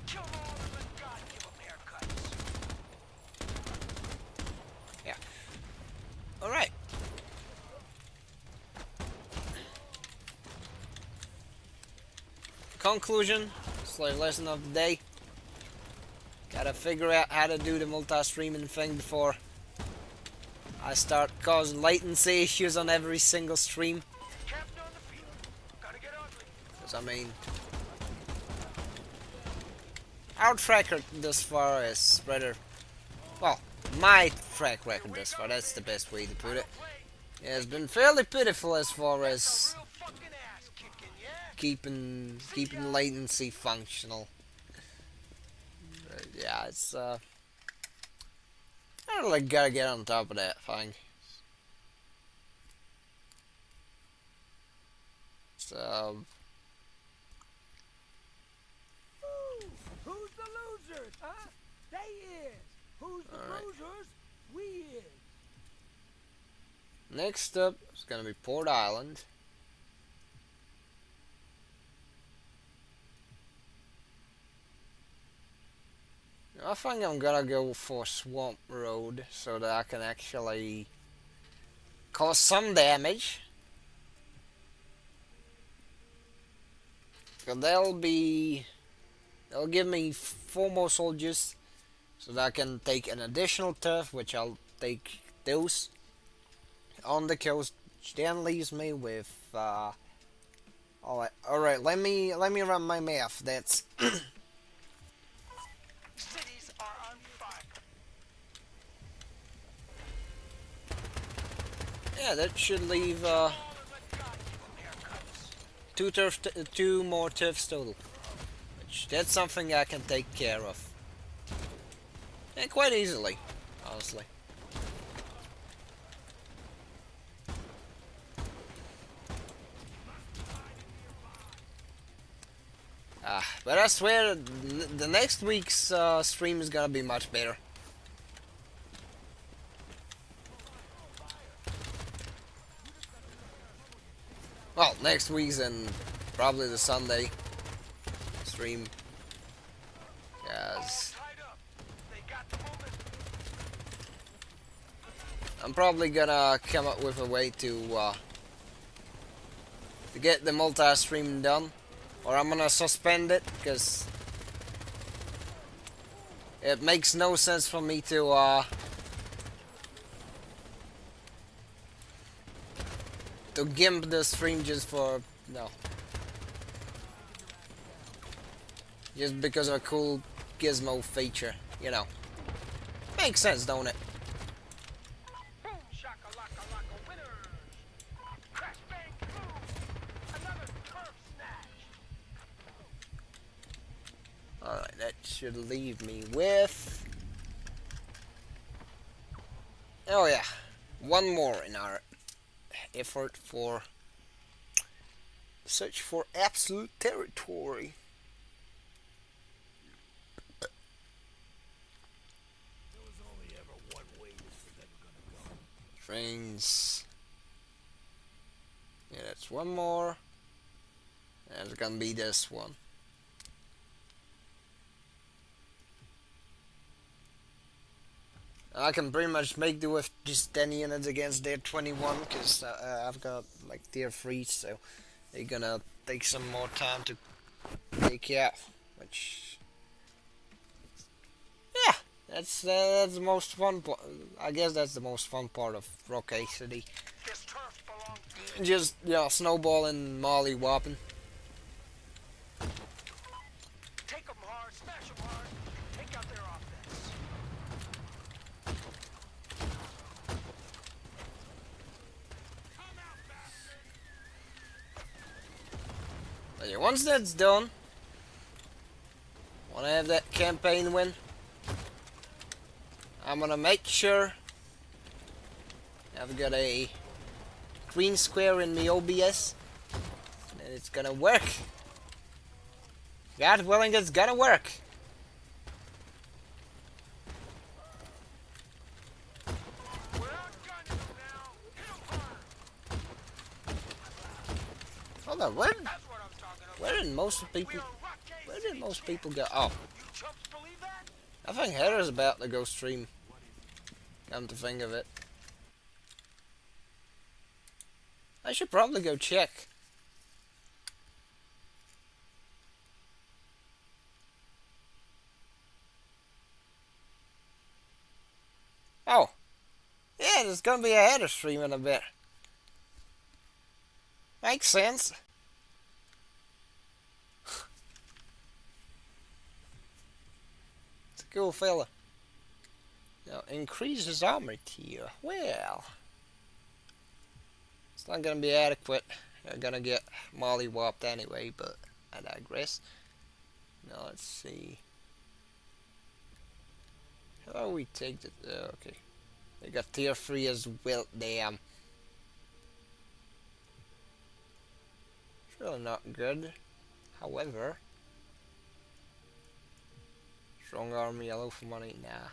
Kill all of them and God give them haircuts. conclusion, / lesson of the day. Gotta figure out how to do the multi-streaming thing before I start causing latency issues on every single stream. Captain on the field. Gotta get ugly. Because I mean, our track record thus far is rather, well, my track record thus far, that's the best way to put it. It has been fairly pitiful as far as Real fucking ass kicking, yeah? keeping latency functional. Yeah, it's I really gotta get on top of that thing. So Who's the losers, huh? They is. Who's the losers? We is. next up is gonna be Port Island. I think I'm gonna go for Swamp Road so that I can actually cause some damage. So they'll give me 4 more soldiers so that I can take an additional turf, which I'll take those on the coast, which then leaves me with alright, let me run my math. That's Cities are on fire. yeah, that should leave two more turfs total. Which that's something I can take care of. And quite easily, honestly. But I swear, the next week's stream is gonna be much better. Well, next week's and probably the Sunday stream. Yes. I'm probably gonna come up with a way to get the multi-stream done. Or I'm gonna suspend it, because it makes no sense for me to gimp the stream just for, no. Just because of a cool gizmo feature, you know. Makes sense, don't it? Boom, shakalaka laka winners. Crash bang boom. Another turf snatch. Alright, that should leave me with... Oh yeah, one more in our effort for search for absolute territory. There was only ever one way this was ever gonna go. Trains. Yeah, that's one more. And it's gonna be this one. I can pretty much make do with just 10 units against their 21, because I've got like tier 3, so they're gonna take some more time to take out, which, yeah, that's the most fun part. I guess that's the most fun part of Rocky City. This turf belongs to Just, you know, snowballing, molly whopping. take 'em hard, smash 'em hard, take out their offense. But yeah, once that's done, wanna have that campaign win, I'm gonna make sure I've got a green square in my OBS, and it's gonna work. God willing, it's gonna work. We're outgunning 'em now. Hit 'em hard. Hold on, where That's what I'm talking about. where did most We people are Rocky where City did most champs. people go? Oh, You chumps believe that? I think Heather's about to go stream. Come to think of it, I should probably go check. it's gonna be a header stream in a bit. Makes sense. It's a cool fella. Now, increase his armor tier. Well, it's not gonna be adequate. You're gonna get mollywopped anyway, but I digress. Now, let's see. How do we take the... okay. We got tier 3 as well. Damn. It's really not good. However, strong arm yellow for money. Nah.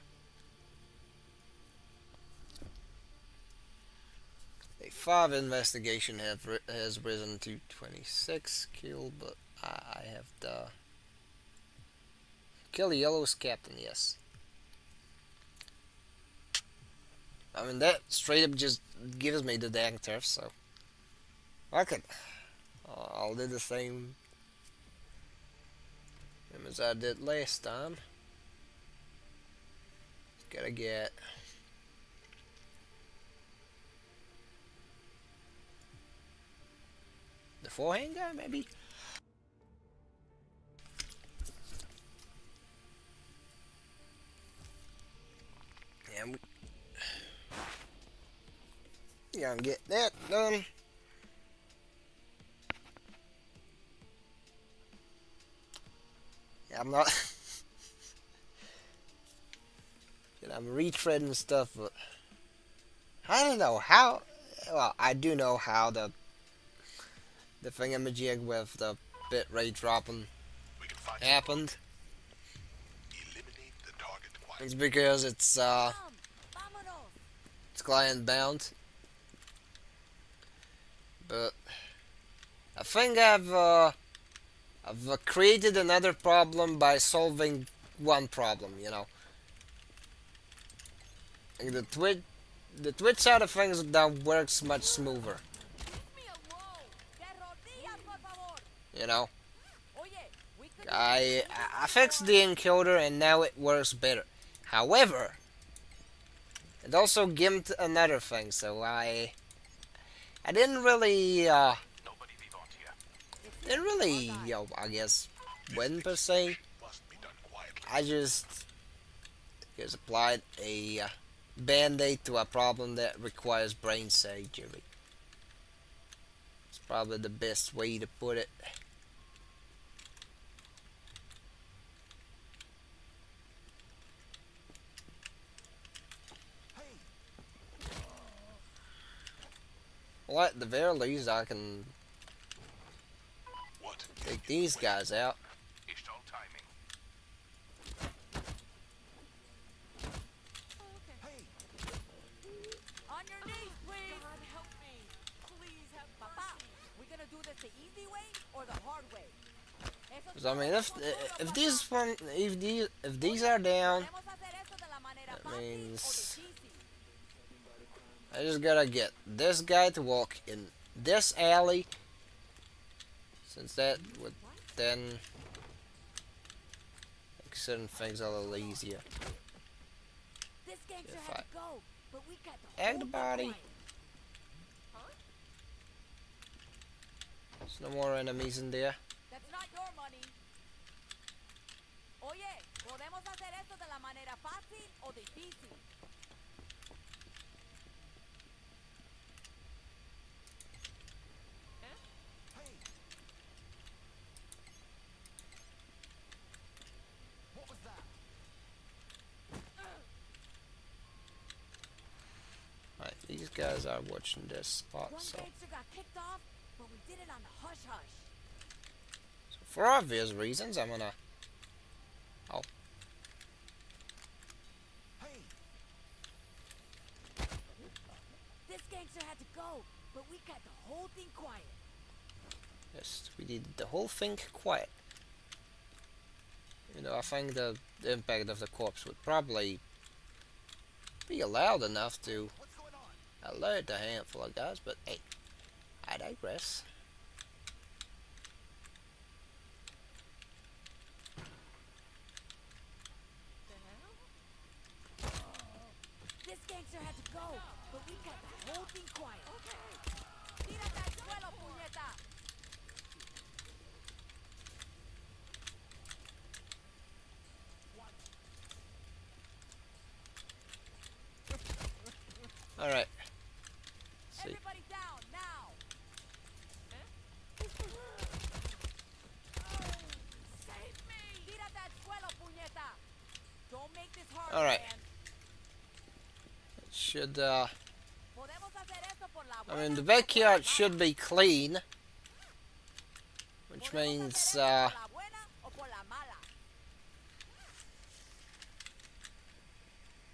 A 5 investigation has risen to 26 kill, but I have the kill the yellow's captain. Yes. I mean that straight up just gives me the dang turf, so I could. I'll do the same as I did last time. Gotta get the forehand guy, maybe? Yeah, we gonna get that done. Yeah, I'm not... I'm retreading stuff, but I don't know how... Well, I do know how the thingamajig with the bitrate dropping happened. It's because it's client bound. But I think I've created another problem by solving one problem, you know. Like the Twitch side of things that works much smoother. You know, I fixed the encoder and now it works better. However, it also gimped another thing, so I didn't really I guess win per se. I just applied a band-aid to a problem that requires brain surgery. It's probably the best way to put it. Well, at the very least, I can take these guys out. On your knees, please. God, help me. Please have Papa, we gonna do this the easy way or the hard way? So, I mean, if these are down, that means I just gotta get this guy to walk in this alley, since that would then make certain things a little easier. If I egg the body, there's no more enemies in there. That's not your money. Oye, podemos hacer esto de la manera fácil o difícil. Right, these guys are watching this spot, so Got kicked off, but we did it on the hush hush. for obvious reasons, I'm gonna... Oh. This gangster had to go, but we got the whole thing quiet. Yes, we did the whole thing quiet. You know, I think the impact of the corpse would probably be loud enough to alert a handful of guys, but hey, I digress. This gangster had to go, but we Alright. See. Everybody down now. Save me. Tírate al suelo, puñeta. Don't make this hard, Alright. man. Should, Podemos hacer esto por la I buena mean, the o por la backyard mala. should be clean. Which Podemos means, hacer esto por la buena o por la mala.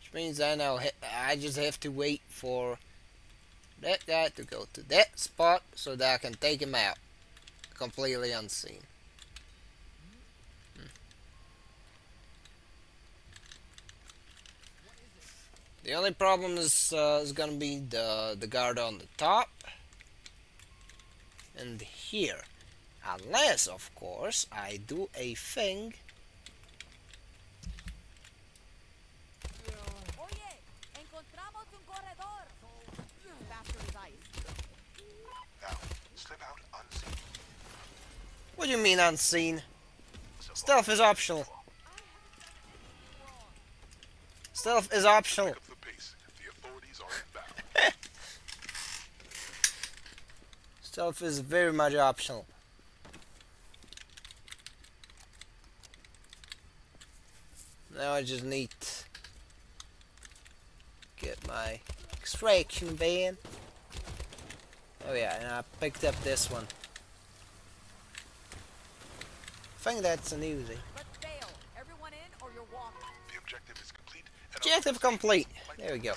which means I know I just have to wait for that guy to go to that spot so that I can take him out completely unseen. The only problem is gonna be the guard on the top and here, unless of course I do a thing. Oye, encontramos un corredor. Bastard is ice. Now, slip out unseen. What do you mean unseen? Stealth is optional. Stealth is optional. Pick up the pace. The authorities are inbound. Stealth is very much optional. Now I just need to get my extraction van. Oh yeah, and I picked up this one. I think that's an Uzi. Let's bail. Everyone in or you're walking. The objective is complete. And Objective complete. There we go.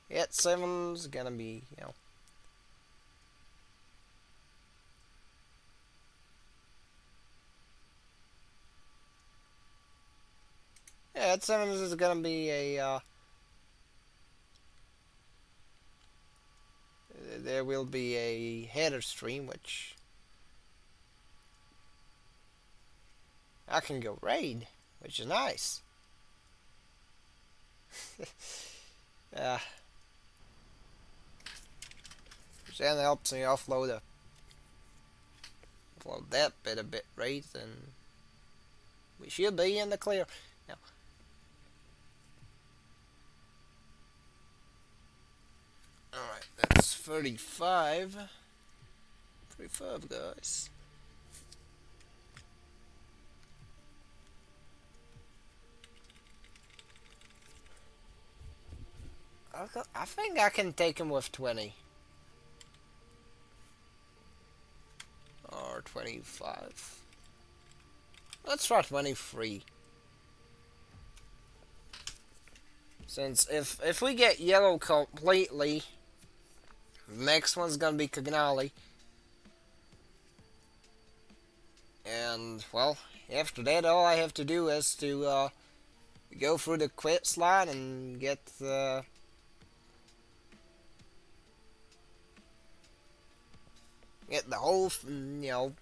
Yeah, 7's gonna be, you know. Yeah, at 7's is gonna be a, there will be a header stream, which I can go raid, which is nice. Which then helps me offload that bit of bit rate, and we should be in the clear. Now, alright, that's 35. 35, guys. I think I can take him with 20. Or 25. Let's try 23. Since if we get yellow completely, the next one's gonna be Cagnali. And, well, after that all I have to do is to go through the quits line and get the whole, you know,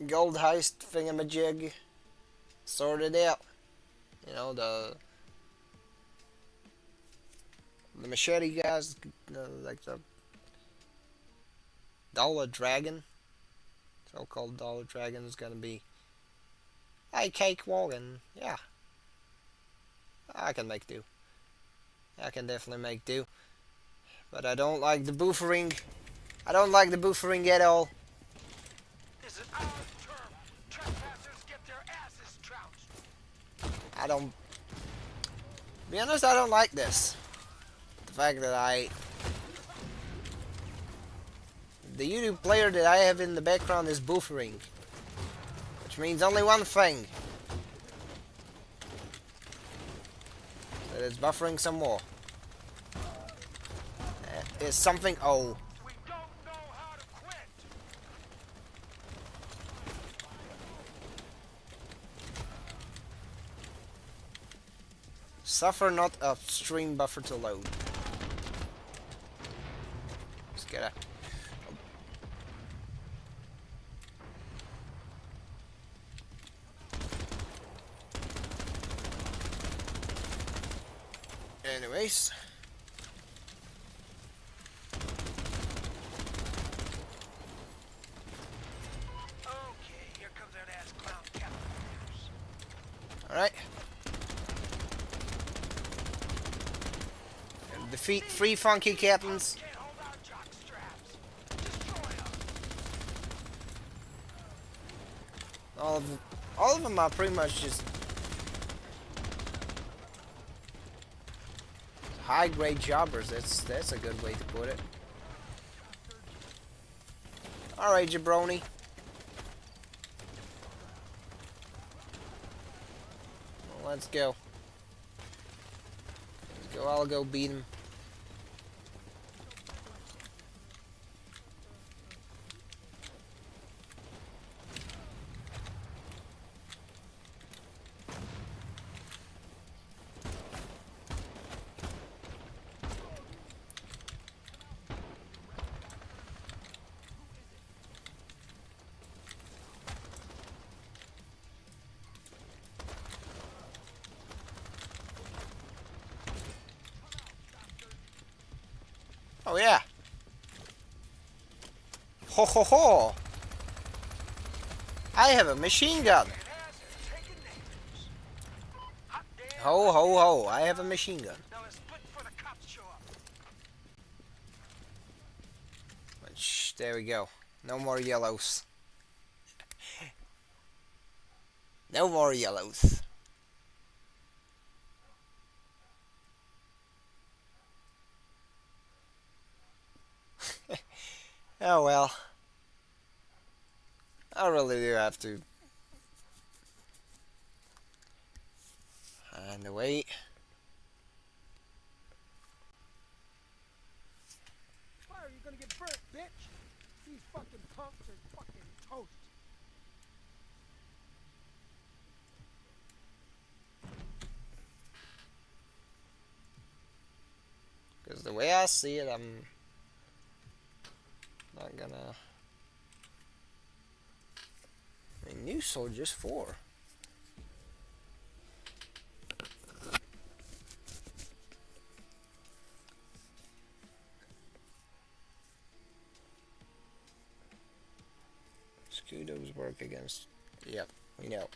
gold heist thingamajig sorted out. You know, the machete guys, like the Dollar Dragon, so-called Dollar Dragon, is gonna be a cakewalk, and yeah, I can make do. I can definitely make do. But I don't like the buffering. I don't like the buffering at all. This is our turf. Trespassers get their asses trounced. I don't... To be honest, I don't like this. The fact that the YouTube player that I have in the background is buffering. Which means only one thing. That it's buffering some more. It's something... Oh. We don't know how to quit. Suffer not upstream buffer to load. Just gotta... Anyways. Okay, here comes that ass clown three funky captains. Can't hold our jock straps. Destroy 'em. All of them are pretty much just high-grade jobbers. That's a good way to put it. All right, jabroni. Well, let's go. Let's go. I'll go beat him. Oh yeah. Ho ho ho. I have a machine gun. Ho ho ho. I have a machine gun. Now let's split before the cops show up. Shh, there we go. No more yellows. No more yellows. Oh well. I really do have to find a way. Why are you gonna get burnt, bitch? These fucking punks are fucking toast. Because the way I see it, I'm not gonna... I mean, new soldiers 4. Scudos work against... Yep, we know.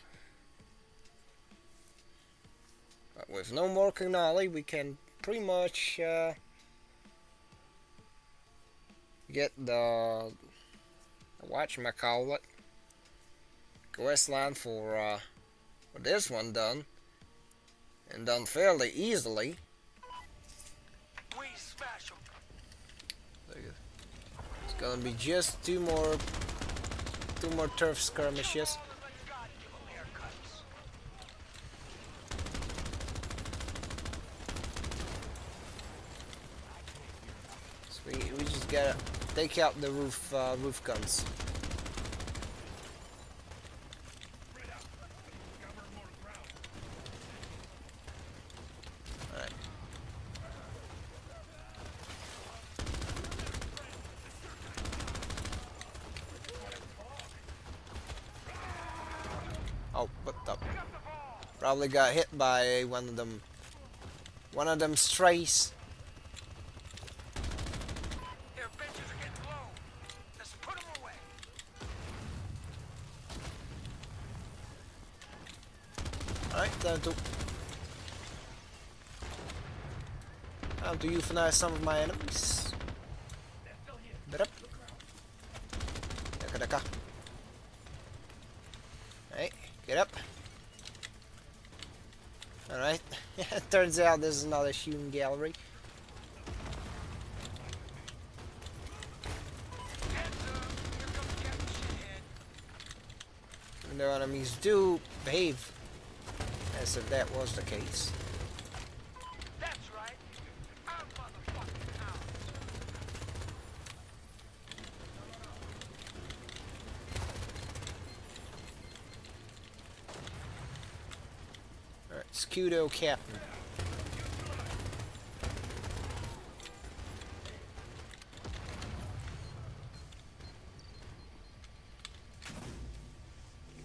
But with no more Cognali, we can pretty much get the whatchamacallit questline for this one done, and done fairly easily. We smash 'em. It's gonna be just two more turf skirmishes. So we just gotta take out the roof guns. Alright. Oh, what the? Probably got hit by one of them strays. Their benches are getting low. Let's put 'em away. Alright, time to euthanize some of my enemies. Get up. Daka. Hey, get up. Alright. Turns out this is another shooting gallery. And their enemies do behave as if that was the case. That's right. I'm motherfucking out. Alright, Scudo Captain.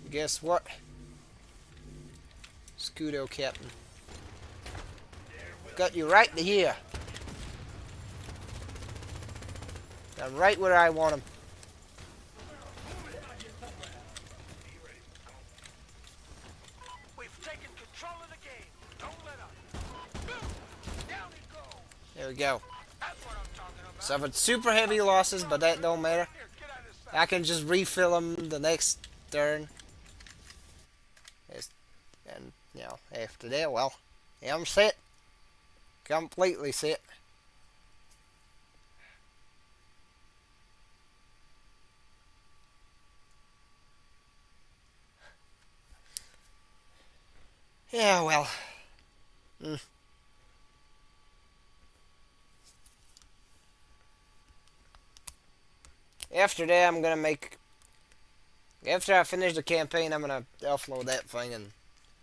Guess what? Scudo Captain. Got you right to here. I'm right where I want him. We've taken control of the game. Don't let up. Boom! Down he goes. There we go. That's what I'm talking about. Suffered super heavy losses, but that don't matter. Here, get out of this I can just refill them the next turn. And, you know, after that, well, I'm set. Completely set. Yeah, well. After that, I'm gonna make. After I finish the campaign, I'm gonna offload that thing, and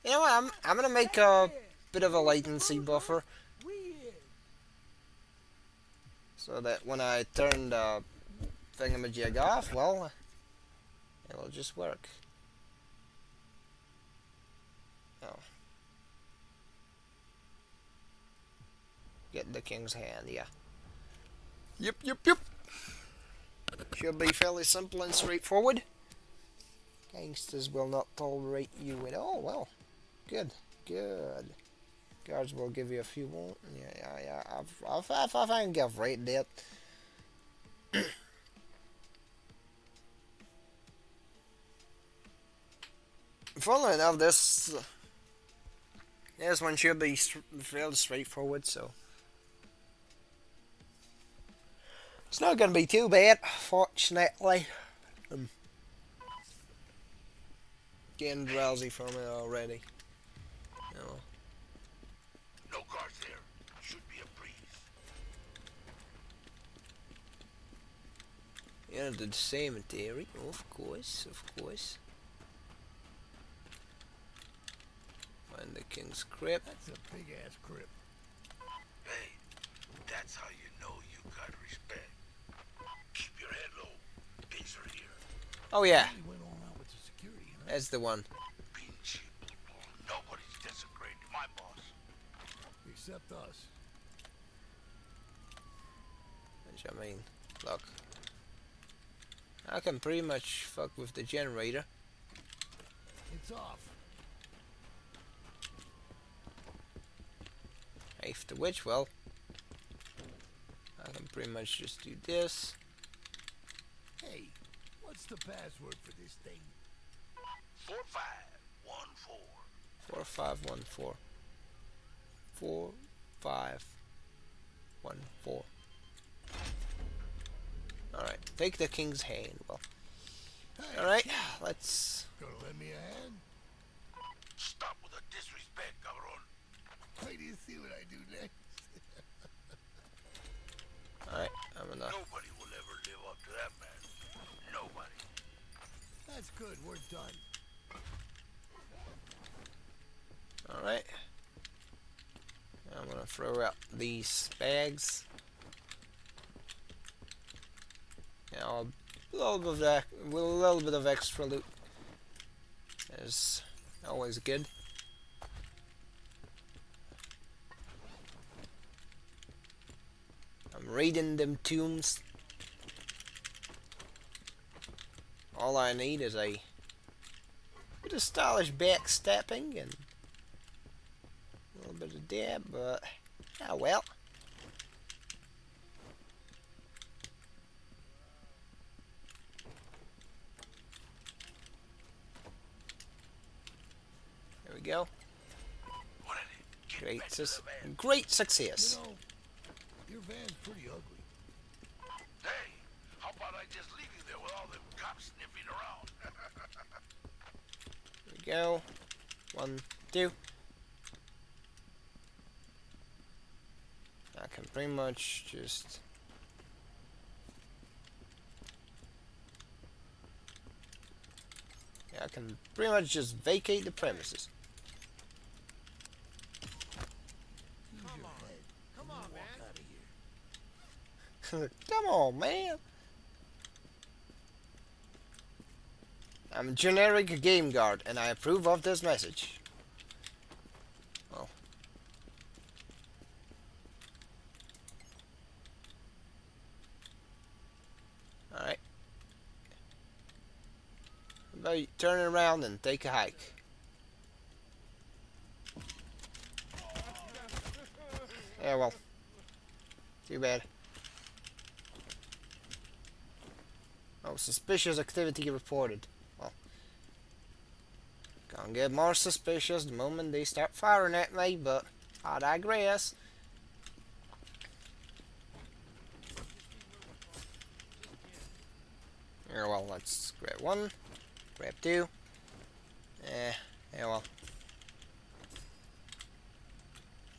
you know what? I'm gonna make a bit of a latency buffer, so that when I turn the thingamajig off, well, it will just work. Oh. Get the king's hand, yeah. Yep. Should be fairly simple and straightforward. Gangsters will not tolerate you at all. Well, good. Guards will give you a few more. Yeah. I think I've rated that. Funnily enough, this one should be fairly straightforward, so it's not going to be too bad, fortunately. Getting drowsy from it already. No. No guards there. Should be a breeze. Into the cemetery, of course. Find the king's crypt. That's a big ass crypt. Hey, that's how you know you got respect. Keep your head low. Things are here. Oh yeah, He went all out with the security, huh? that's the one. Pinche. Nobody's desecrated my boss. Except us. Which I mean, look, I can pretty much fuck with the generator. It's off. After which, well, I can pretty much just do this. Hey, what's the password for this thing? 4514. 4514. 4514. Alright, take the king's hand. Well, Hey, alright, let's. gonna lend me a hand? Stop with the disrespect, cabron. Wait till you see what I do next. Alright, I'm gonna. Nobody will ever live up to that man. Nobody. That's good, we're done. Alright. I'm gonna throw out these bags. Now, a little bit of that, with a little bit of extra loot is always good. I'm reading them tombs. All I need is a bit of stylish backstepping and a little bit of dab, but oh well. There we go. What is it? Get Great, back to the van. great success. You know, your van's pretty ugly. Hey, how about I just leave you there with all them cops sniffing around? There we go. 1, 2. I can pretty much just. Yeah, I can pretty much just vacate the premises. Come on, man. Out of here. Come on, man. I'm a generic game guard, and I approve of this message. Well. Alright. How about you turn around and take a hike? Yeah, well. Too bad. Oh, suspicious activity reported. Well, gonna get more suspicious the moment they start firing at me, but I digress. Here, well, let's grab one, grab two. Yeah, well.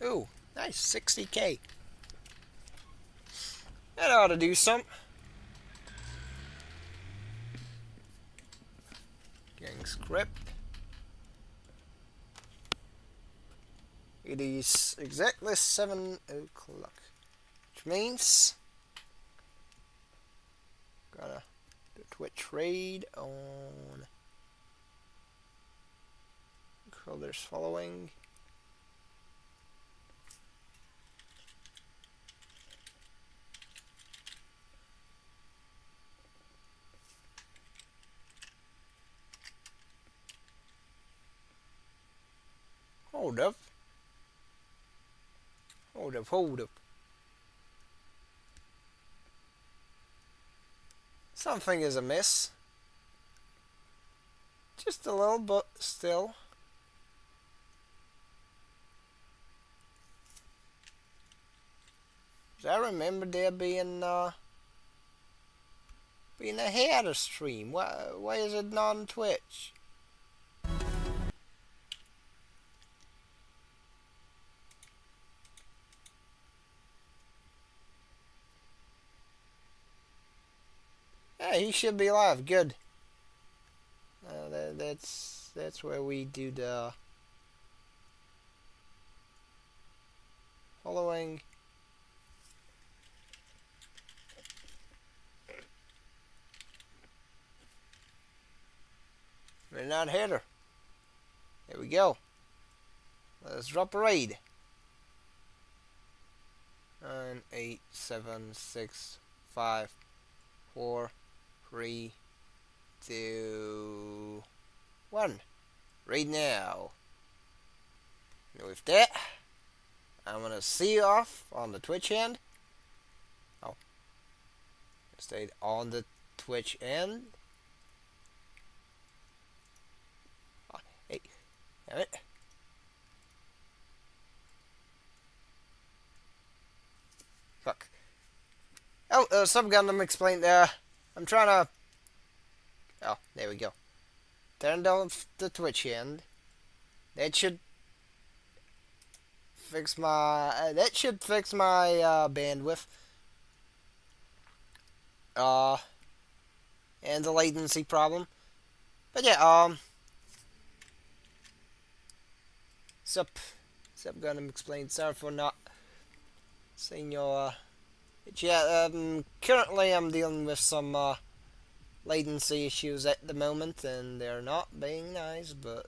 Ooh, nice, 60k. That ought to do something. Getting script. It is exactly 7 o'clock, which means gotta do a Twitch raid on Crowder's following. Hold up. Hold up, hold up. Something is amiss. Just a little, but still. I remember there being a header stream. Why is it not on Twitch? Yeah, he should be live. Good. That's where we do the following. We're not header. There we go. Let's drop a raid. 9, 8, 7, 6, 5, 4, 3, 2, 1. Raid now. And with that, I'm gonna see you off on the Twitch end. Oh, stayed on the Twitch end. Oh, hey, damn it. Fuck. Oh, some Gundam explained. I'm trying to. Oh, there we go. Turn down the Twitch end. That should fix my. Bandwidth. And the latency problem. But yeah, sup Gundam explained. Sorry for not seeing your. Yeah, currently I'm dealing with some latency issues at the moment, and they're not being nice, but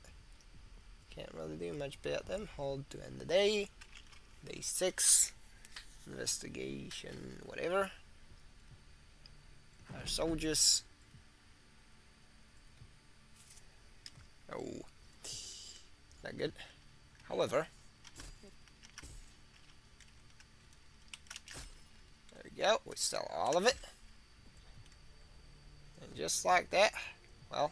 can't really do much about them. Hold to end the day. Day 6. Investigation, whatever. Our soldiers. Oh, not good. However, there we go. We sell all of it. And just like that, well,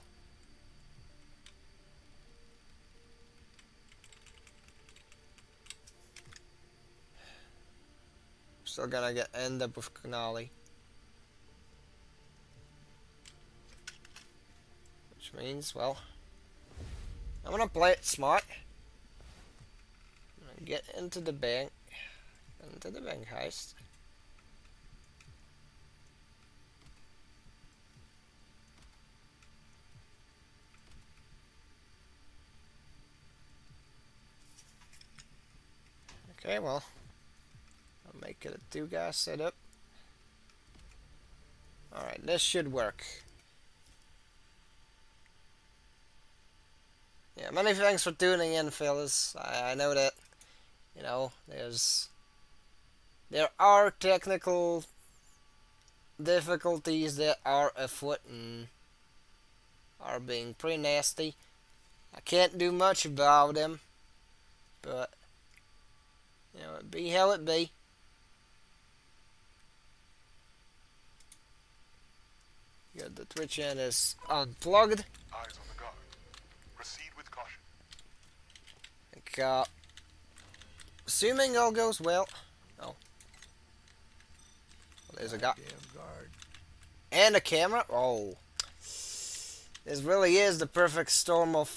still gonna end up with Canali. Which means, well, I'm gonna play it smart. I'm gonna get into the bank heist. Okay, well, I'll make it a 2-guy setup. Alright, this should work. Yeah, many thanks for tuning in, fellas. I know that, you know, there are technical difficulties that are afoot and are being pretty nasty. I can't do much about them, but, you know, it be how it be. the Twitch end is unplugged. Eyes on the guard. Proceed with caution. Like, assuming all goes well. Oh. Well, there's a guy. Damn guard. And a camera. Oh. This really is the perfect storm of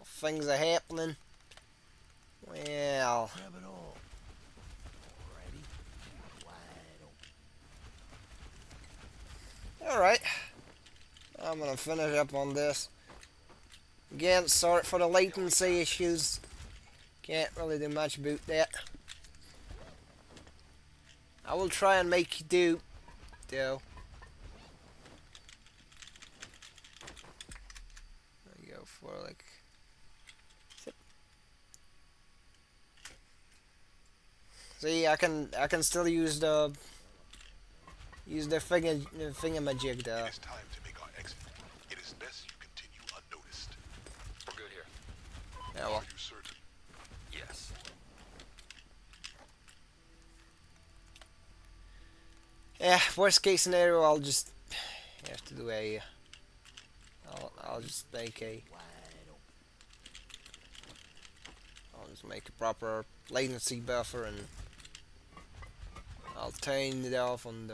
things are happening. Well. Grab it all. Ready? Wide open. Alright. I'm gonna finish up on this. Again, sorry for the latency issues. Can't really do much about that. I will try and make you do, though. I go for like. See, I can still use the thingamajig there. It is time to make our exit. It is best you continue unnoticed. We're good here. Yeah, well. Are you certain? Yes. Yeah, worst case scenario, I'll just have to do a. I'll just make a. I'll just make a proper latency buffer and I'll turn it off on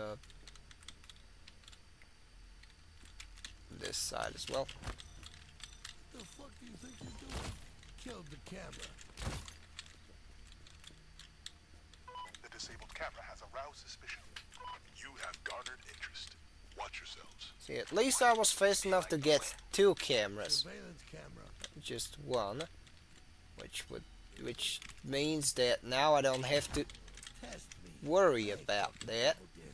this side as well. The fuck do you think you're doing? Killed the camera. The disabled camera has aroused suspicion. You have garnered interest. Watch yourselves. See, at least I was fast enough to get 2 cameras, Surveillance camera. just one, which means that now I don't have to Test me. worry about that. How dare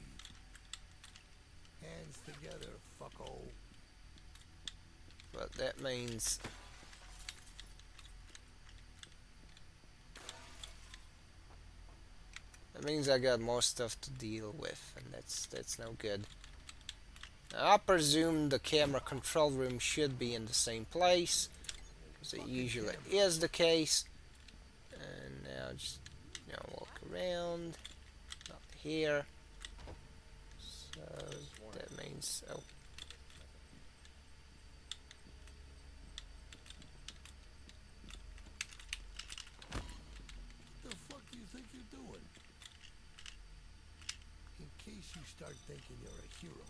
you? Hands together, fucko. But that means I got more stuff to deal with, and that's no good. Now, I presume the camera control room should be in the same place, because it usually is the case. And now just walk around, not here. So that means The fuck do you think you're doing? In case you start thinking you're a hero.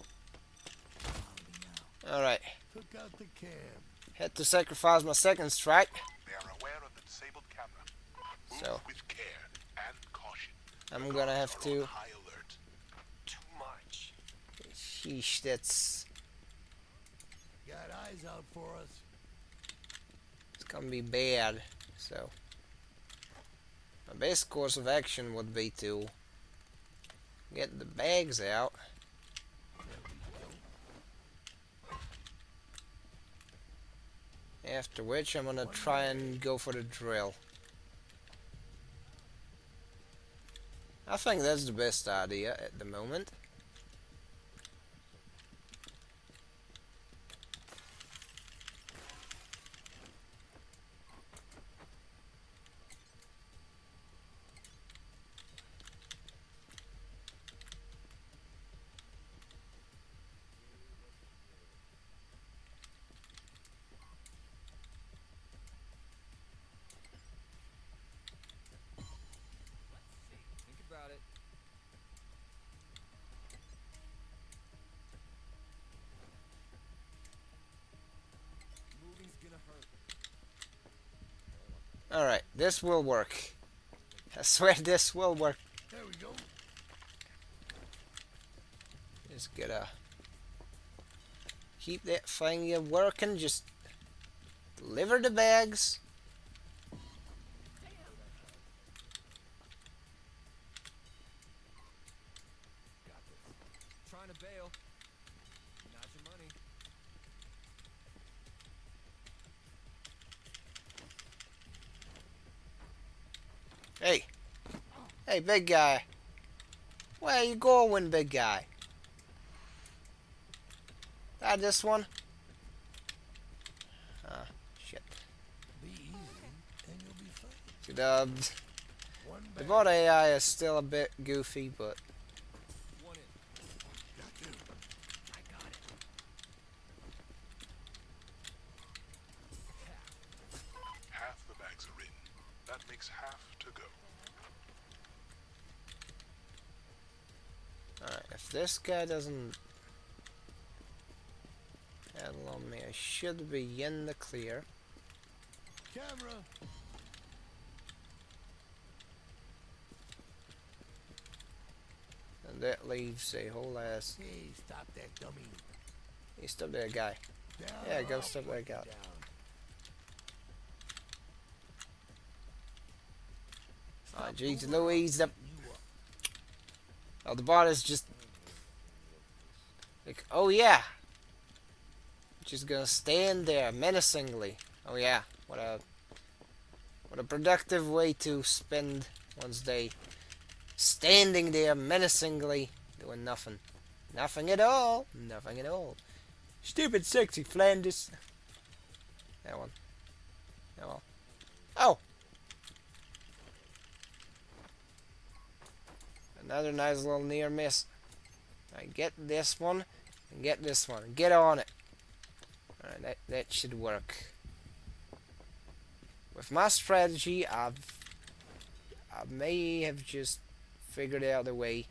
Follow me now. Alright, Took out the cam. had to sacrifice my second strike. They are aware of the disabled camera. Move So with care and caution. I'm gonna have Are on to. high alert. Too much. Sheesh, that's Got eyes out for us. it's gonna be bad. So my best course of action would be to get the bags out. After which I'm gonna try and go for the drill. I think that's the best idea at the moment. Think about it. Moving's gonna hurt. Alright, this will work. I swear this will work. There we go. Just gotta keep that thing working. Just deliver the bags. Trying to bail. Not your money. Hey. Hey, big guy. Where you going, big guy? That this one? Ah, shit. Be easy, and you'll be fine. See, One the bag. bot AI is still a bit goofy, but One in. Phoenix have to go. Alright, if this guy doesn't handle on me, I should be in the clear. Camera. And that leaves a whole ass. Hey, stop that dummy. Hey, stop that guy. Down. Yeah, go stop that guy. Down. Oh, jeez Louise. Oh, the bot is just like, oh yeah. Just gonna stand there menacingly. Oh yeah, what a productive way to spend one's day. Standing there menacingly, doing nothing. Nothing at all. Nothing at all. Stupid sexy Flanders. That one. That one. Oh! Another nice little near miss. I get this one, and get this one. Get on it. Alright, that should work. With my strategy, I may have just figured out a way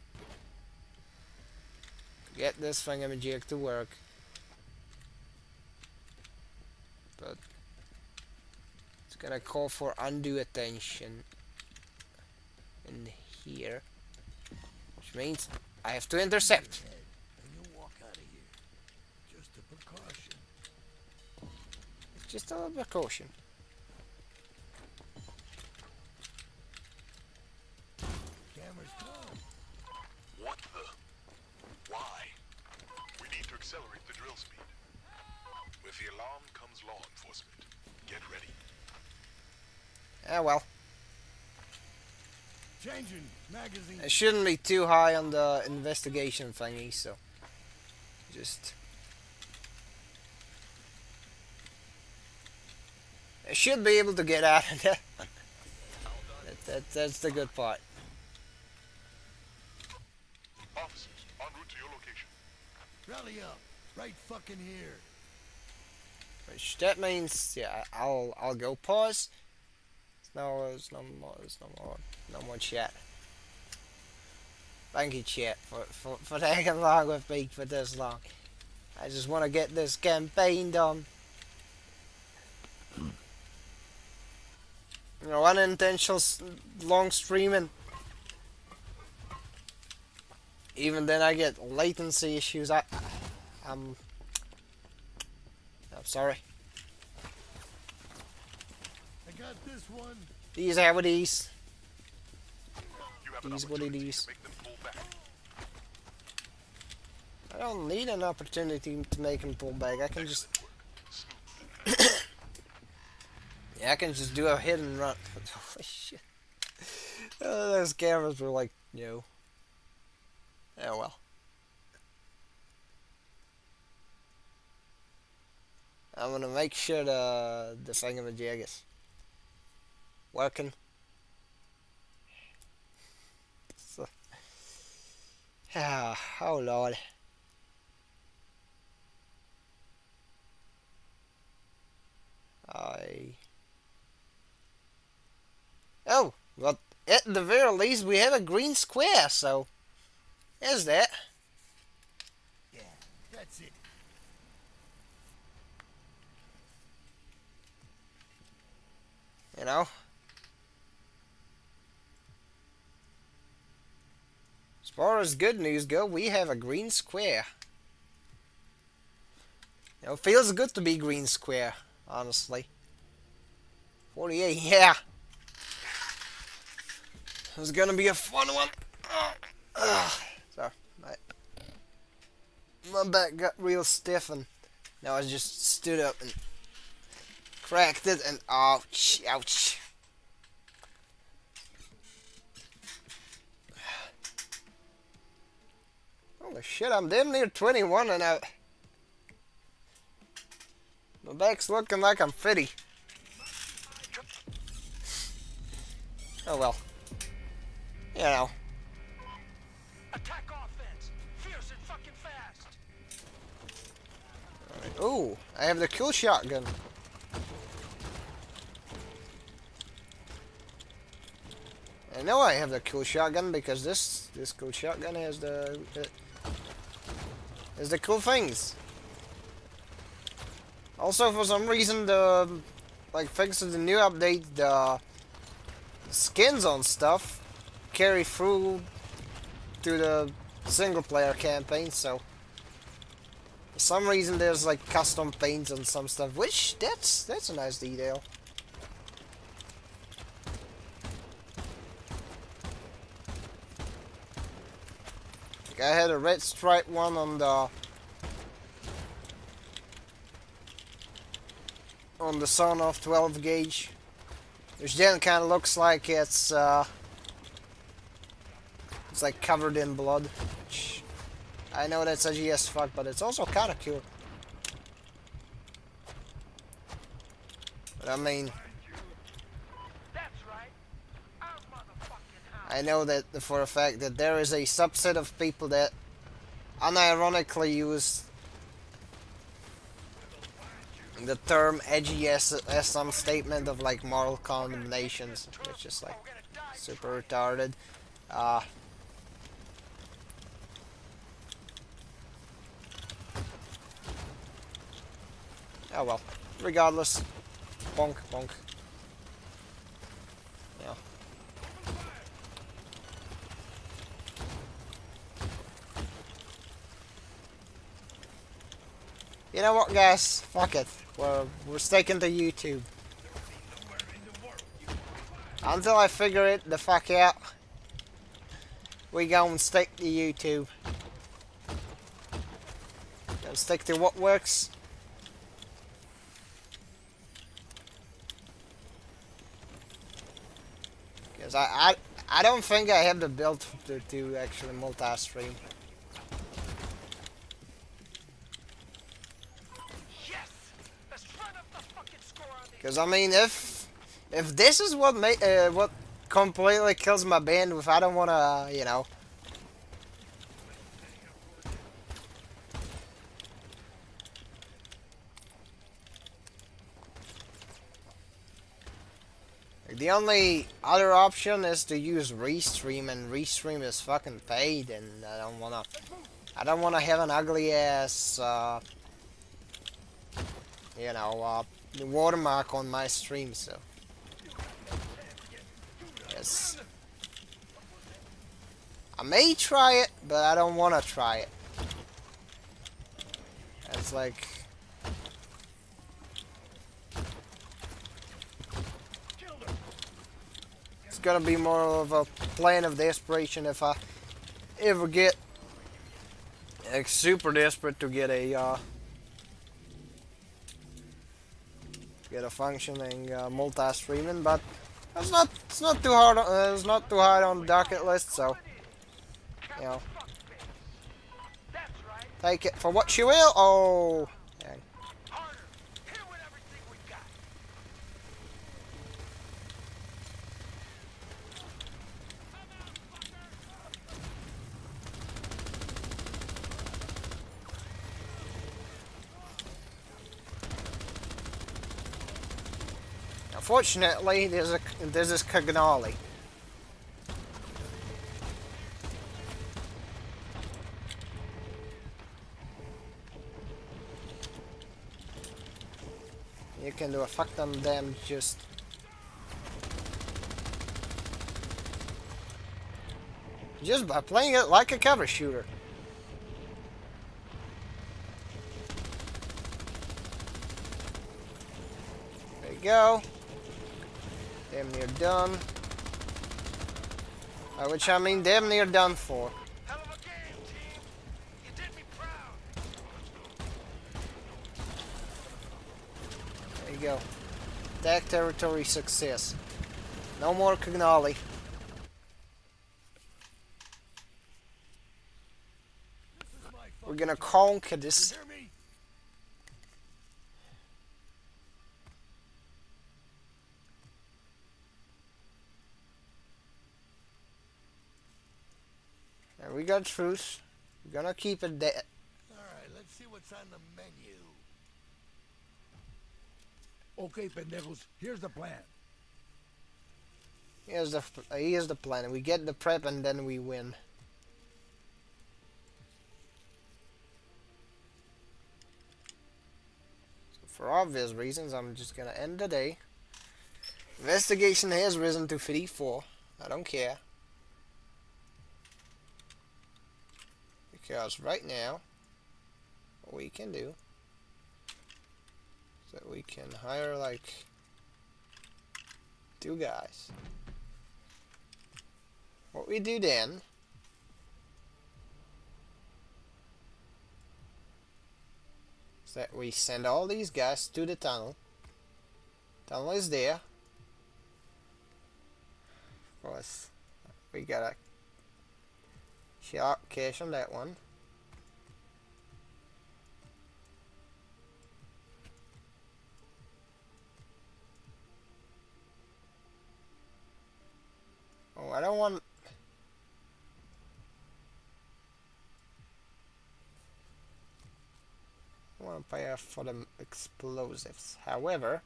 to get this thingamajig to work. But it's gonna call for undue attention in here. Which means I have to intercept. And you walk out of here. Just a precaution. It's just a little precaution. Camera's gone. What the? Why? We need to accelerate the drill speed. With the alarm comes law enforcement. Get ready. Ah well. Changing magazine. It shouldn't be too high on the investigation thingy, so just I should be able to get out of that. That's the good part. Officers, en route to your location. Rally up. Right fucking here. Which that means, yeah, I'll go pause. There's no more chat. Thank you, chat, for tagging along with me for this long. I just want to get this campaign done. You know, unintentional long streaming. Even then, I get latency issues. I'm sorry. I got this one. These are what these. You have an These what it opportunity is. to make them pull back. I don't need an opportunity to make him pull back. I can just. Yeah, I can just do a hit and run. Holy shit. Those cameras were like, no. Oh well. I'm gonna make sure the thingamajig is working. So, oh lord. Oh, well, at the very least, we have a green square, so there's that. Yeah, that's it. You know? As far as good news go, we have a green square. You know, it feels good to be green square, honestly. 48, yeah. It was gonna be a fun one. Sorry, my back got real stiff and now I just stood up and cracked it and ouch, ouch. Holy shit, I'm damn near 21 and my back's looking like I'm 50. Oh well. You know. Attack offense. Fierce and fucking fast. Alright. Ooh, I have the kill shotgun. know I have the cool shotgun because this cool shotgun has the cool things. Also, for some reason, thanks to the new update, the skins on stuff carry through to the single player campaign, so for some reason there's like custom paints on some stuff, which that's a nice detail. Like I had a red stripe one on the Son of 12 gauge, which then kind of looks like it's like covered in blood. Which I know that's edgy as fuck, but it's also kind of cool. But I mean, I know that for a fact that there is a subset of people that unironically use the term edgy as some statement of like moral condemnations, which is like super retarded. Oh well, regardless, bonk, bonk. Yeah. You know what, guys? Fuck it. We're sticking to YouTube. Until I figure it the fuck out, we gonna stick to YouTube. Gonna stick to what works. Because I don't think I have the build to actually multi-stream. Because I mean, if this is what completely kills my bandwidth, I don't wanna, you know. The only other option is to use Restream, and Restream is fucking paid, and I don't wanna have an ugly ass, you know, watermark on my stream. So yes, I may try it, but I don't wanna try it. It's like, it's gonna be more of a plan of desperation if I ever get like super desperate to get a functioning multi-streaming. But it's not too hard. It's not too hard on the docket list, so you know, take it for what you will. Oh, dang. Unfortunately, there's this Cagnoli. You can do a fuck ton of damage just by playing it like a cover shooter. There you go. Damn near done. Which I mean damn near done for. Hell of a game, team. You did me proud. There you go. Attack territory success. No more Cagnoli. We're gonna conquer this. And we got truce. We're gonna keep it there. Alright, let's see what's on the menu. Okay, pendejos, here's the plan. Here's the plan. We get the prep and then we win. So for obvious reasons, I'm just gonna end the day. Investigation has risen to 54. I don't care. Because right now, what we can do is that we can hire like 2 guys. What we do then is that we send all these guys to the tunnel. Tunnel is there. Of course, we gotta cash on that one. Oh, I don't want... I want to pay for the explosives. However,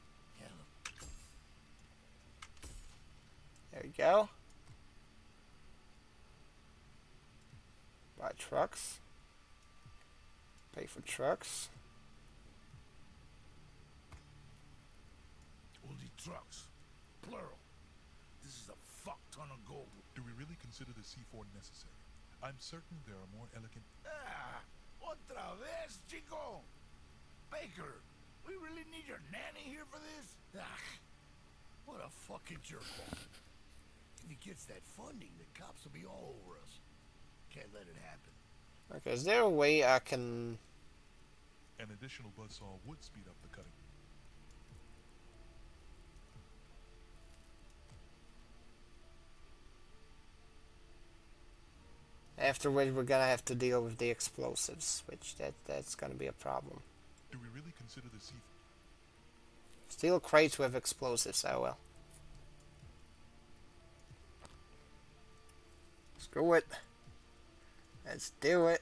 there we go. Buy trucks. Pay for trucks. All the trucks. Plural. This is a fuck ton of gold. Do we really consider the C4 necessary? I'm certain there are more elegant... Ah! Otra vez, chico! Baker, we really need your nanny here for this? Ah, what a fucking jerk-off. If he gets that funding, the cops will be all over us. Can't let it happen. Okay, is there a way I can... An additional buzzsaw would speed up the cutting. After which we're gonna have to deal with the explosives, which that's gonna be a problem. Do we really consider the C4? Steel crates with explosives, oh well. Screw it. Let's do it.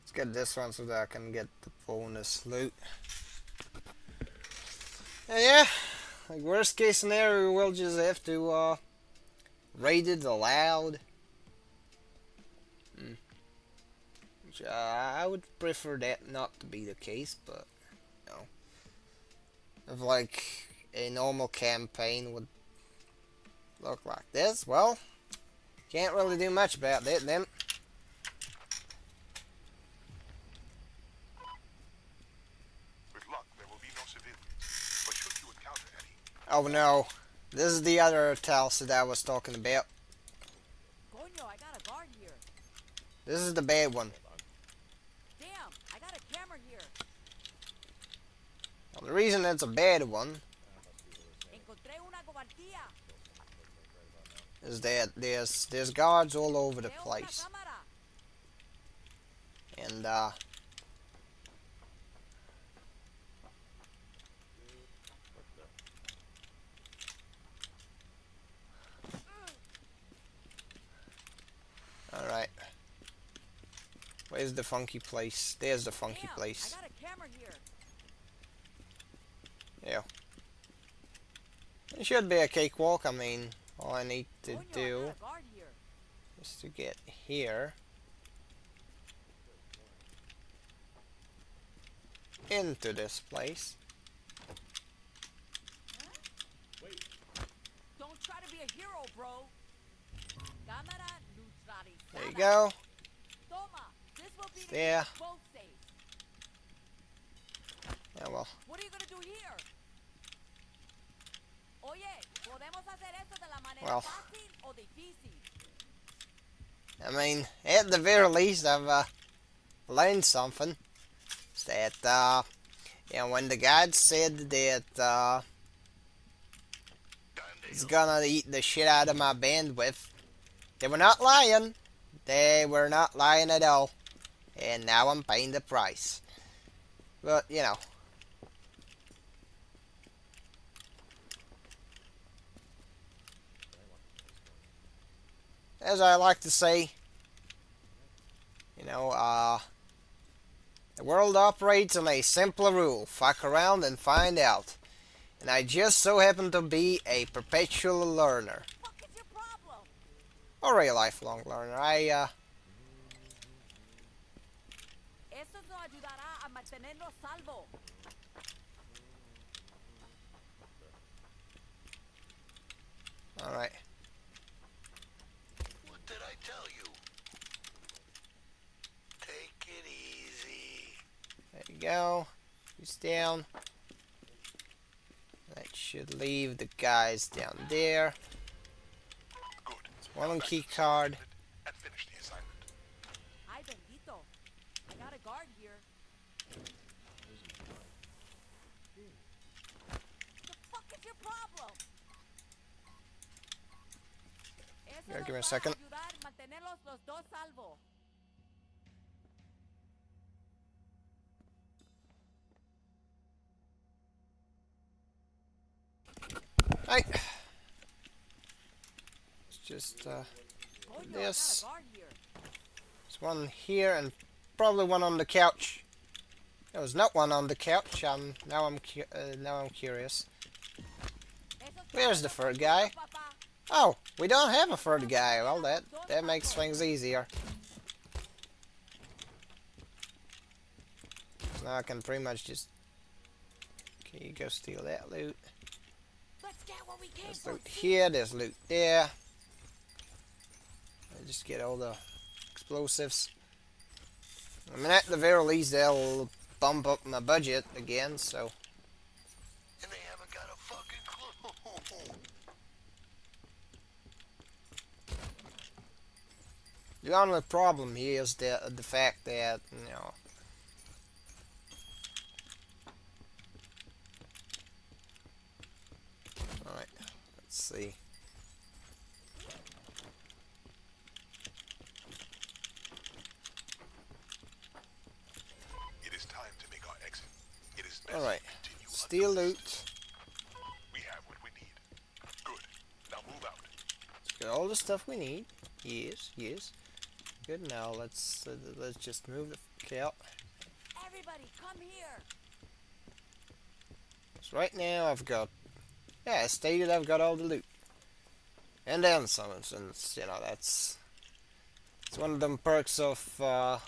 Let's get this one so that I can get the bonus loot. And yeah, like worst case scenario, we'll just have to raid it aloud. Which I would prefer that not to be the case, but you know, if like a normal campaign would look like this, well, can't really do much about that then. With luck, there will be no civilians. But should you encounter any, Oh no, this is the other house that I was talking about. Coño, I got a guard here. This is the bad one. Damn, I got a camera here. Well, the reason it's a bad one Encontré una cobardía. is that there's guards all over the Veo una place, cámara. and all right. Where's the funky place? There's the funky Damn, place. I got a camera here. Yeah. It should be a cakewalk. I mean, all I need to Coño, I do got a guard here. is to get here into this place. Don't try to be a hero, bro. Cámara neutralizada. There you go. Toma, this will be the There. case both safe. Yeah, well, What are you gonna do here? Oye, podemos hacer esto de la manera Well. fácil o difícil. I mean, at the very least, I've learned something. Is that, you know, when the guide said that it's gonna eat the shit out of my bandwidth, they were not lying. They were not lying at all. And now I'm paying the price. But, you know. As I like to say, you know, The world operates on a simple rule: fuck around and find out. And I just so happen to be a perpetual learner. Fuck is your problem? Or a lifelong learner. Eso no ayudará a mantenernos salvo. Alright. What did I tell you? Take it easy. There you go. He's down. That should leave the guys down there. Good. One key card. And finish the assignment. Ay, bendito. I got a guard here. The fuck is your problem? Eso Yeah, nos give me a va second. ayudar a mantenerlos los dos salvo. Right. Let's just Coño, I got this. a guard here. There's one here and probably one on the couch. There was not one on the couch. Now I'm curious. Esos Where's the cabrones third son guy? tuyos, papá. Oh, we don't have a third guy. Well, that makes things easier. So now I can pretty much just. Okay, you go steal that loot. Let's get what we came There's for. loot here. There's loot there. I just get all the explosives. I mean, at the very least, they'll bump up my budget again. So. And they haven't got a fucking clue. The only problem here is the fact that, Alright, let's see. It is time to make our exit. It is best Alright, to continue steal unnoticed. loot. We have what we need. Good. Now move out. Let's get all the stuff we need. Yes, yes. Good, now let's just move the fuck out. Everybody, come here. So right now I've got, as stated, I've got all the loot. And then some, since, it's one of them perks of, yeah,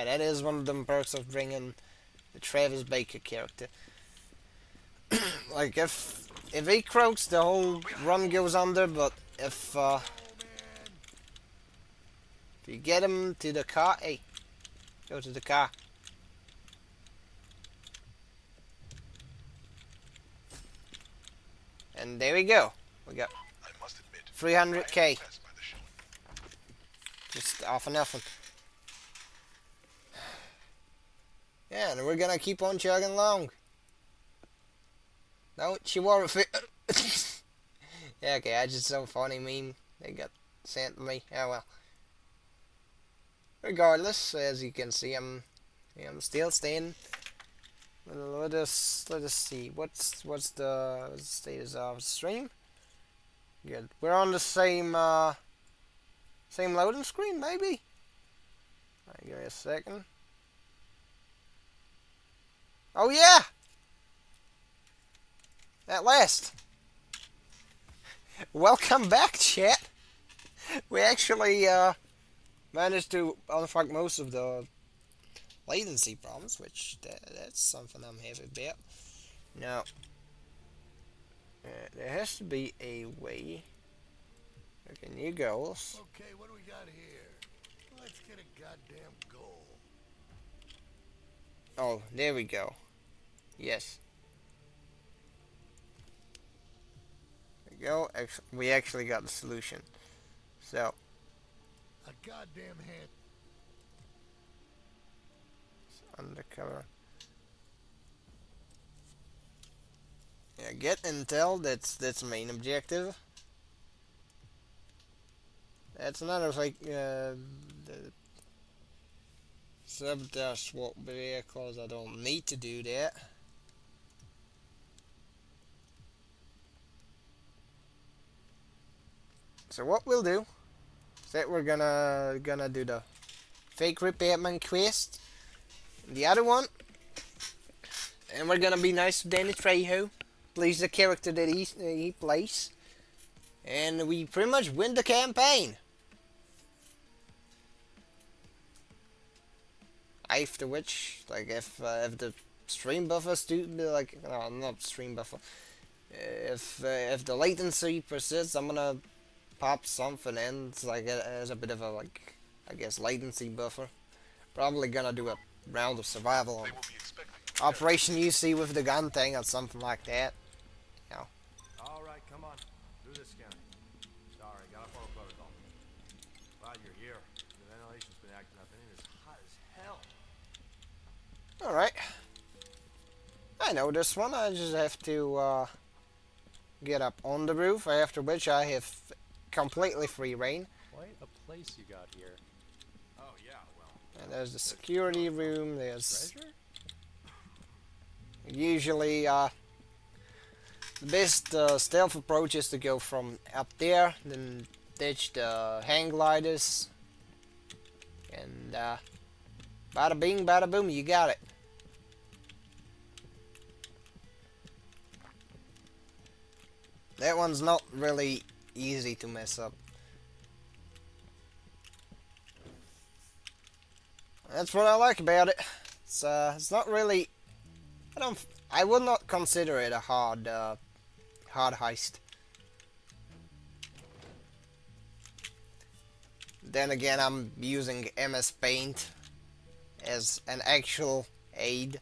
that is one of them perks of bringing the Travis Baker character. Like, if he croaks, the whole run goes under, but if you get him to the car, hey, go to the car. And there we go. We got I must admit, 300k. impressed by the show. Just off of nothing. Yeah, and we're gonna keep on chugging along. Don't you worry. Yeah, okay, I just so funny meme they got sent to me. Oh well. Regardless, as you can see, I'm still staying. Let us see. What's the status of the stream? Good. We're on the same loading screen, maybe. Alright, give me a second. Oh yeah! At last! Welcome back, chat! We actually managed to unfuck most of the latency problems, which that's something I'm happy about. Now, there has to be a way. Okay, new goals. Okay, what do we got here? Let's get a goddamn goal. Oh, there we go. Yes. There we go. We actually got the solution. So, A goddamn hand. undercover. Yeah, get intel. That's main objective. That's another like the sabotage swap vehicles. I don't need to do that. So what we'll do So we're gonna do the fake repairman quest. The other one, and we're gonna be nice to Danny Trejo, plays the character that he plays, and we pretty much win the campaign. After which, like if the stream buffers do like no, not stream buffer, if the latency persists, I'm gonna pop something in. It's like as a bit of a like I guess latency buffer. Probably gonna do a round of survival on Operation UC with the gun thing or something like that. You know. Alright, come on. Do this scanning. Sorry, got up on a protocol. Glad you're here. The ventilation's been acting up and it is hot as hell. Alright. I know this one. I just have to get up on the roof, after which I have completely free reign. Quite a place you got here. Oh yeah, well. And there's the security room. There's Treasure? usually the best stealth approach is to go from up there, then ditch the hang gliders, and bada bing, bada boom, you got it. That one's not really easy to mess up. That's what I like about it. It's not really. I would not consider it a hard heist. Then again, I'm using MS Paint as an actual aid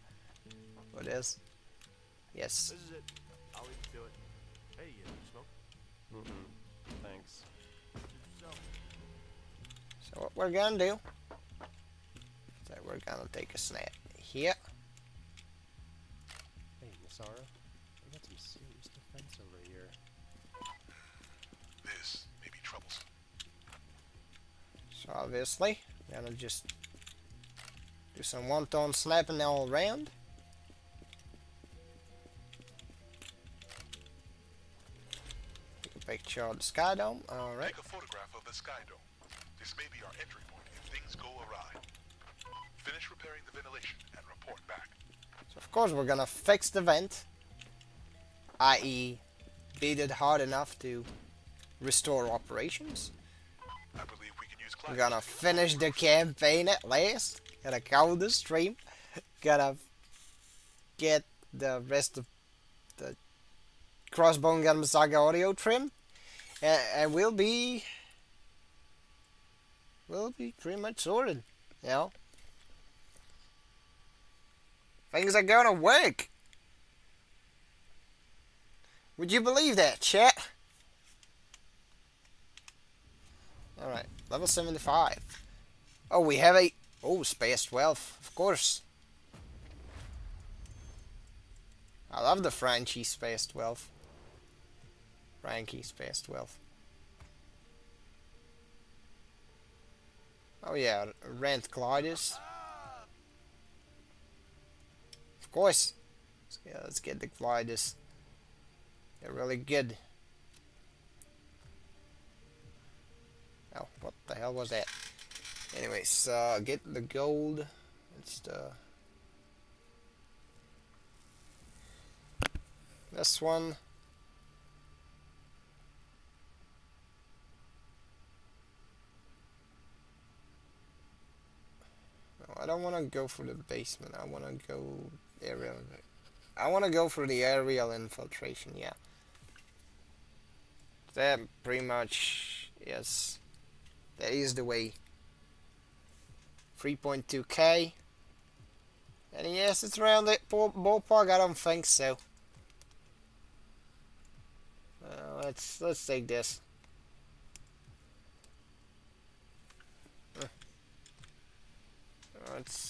for this. Yes. This is it. I'll leave you to it. Hey, you smoke? Thanks. So what we're gonna do is that we're gonna take a snap here. Hey, Masara. We got some serious defense over here. This may be troublesome. So obviously, we're gonna just do some one-tone snapping all around. Take a picture of the Sky Dome. Alright. Take a photograph of the Sky Dome. This may be our entry point if things go awry. Finish repairing the ventilation and report back. So of course we're gonna fix the vent, i.e. beat it hard enough to restore operations. I believe we can use We're climate. gonna finish the campaign at last. Gotta cover the stream. Gotta get the rest of the Crossbone Gun Saga audio trim. And we'll be pretty much sorted. You know? Things are gonna work. Would you believe that, chat? Alright, level 75. Oh, we have a... Oh, Space 12, of course. I love the Frankie Space 12. Frankie Space 12. Oh yeah, rent gliders. Of course. Yeah, let's get the gliders. They're really good. Oh, what the hell was that? Anyways, get the gold. It's the... This one. No, I don't want to go for the basement. I want to go aerial. I want to go for the aerial infiltration, yeah. That pretty much, yes. That is the way. 3.2k. And yes, it's around that ballpark. I don't think so. Let's take this.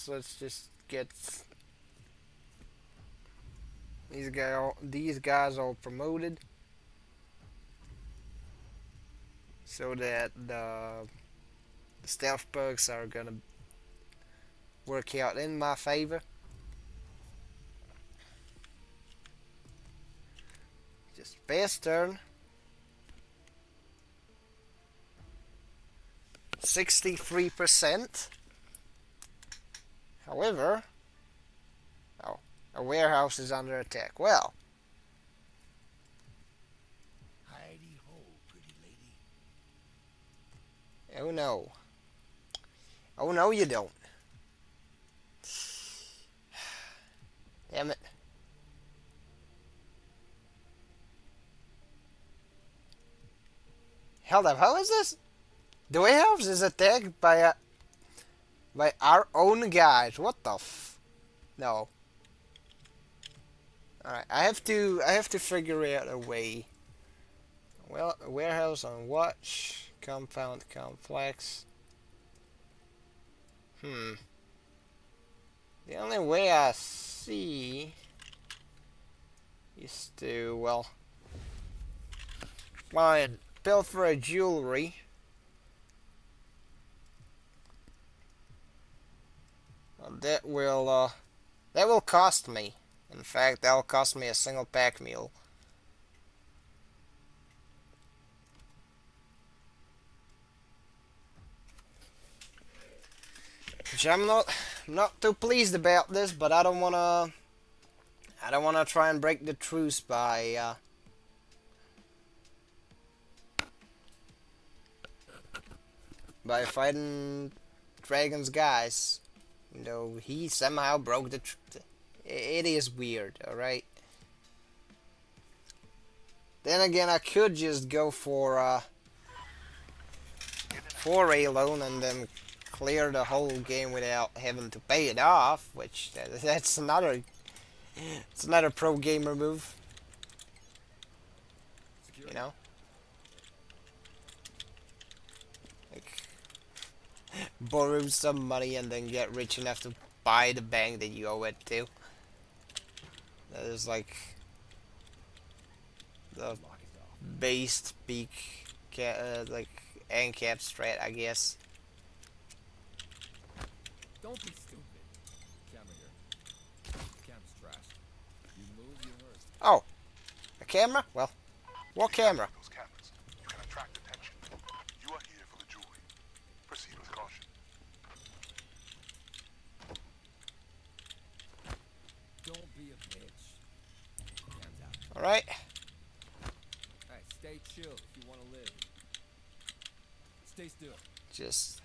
Let's just get these guys all promoted, so that the stealth perks are gonna work out in my favor. Just fast turn. 63%. However, oh, a warehouse is under attack. Well, Heidi ho, pretty lady. oh no. Oh no, you don't. Damn it. Hold up, how is this? The warehouse is attacked by our own guys. What the f? No. Alright, I have to figure out a way. Well, warehouse on watch, compound complex. The only way I see is to, well, find pilfer jewelry. Well, that will cost me. In fact, that'll cost me a single pack meal. Which I'm not too pleased about this, but I don't wanna try and break the truce by fighting Dragon's guys. You know, he somehow broke the it is weird, alright? Then again, I could just go for a loan and then clear the whole game without having to pay it off, which that's another pro gamer move. You know? Like, borrow some money and then get rich enough to buy the bank that you owe it to. That is like the based peak like ANCAP strat, I guess. Don't be stupid. Camera here. Camera's trash. You move, you hurt. Oh, a camera? Well, what camera? Those cameras. You can attract attention. You are here for the jewelry. Proceed with caution. Don't be a bitch. Cam's out. All right. Hey, stay chill if you want to live. Stay still. Just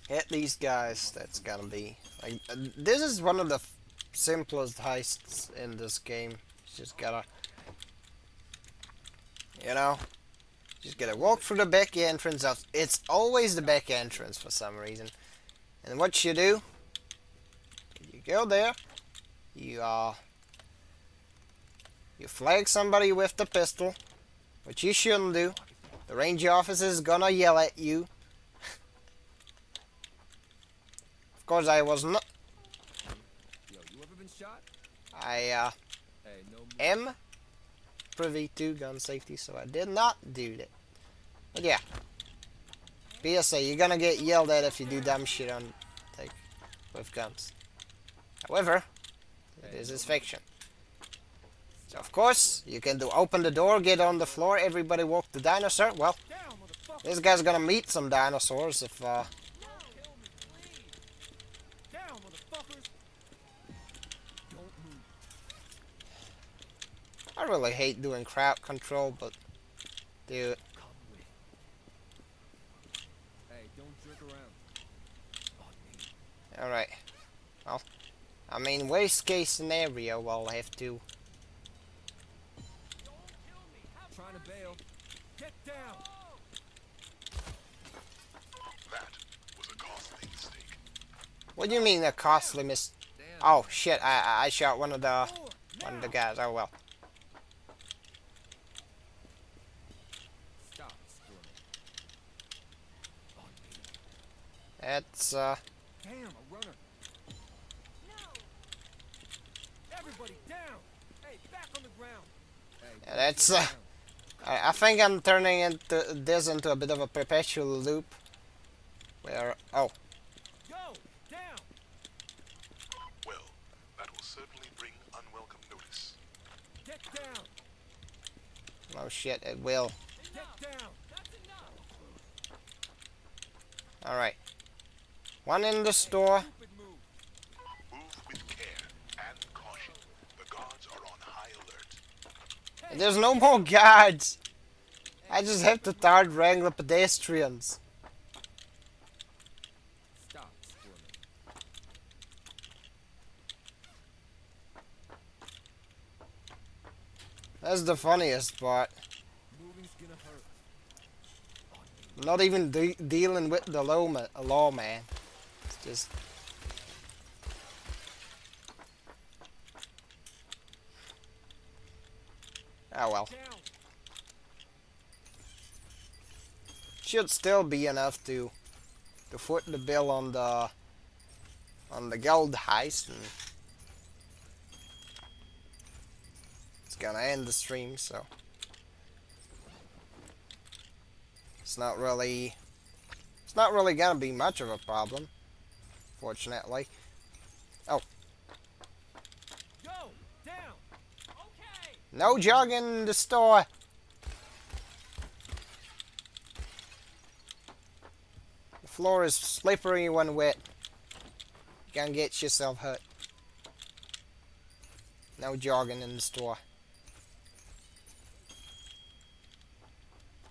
hit these guys. That's gonna be like this is one of the simplest heists in this game. Just gotta, you know, just gotta walk through the back entrance. It's always the back entrance for some reason. And what you do? You go there. You flag somebody with the pistol, which you shouldn't do. The ranger officer is gonna yell at you. Of course, I was not. Yo, you ever been shot? I Hey, no more. am privy to gun safety, so I did not do that. But yeah, PSA, you're gonna get yelled at if you do dumb shit on like with guns. However, this is fiction. So of course, you can do open the door, get on the floor, everybody walk the dinosaur. Well, this guy's gonna meet some dinosaurs if Down, motherfuckers. Don't move. I really hate doing crowd control, but do it. Hey, don't jerk around. Alright. Well, I mean, worst case scenario, I'll have to. Trying to bail. Get down. That was a costly mistake. What do you mean a costly miss? Oh shit! I shot one of the guys. Oh well. Stop screwing. That's Damn, a runner. Everybody down. Hey, back on the ground. yeah, that's I think I'm turning this into a bit of a perpetual loop. Where Go down. Well, that will certainly bring unwelcome notice. Get down. oh shit, it will. Get down. Alright. One in the store. Move with care and caution. The guards are on high alert. There's no more guards. I just have to start regular pedestrians. Stop squirming. That's the funniest part. Moving's gonna hurt. Not even dealing with the lawman. It's just... Oh well. Should still be enough to foot the bill on the gold heist, and it's gonna end the stream, so it's not really gonna be much of a problem, fortunately. Oh, Go down. Okay. no jogging in the store. The floor is slippery when wet. You can get yourself hurt. No jogging in the store.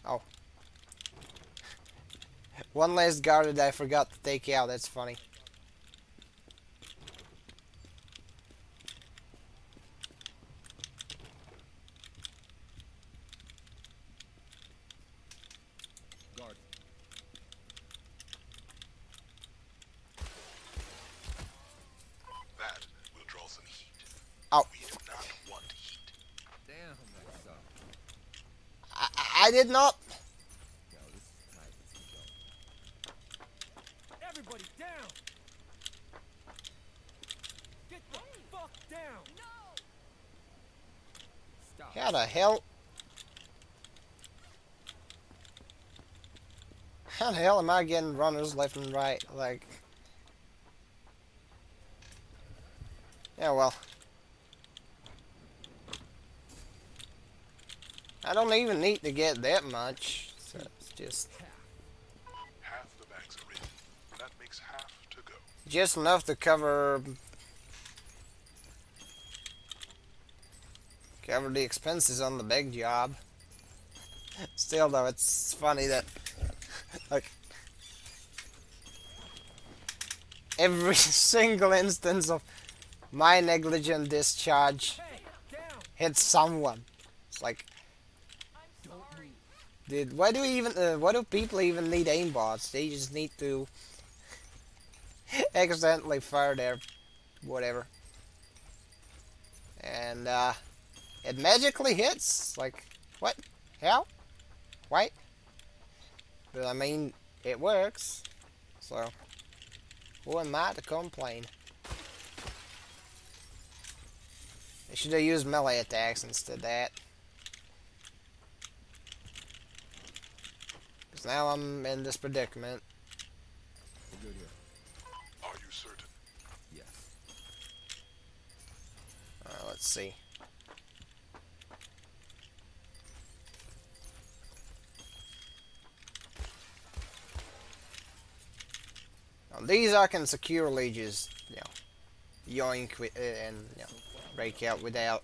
Oh. One last guard that I forgot to take out. That's funny. Guard. That will draw some heat. Oh. We do not want heat. Damn, that sucked. I did not. Yo, this is tight. Let's keep going. Everybody down. Get the fuck down. Stop. How the hell? How the hell am I getting runners left and right? Like... Yeah, well. I don't even need to get that much. So it's just... Half the bags are in. That makes half to go. just enough to cover the expenses on the big job. Still though, it's funny that like every single instance of my negligent discharge hits someone. It's like, dude, why do people even need aimbots? They just need to accidentally fire their whatever, and it magically hits. Like, what? How? Why? But I mean, it works. So, who am I to complain? I should have used melee attacks instead of that. Because now I'm in this predicament. We're good here. Are you certain? Yes. Let's see. Now, these I can securely just, yoink with and break out without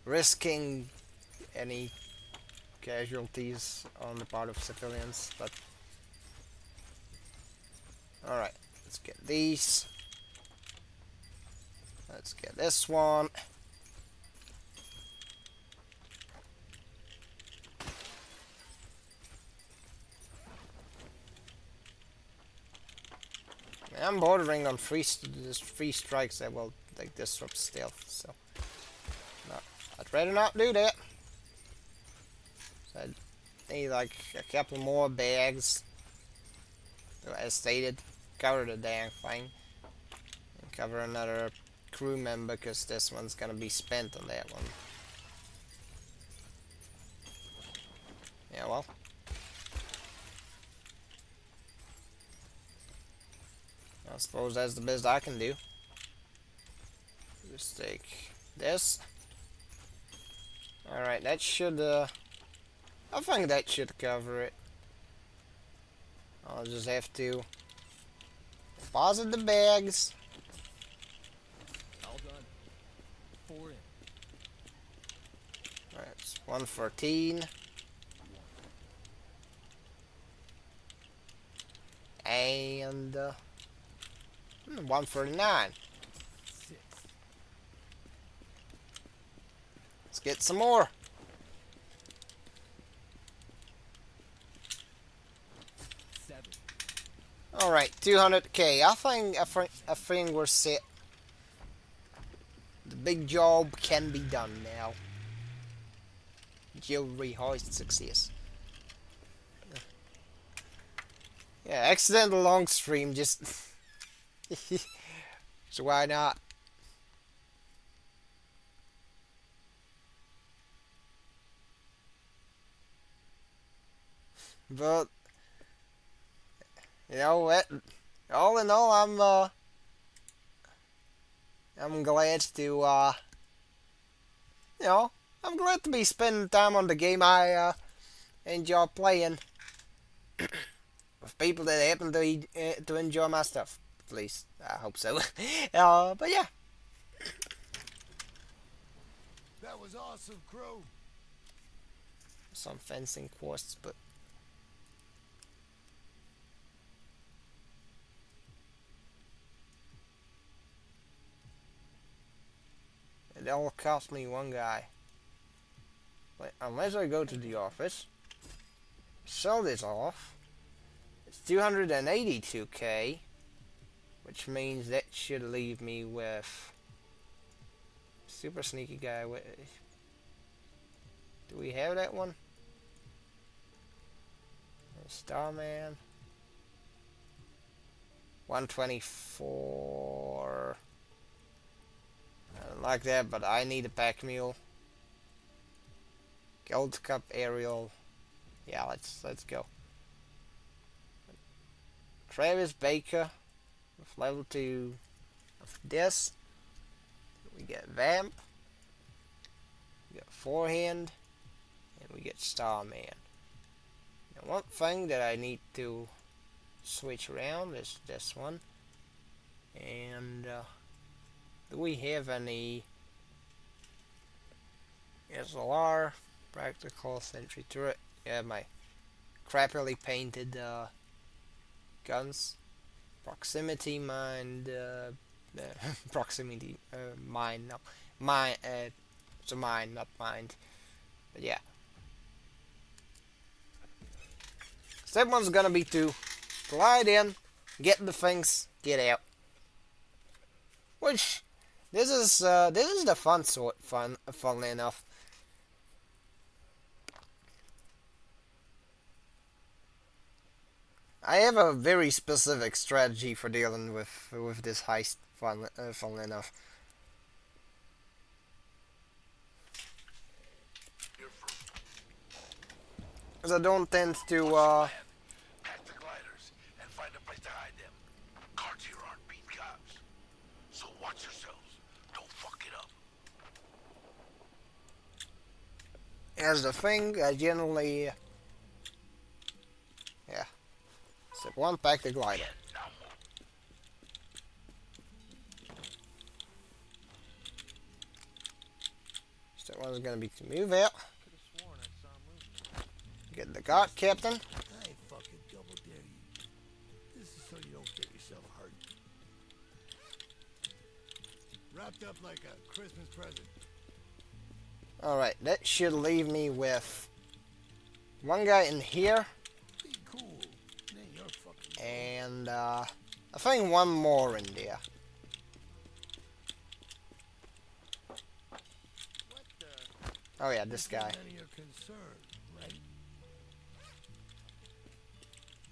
risking any casualties on the part of civilians. But all right, let's get these. Let's get this one. I'm bordering on three strikes that will like disrupt stealth, so no, I'd rather not do that. So I need like a couple more bags, as stated, cover the dang thing, and cover another crew member because this one's gonna be spent on that one. Yeah, well. I suppose that's the best I can do. Just take this. Alright, that should, I think that should cover it. I'll just have to Deposit the bags. All done. 4 in. That's 114. And 149. 6. Let's get some more. 7. All right, 200k. I think we're set. The big job can be done now. Jewelry hoist success. Yeah, accidental long stream, just so why not? But you know what? All in all, I'm glad to you know, I'm glad to be spending time on the game I enjoy playing with people that happen to enjoy my stuff. At least I hope so. But yeah. That was awesome, Crow. Some fencing quests, but it all cost me one guy. But unless I go to the office, sell this off, it's 282k, which means that should leave me with super sneaky guy. Do we have that one? Starman. 124. I don't like that, but I need a pack mule. Gold Cup aerial. Yeah, let's go. Travis Baker with level 2 of this. We get Vamp. We get Forehand. And we get Starman. Now one thing that I need to switch around is this one. And do we have any SLR, practical sentry turret? Yeah, my crappily painted guns, proximity mine, proximity mine, no, mine, it's a mine, not mind, but yeah. Step one's gonna be to glide in, get the things, get out. Which this is the fun sort, funnily enough. I have a very specific strategy for dealing with this heist, funnily enough. Because I don't tend to Pack the gliders and find a place to hide them. Cards here aren't beat cops. So watch yourselves. Don't fuck it up. as the thing, I generally yeah. Step one, pack the glider. Step one is gonna be to move out. Get the guard captain. I ain't fucking double dare you. This is so you don't get yourself hurt. Wrapped up like a Christmas present. Alright, that should leave me with one guy in here. Be cool. It ain't your fucking And I think one more in there. Oh yeah, this guy. none of your concern, right?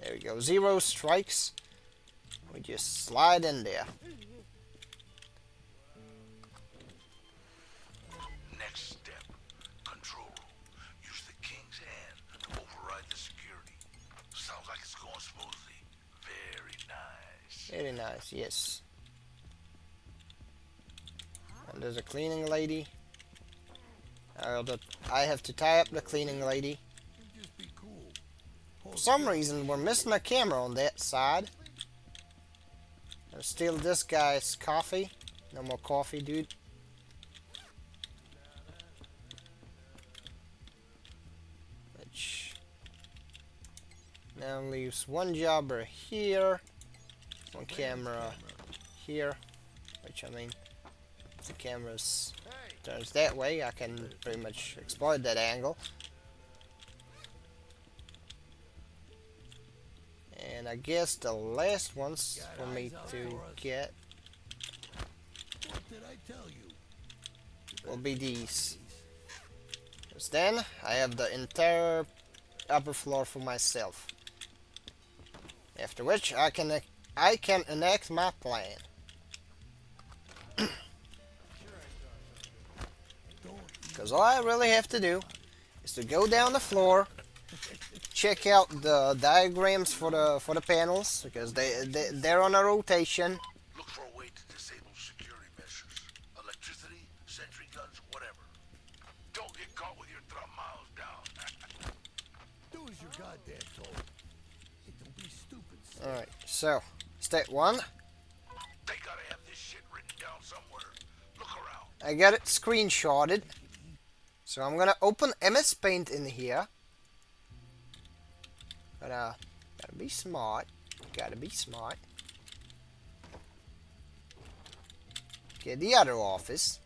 There we go. 0 strikes. We just slide in there. Next step. Control room. Use the king's hand to override the security. Sounds like it's going smoothly. Very nice. Very nice, yes. And there's a cleaning lady. I have to tie up the cleaning lady. Just be cool. For some reason, we're missing a camera on that side. Steal this guy's coffee. No more coffee, dude. Which now leaves one jobber here, one camera here. Which, I mean, if the camera's turns that way, I can pretty much exploit that angle. And I guess the last ones for me to get will be these. Because then I have the entire upper floor for myself. After which I can enact my plan. Because all I really have to do is to go down the floor, check out the diagrams for the panels, because they're on a rotation. Look for a way to disable security measures. Electricity, sentry guns, whatever. Don't get caught with your thumb miles down. Do as you're goddamn told. Hey, don't be stupid, son. Alright, so, step 1. They gotta have this shit written down somewhere. Look around. I got it screenshotted. So I'm gonna open MS Paint in here. But gotta be smart. Gotta be smart. Get the other office.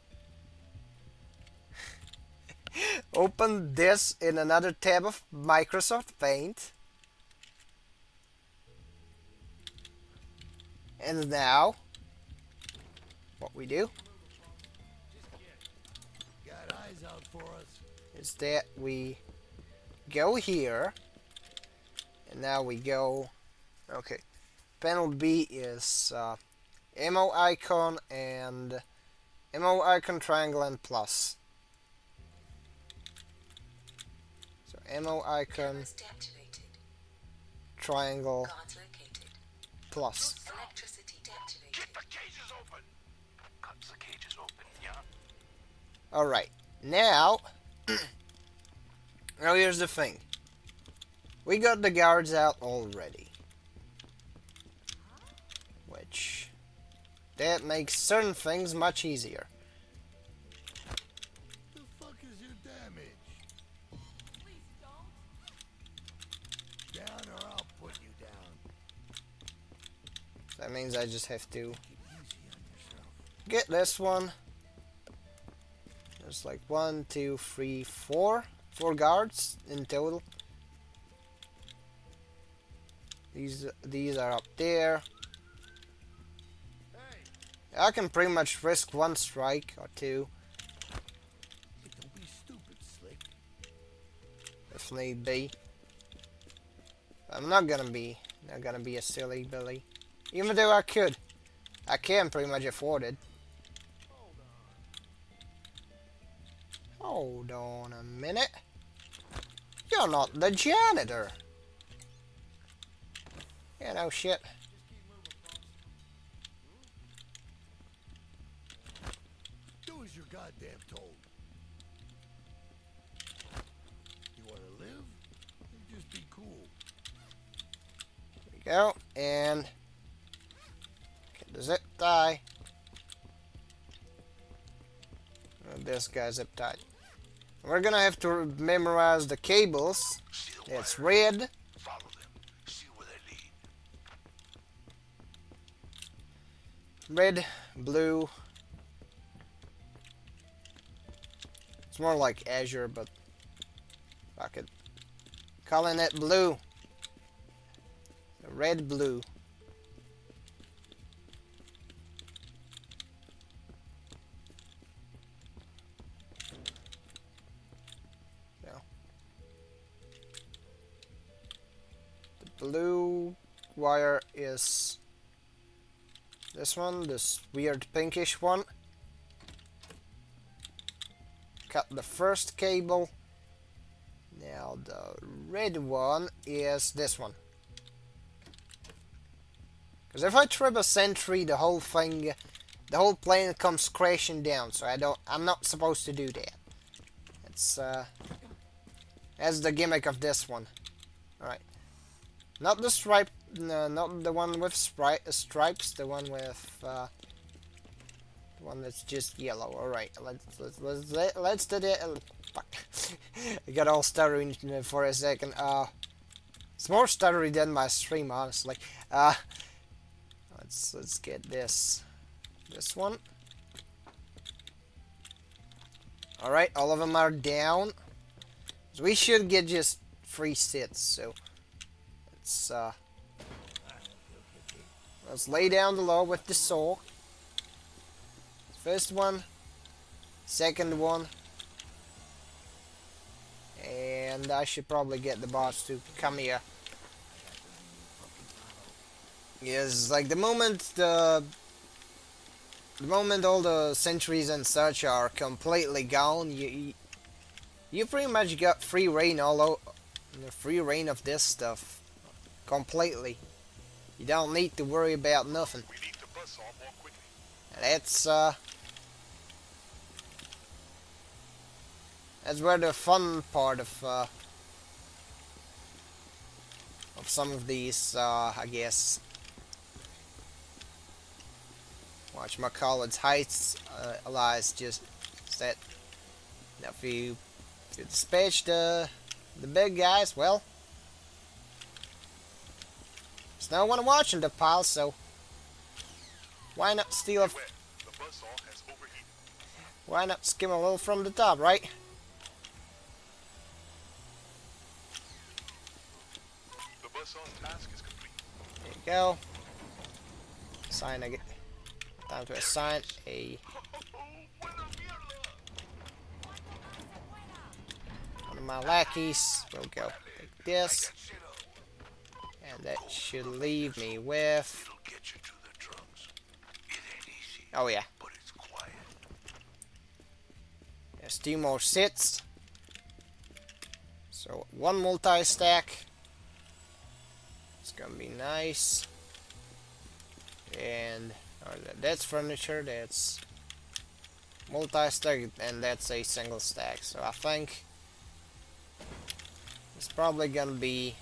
Open this in another tab of Microsoft Paint. And now, what we do Got eyes out for us. is that we go here. And now we go, okay, panel B is ammo icon and ammo icon, triangle, and plus. So ammo icon, triangle, plus. Get the cages open. Cuts the cages open, yeah. Alright, now, now here's the thing. We got the guards out already. Which, that makes certain things much easier. The fuck is your damage? Please don't. Down or I'll put you down. That means I just have to Take it easy on yourself. get this one. There's like 1, 2, 3, 4 guards in total. These are up there. I can pretty much risk 1 strike or 2 Hey, don't be stupid, Slick. if need be. I'm not gonna be a silly Billy. Even though I can pretty much afford it. Hold on a minute. You're not the janitor. Yeah, no shit. Do as you're goddamn told. You wanna live? Then just be cool. There we go. And get the zip tie. And this guy's zip tied. We're gonna have to memorize the cables. It's red. Follow them. See where they lead. Red, blue. It's more like azure, but fuck it. Calling it blue. Red, blue. So. The blue wire is this one, this weird pinkish one. Cut the first cable. Now the red one is this one. Because if I trip a sentry, the whole thing, the whole plane comes crashing down. So I'm not supposed to do that. It's that's the gimmick of this one. All right, not the stripe, No, not the one with stripes. The one with the one that's just yellow. All right, let's do the. Fuck. I got all stuttering for a second. It's more stuttery than my stream, honestly. Let's get this one. All right, all of them are down. So we should get just 3 sits. So let's lay down the law with the saw. First one, second one, and I should probably get the boss to come here. Yes, like the moment all the sentries and such are completely gone, you pretty much got free reign free reign of this stuff completely. You don't need to worry about nothing. We need to buzz saw more quickly. That's where the fun part of some of these, I guess, whatchamacallit's heights lies. Just that now if you dispatch the big guys, well, there's no one watching the pile, so why not steal a The buzz saw has overheated. why not skim a little from the top, right? The buzz saw's task is complete. There you go. Time to assign one of my lackeys. We'll go like this, and that should leave me with. It'll get you to the drums. It ain't easy, Oh yeah. but it's quiet. There's 2 more sits. So 1 multi-stack. It's gonna be nice. And that's furniture, that's multi-stack, and that's a single stack. So I think it's probably gonna be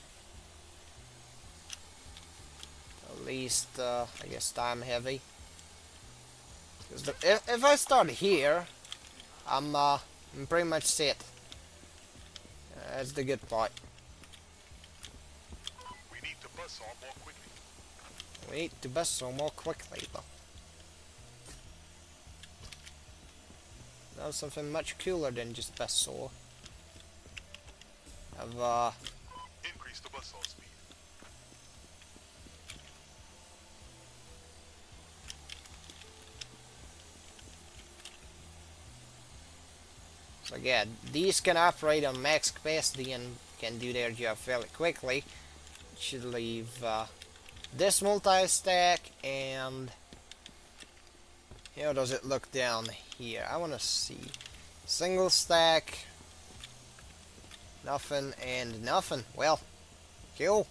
at least, I guess, time heavy. Because if I start here, I'm pretty much set. That's the good part. We need to buzz saw more quickly. We need to bust some more quickly, though. Now something much cooler than just best saw. I've Increase the buzz saw speed. so yeah, these can operate on max capacity and can do their job fairly quickly. Should leave this multi-stack, and how does it look down here? I want to see. Single stack, nothing and nothing. Well, cool.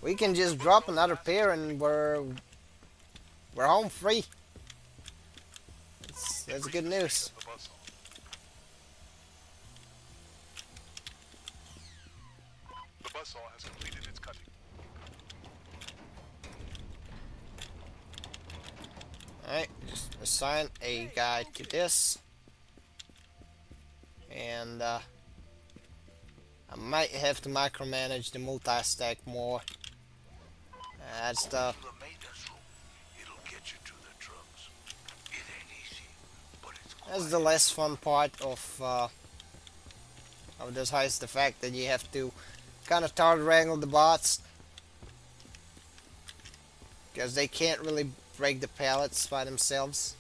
We can just drop another pair and we're home free. That's good news. The buzz saw. The buzz saw has completed its cutting. Alright, just assign a guy to this. And I might have to micromanage the multi-stack more. That's the The maintenance room. It'll get you to the drums. It ain't easy, but it's quiet. that's the less fun part of this heist, the fact that you have to kind of target wrangle the bots. Because they can't really break the pallets by themselves.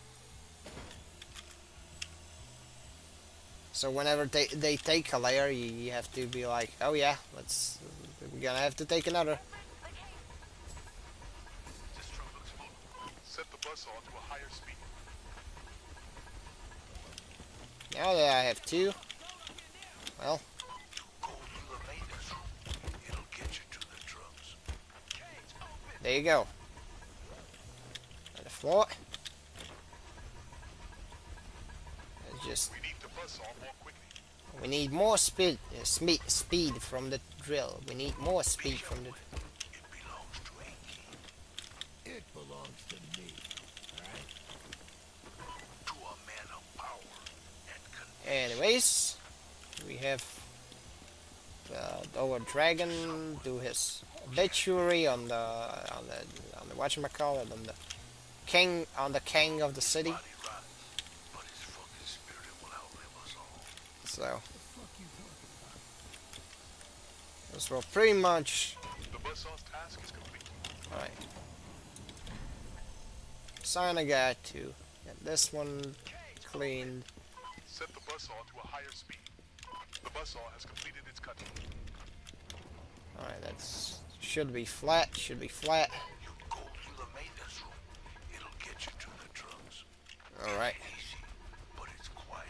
So whenever they take a layer, you have to be like, oh yeah, we're gonna have to take another. This truck looks full. Set the buzz saw to a higher speed. Now that I have 2, well, Go to the maintenance room. It'll get you to the drums. there you go. On the floor. It's just We need to buzz saw more quickly. we need more speed from the drill. We need more speed from the. It belongs to me, alright? To a man of power and Anyways, we have our dragon do his obituary on the whatchamacallit, on the king of the city. body rotten, but his fucking spirit will outlive us all. So this will pretty much The buzzsaw's task is complete. alright. Assign a guy to get this one cleaned. Set the buzzsaw to a higher speed. The buzzsaw has completed its cutting. Alright, that's should be flat, should be flat. You go through the maintenance room. It'll get you to the drugs. Alright. Easy, but it's quiet.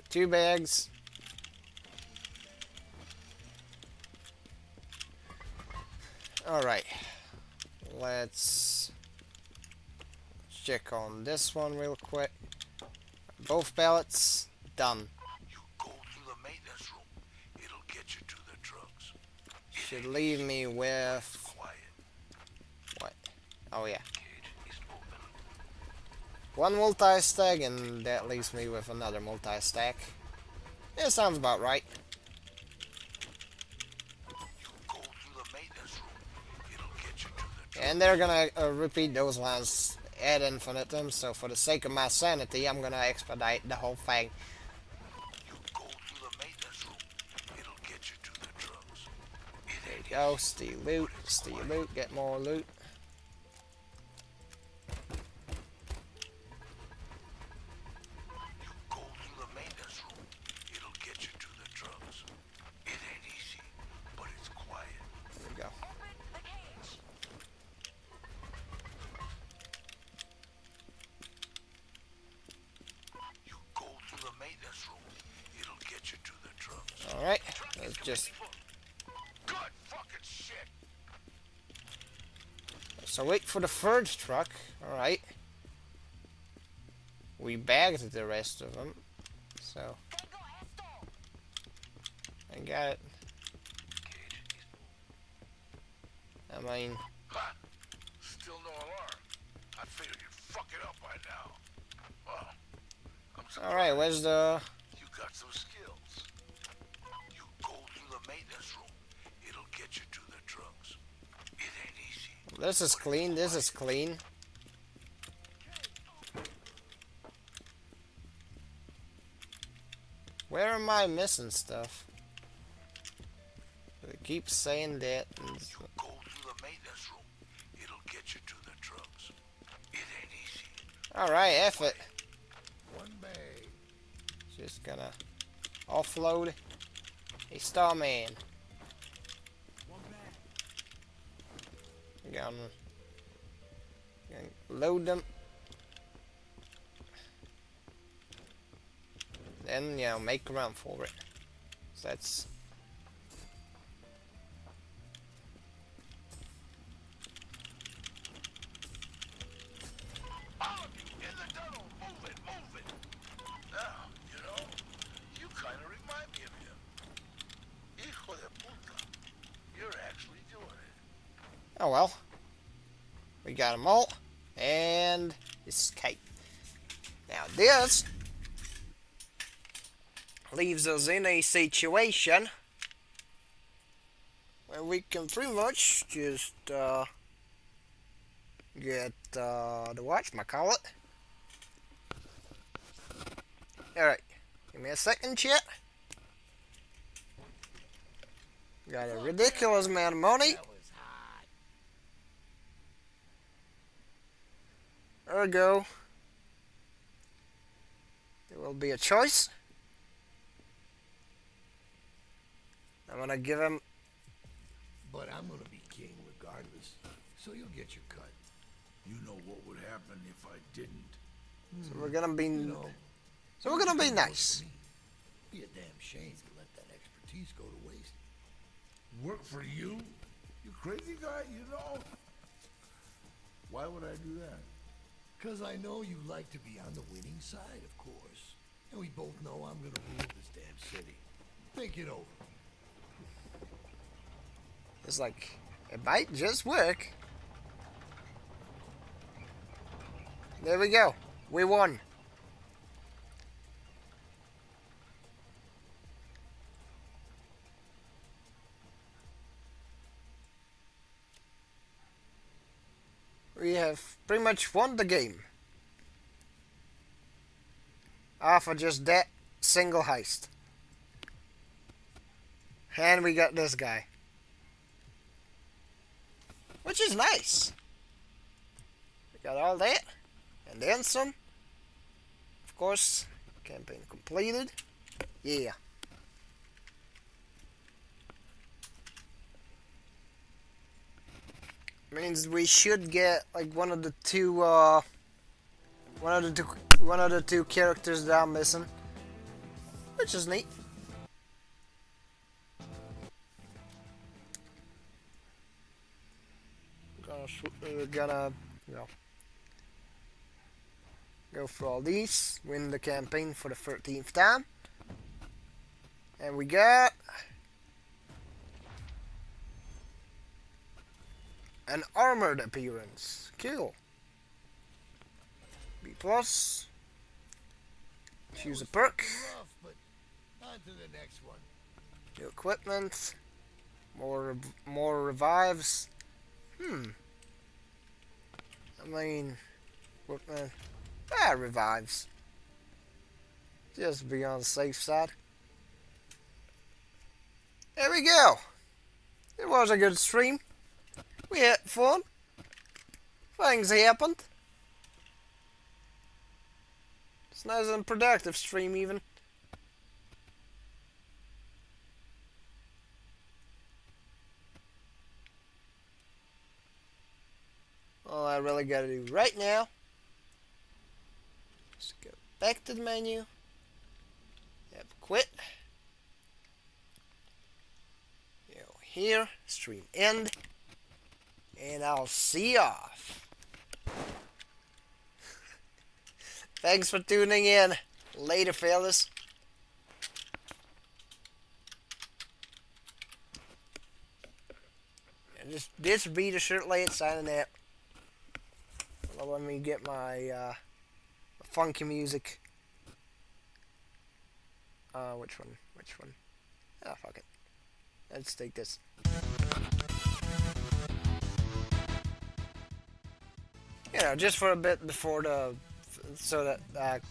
2 bags. Alright. Let's check on this one real quick. Both pallets done. You go through the maintenance room. It'll get you to the drugs. Should leave me with Quiet. what? Oh yeah. Cage is open. One multi-stack, and that leaves me with another multi-stack. Yeah, sounds about right. You go through the maintenance room. It'll get you to the drugs. And they're gonna repeat those lines ad infinitum, so for the sake of my sanity, I'm gonna expedite the whole thing. You go through the maintenance room. It'll get you to the drugs. There you go, steal loot, get more loot. You go through the maintenance room. It'll get you to the drugs. It ain't easy, but it's quiet. There we go. You go through the maintenance room. It'll get you to the drugs. Alright, let's just... Good fucking shit. So wait for the third truck, alright. We bagged the rest of them, so... I got it. I mean... Huh. Still no alarm. I figured you'd fuck it up by now. Well, I'm surprised. Alright, where's the... You got some skills. You go through the maintenance room. It'll get you to the drugs. It ain't easy. This is clean, this is clean. Where am I missing stuff? They keep saying that. You go through the maintenance room. It'll get you to the drugs. It ain't easy. Alright, F it. one bag. Just gonna offload a Starman. Gonna load them. Then, you know, make a run for it. So that's... All of you in the tunnel. Move it, move it. Now, you know, you kind of remind me of him. Hijo de puta. You're actually doing it. Oh well. We got them all. And escape. Now this leaves us in a situation where we can pretty much just get the whatchamacallit. Alright, give me a second, chat. Got a ridiculous amount of money. Ergo, there will be a choice. I'm gonna give him... But I'm gonna be king regardless, so you'll get your cut. You know what would happen if I didn't. So we're gonna be... You know, So we're gonna be nice. be a damn shame to let that expertise go to waste. Work for you? You crazy guy, you know? Why would I do that? Because I know you like to be on the winning side, of course. And we both know I'm gonna rule this damn city. Think it over. It's like, it might just work. there we go. We won. We have pretty much won the game. Off of just that single heist. And we got this guy. Which is nice. We got all that. And then some. Of course, campaign completed. Yeah. Means we should get like one of the two characters that I'm missing, which is neat. We're gonna, you know, go for all these, win the campaign for the 13th time, and we got an armored appearance. Cool. B plus. Choose a perk. Rough, but on to the next one. New equipment. More revives. I mean, equipment. Revives. Just be on the safe side. There we go. It was a good stream. We had fun. Things happened. It's nice and productive stream even. All I really gotta do right now is go back to the menu. Have quit. Go here, stream end. And I'll see you off. Thanks for tuning in. Later, fellas. And this be the shirt late signing out. Let me get my funky music. Which one? Which one? Ah, fuck it. Let's take this. You know, just for a bit before the, so that,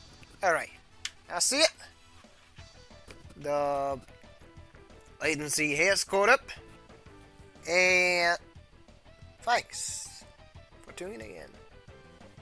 alright. I see it. The latency has caught up. And thanks for tuning in.